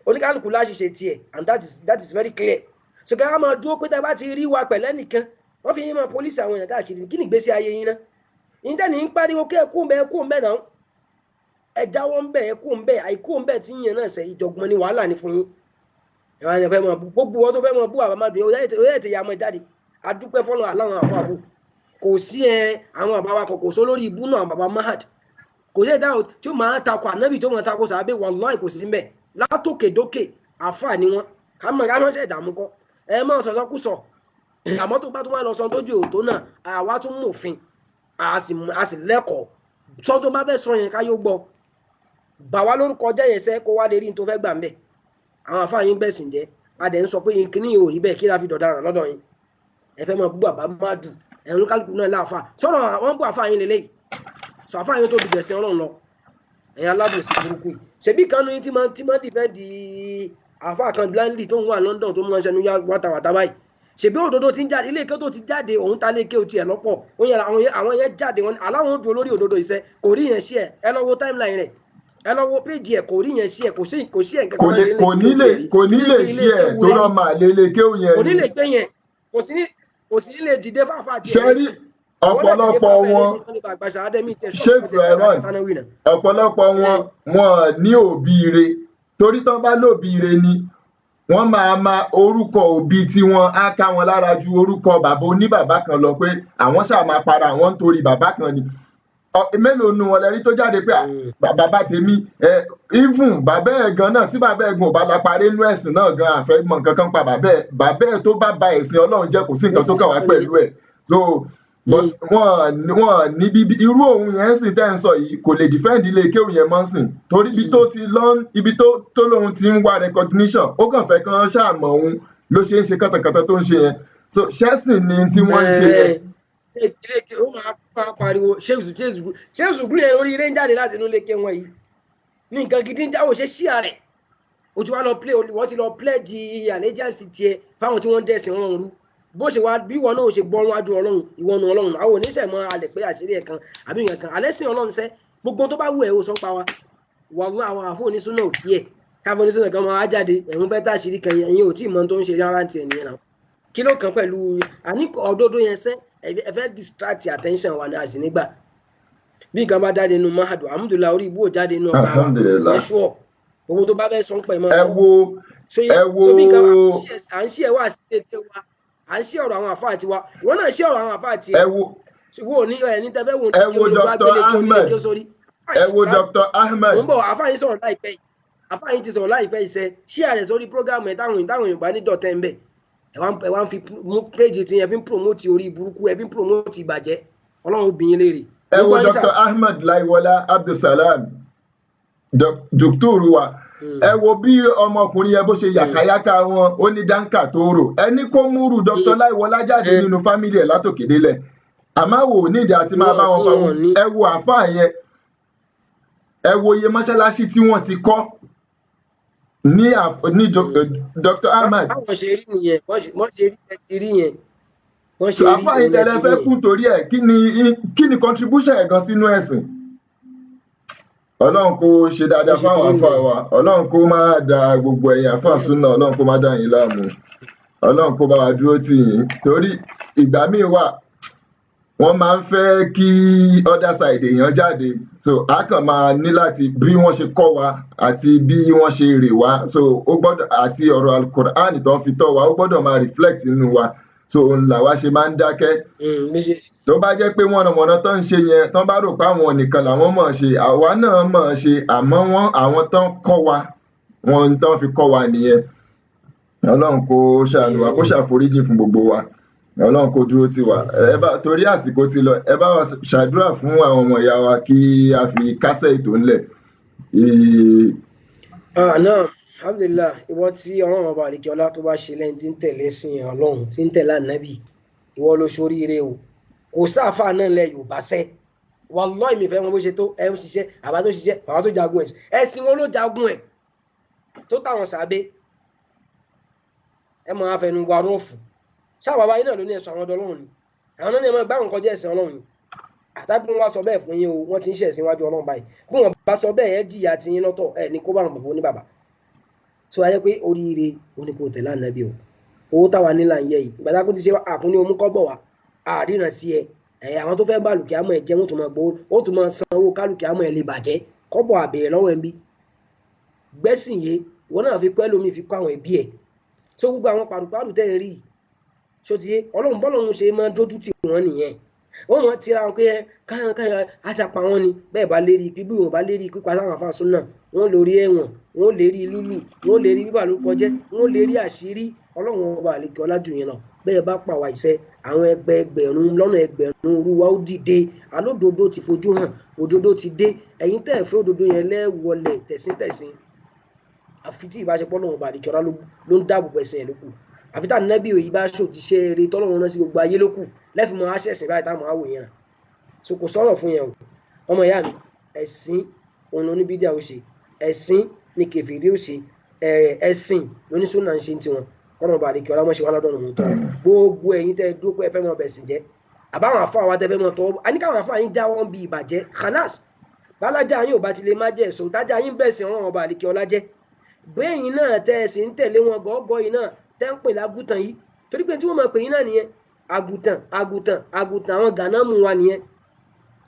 oníkálukú láṣìṣe tiẹ̀ and that is very clear so ká máa dúró pé tá a bá ti rí wa pẹ̀lẹ́ nìkan wọ́n fi yín máa pólísì àwọn èèyàn káàkiri kí ni ìgbésí ayé yín náà yín tẹ́ ní ń pariwo kí ẹ kú ń bẹ́ náà ẹ jáwọ́ ń bẹ̀ ẹ kú ń bẹ̀ àìkú ń bẹ̀ tí yẹn náà sẹ́ ìjọ̀gbọ́n ni wàhálà ni fún yín ẹ̀wọ̀n ẹ̀ fẹ́ mọ̀ gbogbo wọn tó fẹ́ mọ̀ bú àbá Madu ó yẹ ti ya mọ́ jáde adúpẹ́ fọ́lọ́ aláwọn àfọ́ àbò kò sí àwọn àbá wa kò só lórí ibú náà bàbá Mahad kò sí ẹ̀dá tí ó máa takò ànábì tó máa takò sàábé wallahi kò sí ń bẹ̀ látòkè dókè àfà ni wọn ká mọ̀ ṣe ìdààmú kọ́ ẹ máa sọ̀sọ́ kú sọ àmọ́ tó bá tó máa lọ sọ tójú òtó náà àwa tún mú òfin a sì lẹ́kọ̀ọ́ sọ tó bá fẹ́ sọ yẹn ká yóò gbọ́ bà wá lórúkọ jẹ́ yẹn sẹ́ kó wá lè rí ní tó fẹ́ gbà ń bẹ̀ àwọn àfáà yín bẹ̀sìn jẹ́ adẹ̀ ń sọ pé kíní yóò rí bẹ́ẹ̀ kí la fi dọ̀daràn lọ́dọ̀ yín ẹ fẹ́ máa bú bàbá Madu ẹ̀rù kálukú náà láàfà sọ̀rọ̀ wọ́n bú àfáà yín lélẹ́yìí sọ àfáà yín tó bìjẹ̀ sí Ọlọ́run lọ ẹ̀yin alábòsí burúkú yìí ṣebí kanu yín tí máa dìfẹ́ di àfáà kan blindly tó ń wà London tó mú ẹsẹ̀ ní wátawàtá báyìí ṣebí òdodo ti ń jáde ilé ike tó ti jáde òun ta lé ike ò tiẹ̀ lọ́pọ̀ àwọn yẹn jáde wọn aláwọn dúró lórí òdodo iṣẹ́ kò rí yẹn ṣí ẹ lọ wo timeline rẹ̀ ẹ lọ wo péjì ẹ kò rí yẹn ṣí ẹ kò sí ẹ nǹkan kan kò ní lè ṣí ẹ tó rọ mà lélẹ kéwù yẹn kò ní lè gbé yẹn kò sí ní lè dìde fáfá tiẹ̀ ṣẹ́rí ọ̀pọ̀lọpọ̀ wọn Sheikh Sulaiman ọ̀pọ̀lọpọ̀ wọn ní òbí ire torí tán bá lóbi ire ni wọ́n máa orúkọ òbí tiwọn á ká wọn lára ju orúkọ bàbá oníbàbá kan lọ pé àwọn ṣáà máa para àwọn nítorí bàbá kan ni mélòó nu wọn lẹ́rí tó jáde pé bàbá tèmi even bàbá ẹ̀ gan náà tí bàbá ẹ̀ gan ò bá la parí inú ẹ̀sìn náà gan àfẹ́ mọ̀ nǹkan kan pa bàbá ẹ̀ tó bá ba ẹ̀sìn Ọlọ́run jẹ́ kò sí nǹkan tó kàn wá pẹ̀lú ẹ̀ so but wọn ní bíbí irú òun yẹn sì tẹ́ ń sọ yìí kò lè defend ilé kéwù yẹn mọ́ sìn torí ibi tó lóun ti ń wá recognition ó kàn fẹ́ kán ṣàmọ̀ òun ló ṣe ń ṣe kàtàkàtà tó ń ṣe yẹn so ṣẹ́sìn ni tí wọ́n ń ṣe yẹn. ó máa pariwo ṣé ṣùgbọ́n yẹn orí eré ń jáde láti inú ilé ké wọn yìí ní nǹkan gidi ń jáwọ́ ṣe ṣíà rẹ̀ ojú wa lọ play wọ́n ti lọ pledge allegiance tiẹ̀ fáwọn tí wọ́n ń dẹ̀sìn wọn rú bó ṣe wá bí wọn náà ṣe gbọ́ wájú Ọlọ́run ìwọ̀nù Ọlọ́run àwọn oníṣẹ́ mọ́ alẹ̀ pé àṣírí ẹ̀ kan àbí nǹkan kan alẹ́ sìn Ọlọ́run sẹ́ gbogbo tó bá wù ẹ́ ó sọ pa wa wà wọ́n àwọn àfọ oníṣúná ò díẹ̀ káfọ́ oníṣúná kan máa jáde ẹ̀hún fẹ́ táṣírí kan ẹ̀yìn ò tí ì mọ tó ń ṣe rárá ti ẹ̀ nìyẹn náà kí ló kàn pẹ̀lú àní òdodo yẹn sẹ́ ẹ fẹ́ distract attention wa ní àsì nígbà bí nǹkan bá jáde nínú mahadu alhamdulillah orí ibú ò jáde nínú ọgbà wa ẹ ṣọ́ gbogbo tó bá fẹ́ sọ pẹ̀ mọ́ sọ à ń ṣí ẹ wá sí kékeré wa à ń ṣí ọ̀rọ̀ àwọn àfáà tiwa wọn náà ṣí ọ̀rọ̀ àwọn àfáà tiẹ̀ wo ní ẹni tẹ́fẹ́ wo ní kí Dr. Ahmed ẹ wo Dr. Ahmed mo ń bọ̀ àfáà yín sọ̀rọ̀ láìpẹ́ yìí àfáà yín ti sọ̀rọ̀ láìpẹ́ yìí sẹ́ ṣí àrẹ sórí program ẹ̀ táwọn Yorùbá ní dọ̀tẹ́ ń bẹ̀ ẹ wá ń fi péjì tí ẹ fi ń promote orí burúkú ẹ fi ń promote ìbàjẹ́ Ọlọ́run obìnrin léèrè. ẹ wo Dr. Ahmed Laiwola Abdulsalam dòkítọ́rù wa ẹ wo bí ọmọkùnrin yẹn bó ṣe yàkàyàkà wọn ó ní dáńkà tó rò ẹni kó múrù Dr. Laiwola jáde nínú fámìlì ẹ̀ látòkè délẹ̀ àmọ́ wò nídìí àti máa bá wọn fa wọn ẹ wo àáfàá yẹn ẹ wo iye mọ́ṣáláṣí tí wọ́n ti kọ́ ní Dr. Ahmed. báwọn ṣe rí nìyẹn wọ́n ṣe rí ẹ ti rí yẹn. àáfàá yìí tẹ́lẹ̀ fẹ́ kún torí ẹ̀ kí ni contribution ẹ̀ gan sínú ẹ̀sìn. Ọlọ́run kó ṣe dáadáa fáwọn àfáà wa Ọlọ́run kó má da gbogbo ẹ̀yin àfáà súnà Ọlọ́run kó má dá yín láàmú Ọlọ́run kó bá wa dúró tì yín torí ìgbà míì wà wọ́n máa ń fẹ́ kí other side èèyàn jáde so a kàn máa ní láti bí wọ́n ṣe kọ́ wa àti bí wọ́n ṣe rè wá so ó gbọ́dọ̀ àti ọ̀rọ̀ Al-Qur'an tó ń fi tọ́ wa ó gbọ́dọ̀ máa reflect nínú wa so làwa ṣe máa ń dákẹ́ tó bá jẹ́ pé mọ̀nàmọ́ná tó ń ṣe yẹn tán bá rò pé àwọn nìkan làwọn mọ̀ ṣe àwa náà mọ̀ ṣe àmọ́ àwọn tán kọ́ wa wọn tán fi kọ́ wa nìyẹn Ọlọ́run kó ṣàánú wa kó ṣàforíjì fún gbogbo wa Ọlọ́run kó dúró tì wá torí àsìkò ti lọ ẹ bá wa ṣàdúrà fún àwọn ọmọ ìyá wa kí a fi kásẹ̀ ètò ńlẹ̀. náà alhamdulillah ìwọ tí Ọlọ́run ọba àlekè ọlá tó bá ṣe lẹ́yìn tí ń tẹ̀lé sìn Ọlọ́run tí ń tẹ̀lé ànábì ìwọ ló ṣoríire o kò sáfà náà lẹ Yorùbá sẹ wallahi mi fẹ́ wọn bó ṣe tó ẹ ń ṣiṣẹ́ àbá tó ṣiṣẹ́ àbá tó jagun ẹ̀sìn wọn ló jagun ẹ̀ tó táwọn sàbẹ ẹ máa fẹnu wa rọ́ọ̀fù ṣáà bàbá yín náà ló ní ẹ̀sùn àwọn ọ̀dọ́ Ọlọ́run ni àwọn náà ní ẹ máa gbá nǹkan jẹ́ ẹ̀sìn Ọlọ́run ni àtàbí wọn wá sọ bẹ́ẹ̀ fún yín o wọ́n ti ń ṣẹ̀sìn wájú Ọlọ́run báyìí bí wọn bá sọ bẹ́ẹ̀ ẹ jìyà ti yín lọ́tọ̀ ẹ ní kó bá wọn bàbá oníbàbà tó ayé pé oríire òní kò tẹ̀lé ànábì o owó táwa nílà ń yẹ yìí ìgbà tá a kún ti ṣe àkúnní omúkọ́bọ̀ wa àríran sí àwọn tó fẹ́ bá lùkì àmọ́ ẹ̀ jẹ́ wọ́n tún máa gbowó ó tún máa san owó kálùkì àmọ́ ẹ̀ lè bàjẹ́ kọ́bọ̀ àbẹ̀rẹ̀ lọ́wọ́ ẹ̀ ń bí gbẹ́sìn yé ìwọ náà fi kọ́ ẹlòmíì fi kọ́ àwọn ẹbí ẹ̀ tó gbogbo àwọn pàrùpàrù tẹ́ ń rí ṣó ti yé Ọlọ́run bọ́lọ́run ṣe máa dójú tì wọ́n nìyẹn wọ́n mọ̀ tira wọn pé káyàn àṣàpà wọn ni bẹ́ẹ̀ bá lérí bí wọn bá lérí pípa sáwọn afásun náà wọ́n lórí ẹ̀wọ̀n wọ́n lérí lúlù wọ́n lérí bíbà ló kọjẹ́ wọ́n lérí àṣírí Ọlọ́run ọba àlekè ọlá jù yẹn lọ bẹ́ẹ̀ bá pàwá iṣẹ́ àwọn ẹgbẹ̀rún lọ́nà ẹgbẹ̀rún olúwa ó dìde alódodo ti fojú hàn òdodo ti dé ẹ̀yin tẹ́ ẹ̀ fẹ́ òdodo yẹn lẹ́wọlẹ̀ tẹ̀síntẹ̀sín àfi tí ìbáṣepọ̀ náà ọba àlekè ọlá ló ń dáàbò ẹ̀sìn ẹ̀ lókù àfi tá nẹ́bí òyìn bá ṣòjíṣẹ́ eré tọ́lọ́run rán sí gbogbo ayé lókù lẹ́fì mọ́ aṣẹ̀sìn báyìí táwọn àwò yẹn so kò sọ̀rọ̀ fún yẹn o ọmọ ìyá mi ẹ̀sìn òun oníbídíà ó ṣe ẹ̀sìn ní kèfèrí ó ṣe ẹ̀sìn lóníṣúná ń ṣe tiwọn kọ́nà ọba àdìkẹ́ ọlọ́mọṣẹ́ wa lọ́dọ̀ ọ̀nà tó gbogbo ẹ̀yin tẹ́ dúró pé ẹ fẹ́ mọ ọbẹ̀ sìn jẹ́ àbáwọn afọ àwa tẹ́ fẹ́ mọ tọ́ àníkàwọn afọ àyín já wọn bí ìbàjẹ́ khalas bálájà yín ò bá ti lè má jẹ́ ẹ̀sọ́ tájà yín bẹ̀ sìn ọ̀rọ̀ ọba àdìkẹ́ ọlá jẹ́ bẹ́ẹ̀yin náà tẹ́ ẹ sì ń tẹ̀lé wọn gọ́gọ́ yìí náà tẹ́ ń pè lágùtàn yìí torí pé tí wọ́n máa pè yín náà nìyẹn àgùtàn àwọn gànà mú wa nìyẹn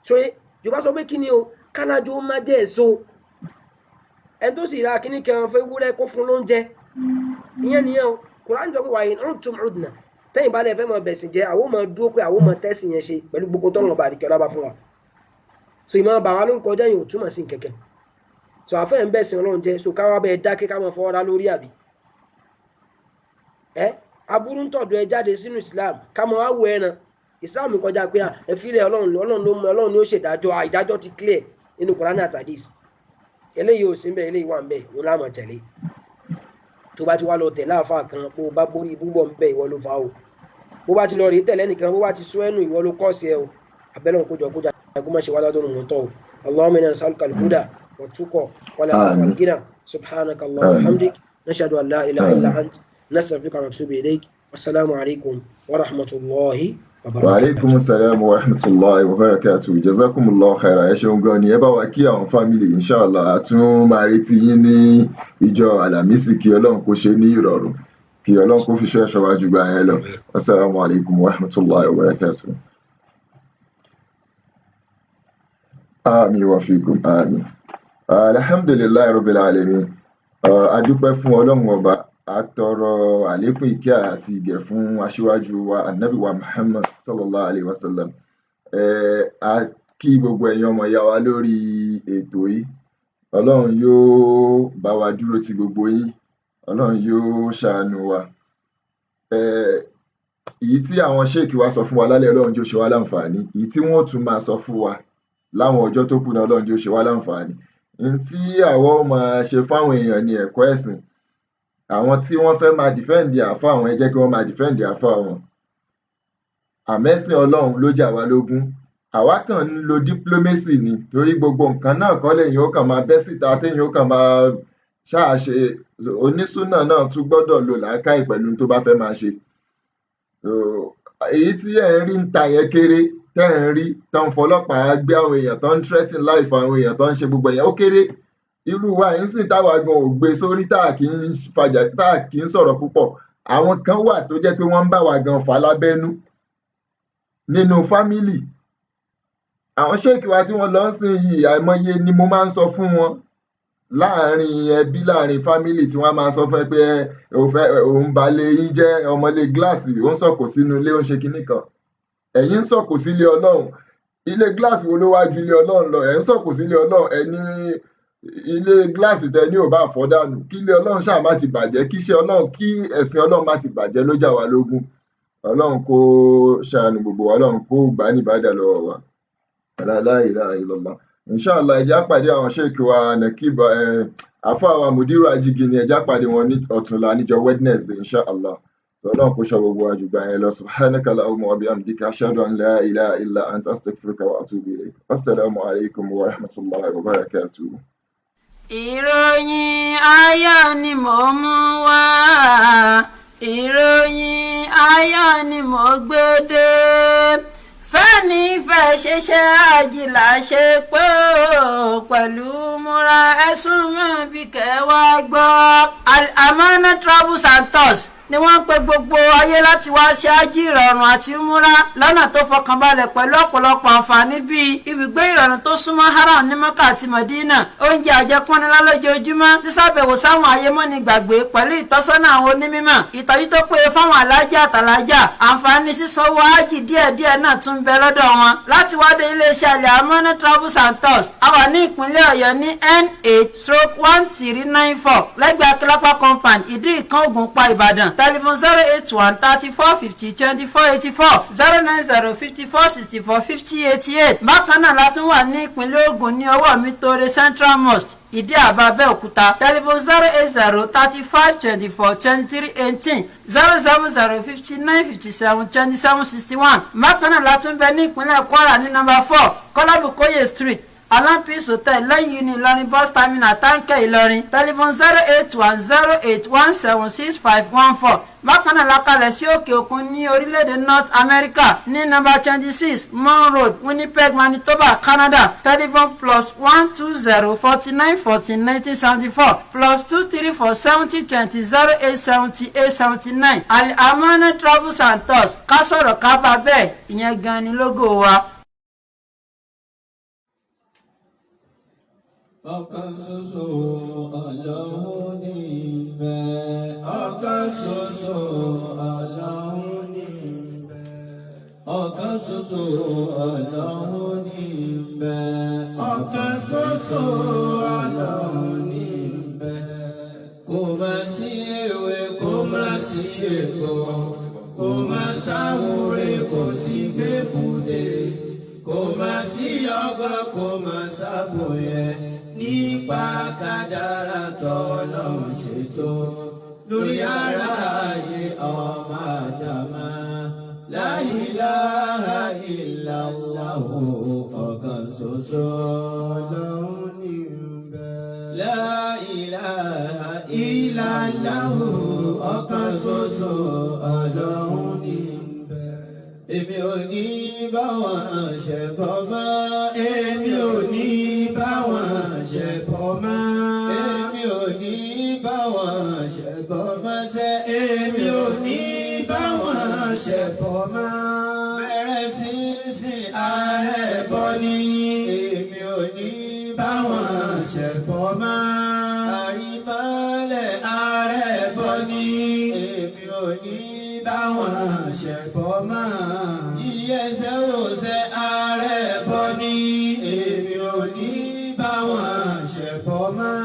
ṣóyé yorùbá sọ pé kí ni o kálájú ó má jẹ́ ẹ̀sọ́ ẹni tó sì ra kíní kẹrin fẹ́ wúrẹ́ kó fún lóúnjẹ ìyẹn nìyẹn o Kùránì sọ pé wàyí ń tún ọdún tẹ́yìn bá lè fẹ́ mọ bẹ̀sìn jẹ́ àwọn ọmọ dúró pé àwọn ọmọ tẹ́sìn yẹn ṣe pẹ̀lú gbogbo tọ́lọ̀ ọba àdìkẹ́ ọlá bá fún wa so ìmọ̀ bàwá ló ń kọjá yìí ò túmọ̀ sí kẹ̀kẹ́ so àfẹ́ ń bẹ̀sìn ọlọ́run jẹ́ so káwá bẹ́ẹ̀ dákẹ́ ká mọ̀ fọwọ́ ra lórí àbí aburú ń tọ̀dọ̀ ẹ jáde sínú Islam ká mọ̀ wá wo ẹran Islam kọjá pé ẹ fílẹ̀ ọlọ́run ló mọ ọlọ́run ni ó ṣèdájọ́ ìdájọ́ ti clear nínú Kùránì àti Hadith eléyìí ò sí ń bẹ eléyìí wà ń bẹ òun láàmọ̀ tẹ̀lé tó bá ti wá lọ tẹ̀lé àfa kan bó bá borí ibúbọ̀ ń bẹ ìwọ ló fa o bó bá ti lọ rí tẹ̀lé nìkan bó bá ti sún ẹnu ìwọ ló kọ́ sí ẹ o abẹ́lẹ̀ kójọ kó ṣe wá lọ́dún mọ̀ tọ́ o Allahumma inna nas'aluka al-huda wat-tuqa wal afwa wal-ghina subhanaka Allahumma wa bihamdik nashhadu an la ilaha illa ant nastaghfiruka wa natubu ilayk wassalamu alaykum wa rahmatullahi wa barakatuh. Wa alaikum assalam wa rahmatullahi wa barakatuh. Jazakumullahu khairan. Ẹ ṣeun gan ni ẹ bá wa kí àwọn fámìlì inshallah a tún máa retí yín ní ìjọ Àlàmísì kí Ọlọ́run kó ṣe ní ìrọ̀rùn kí Ọlọ́run kó fi ṣọ́ ẹ̀ṣọ́ wa jù gbà yẹn lọ. Assalamu alaikum wa rahmatullahi wa barakatuh. Àmín wa fikum àmín. Alhamdulillahi rabbil alamin. A dúpẹ́ fún Ọlọ́run ọba àtọrọ àlékún ìkẹ́ àti ìgẹ̀ fún aṣíwájú wa Ànábì wa Muhammad sallallahu alaihi wasallam. A kí gbogbo ẹ̀yin ọmọ ìyá wa lórí ètò yìí. Ọlọ́run yóò bá wa dúró ti gbogbo yín. Ọlọ́run yóò ṣàánú wa. Èyí tí àwọn sheikh wa sọ fún wa lálẹ́ Ọlọ́run jọ̀ọ́ ṣe wá láǹfààní. Èyí tí wọ́n tún máa sọ fún wa láwọn ọjọ́ tó kù náà Ọlọ́run jọ̀ọ́ ṣe wá láǹfààní. N tí àwọn máa ṣe fáwọn èèyàn ní ẹ̀kọ́ ẹ̀sìn. Àwọn tí wọ́n fẹ́ máa dìfẹ́ǹdì àfáà wọn ẹ jẹ́ kí wọ́n máa dìfẹ́ǹdì àfáà wọn. Àmẹ́sìn Ọlọ́run ló jà wá lógún. Àwa kàn ń lo diplomacy ni torí gbogbo nǹkan náà kọ́ lèyìn ó kàn máa bẹ́ síta téyìn ó kàn máa ṣáàṣe onísúnà náà tún gbọ́dọ̀ lo làákàyè pẹ̀lú tó bá fẹ́ máa ṣe. Èyí tí ẹ̀ ń rí ń ta yẹn kéré tẹ́ ẹ̀ ń rí tó ń fọlọ́pàá gbé àwọn èèyàn tó ń threaten life àwọn èèyàn tó ń ṣe gbogbo ẹ̀yẹn ó kéré. Irú wa yìí sì táwa gan ò gbé sórí tá à kì í sọ̀rọ̀ púpọ̀. Àwọn kan wà tó jẹ́ pé wọ́n ń bá wa gan fà lábẹ́nú nínú fámìlì. Àwọn ṣéèkì wa tí wọ́n lọ ń sìn yìí àìmọye ni mo máa ń sọ fún wọn láàrin ẹbí láàrin fámìlì tí wọ́n máa sọ fún ẹ pé òun balẹ̀ yín jẹ́ ọmọlé gíláàsì ó ń sọ̀kò sínú ilé ó ń ṣe kinní kan. Ẹ̀yin ń sọ̀kò sílé Ọlọ́run. Ilé gíláàsì wo ló wá ju ilé Ọlọ́run lọ? Ẹ̀ ń sọ̀kò sílé Ọlọ́run ẹ ní ilé gíláàsì tẹ ní ò bá fọ́ dànù kí ilé Ọlọ́run ṣáà má ti bàjẹ́ kí iṣẹ́ Ọlọ́run kí ẹ̀sìn Ọlọ́run má ti bàjẹ́ ló jà wá lógún. Ọlọ́run kó ṣàánú gbogbo wa Ọlọ́run kó gbà á ní ìbádà lọ́wọ́ wa. La ilaha illallah. Inshallah ẹ jẹ́ á pàdé àwọn ṣéèkì wa Nàkíb àfáà wa Mùdírù Ajígini ẹ jẹ́ á pàdé wọn ní ọ̀túnla níjọ́ Wednesday inshallah. Ọlọ́run kó ṣọ́ gbogbo wa jù gbà yẹn lọ. Subhanaka Allahumma wa bihamdika ashhadu an la ilaha illa anta astaghfiruka wa atubu ilayk. Assalamu alaikum wa rahmatullahi wa barakatuh. Ìròyìn ayọ̀ ni mò ń mú wá, ìròyìn ayọ̀ ni mò ń gbé dé. Fẹ́ni fẹ́ ṣiṣẹ́ àjìlá ṣe pé ó pẹ̀lú múra ẹ̀sùn mọ́ bí kẹwàá gbọ́. Al-Amana Travels and Tours ni wọ́n ń pe gbogbo ayé láti wá ṣe ájì ìrọ̀rùn àti múra lọ́nà tó fọkànbalẹ̀ pẹ̀lú ọ̀pọ̀lọpọ̀ àǹfààní bíi ibùgbé ìrọ̀rùn tó súnmọ́ haram ní Mọ́kà àti Mọ̀dínà, oúnjẹ àjẹpọ́nilá lójoojúmọ́, sísàbẹ̀wò sáwọn ayémọ́ni gbàgbé pẹ̀lú ìtọ́sọ́nà àwọn onímọ̀, ìtọ́jú tó péye fáwọn alájà àtàlájà, àǹfààní sísanwó ájì díẹ̀díẹ̀ náà tún bẹ lọ́dọ̀ wọn. Láti wá dé iléeṣẹ́ Al-Amana Travels and Tours a wà ní ìpínlẹ̀ Ọ̀yọ́ ní N8/1394 lẹ́gbẹ̀ẹ́ Akílápá compound Ìdí Ìkan Ògùnpa Ìbàdàn. Telephone 081 34 50 24 84 090 54 64 50 88. Bákan náà la tún wà ní ìpínlẹ̀ Ògùn ní ọwọ́ mi tóore Central Mosque Ìdí Àbá Abẹ́òkúta. Telephone 080 35 24 23 18 070 59 57 27 61. Bákan náà la tún bẹ ní ìpínlẹ̀ Kwara ní nọ́mbà 4 Kọ́lábùkóyè Street Alampis Hotel lẹ́yìn ní Ìlọrin bus terminal Táǹkẹ́ Ìlọrin. Telephone 08108176514. Bákan náà la kalẹ̀ sí òkè òkun ní orílẹ̀-èdè North America ní nọ́mbà 26 Mon Road Winnipeg Manitoba Canada. Telephone +120 49 14 1974 +234 70 20 08 78 79. Al-Amana Travels and Tours ká sọ̀rọ̀ ká bá bẹ́ẹ̀ ìyẹn gan ni lógo wa. ọ̀kan ṣoṣo Ọlọ́run ní ìbẹ̀. ọ̀kan ṣoṣo Ọlọ́run ní ìbẹ̀. ọ̀kan ṣoṣo Ọlọ́run ní ìbẹ̀. ọ̀kan ṣoṣo Ọlọ́run ní ìbẹ̀. kò má sí ewé kò má sí egbò, kò má sáwúre kò sí gbẹ́bùdé, kò má sí ọgbọ́n kò má sábòyẹ nípa kádàrá tọ́lọ́run ṣètò lórí aráyé ọmọ Ádámà. La ilaha illallah ọ̀kan ṣoṣo Ọlọ́run ní ìbẹ̀. La ilaha illallah ọ̀kan ṣoṣo Ọlọ́run ní ìbẹ̀. Èmi ò ní bá wọn ṣẹbọ mọ́. Èmi ò ní bá wọn ṣẹbọ mọ́. Èmi ò ní bá wọn ṣẹbọ mọ́ sẹ́. Èmi ò ní bá wọn ṣẹbọ mọ́. Bẹ̀rẹ̀ sí sìn ààrẹ bọ́ ní. Èmi ò ní bá wọn ṣẹbọ mọ́. Àrímọ́lẹ̀ ààrẹ bọ́ ní. Èmi ò ní bá wọn ṣẹbọ mọ́. Ìyẹsẹ̀ òsẹ̀ ààrẹ bọ́ ní. Èmi ò ní bá wọn ṣẹbọ mọ́.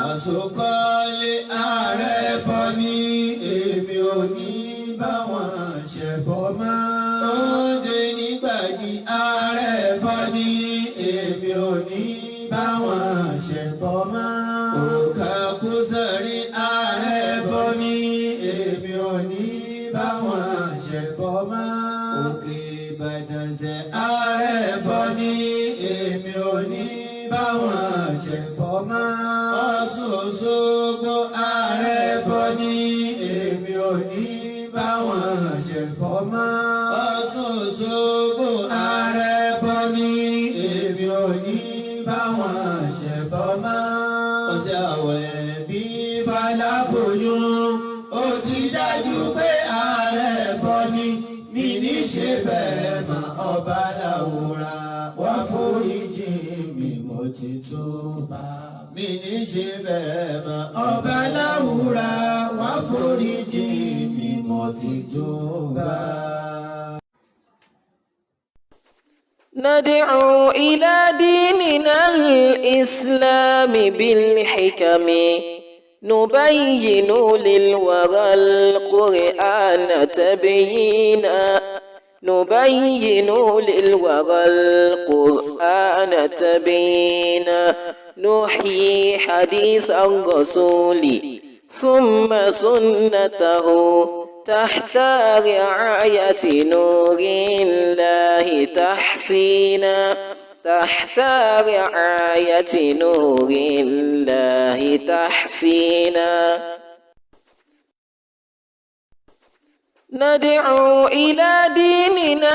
Àsokọ́lé ààrẹ bọ́ ní. Èmi ò ní bá wọn ṣẹbọ mọ́. Oúnjẹ nígbàdí ààrẹ bọ́ ní. Èmi ò ní bá wọn ṣẹbọ mọ́. Òkà kúsàrí ààrẹ bọ́ ní. Èmi ò ní bá wọn ṣẹbọ mọ́. Òkè Ìbàdàn ṣe ààrẹ bọ́ ní. Èmi ò ní bá wọn ṣẹbọ mọ́. Ọ̀ṣun Òṣogbo ààrẹ bọ́ ní. Èmi ò ní bá wọn ṣẹbọ mọ́. Ọ̀ṣun Òṣogbo ààrẹ bọ́ ní. Èmi ò ní bá wọn ṣẹbọ mọ́. Ọ̀sẹ̀ àwẹ̀ bí Fálábòyún ó ti dájú pé ààrẹ bọ́ ní. Mi ní ṣe bẹ́ẹ̀ mọ́ ọba láwùrà wá foríjì mi mo ti túbà. Mi ní ṣe bẹ́ẹ̀ mọ́ ọba láwùrà wá foríjì mi mo ti túbà. ندعو إلى ديننا الإسلام بالحكم نبين للورى القرآن تبيينا نبين للورى القرآن تبيينا نحيي حديث الرسول ثم سنته تحت رعاية نور الله تحسينا تحت رعاية نور الله تحسينا ندعو إلى ديننا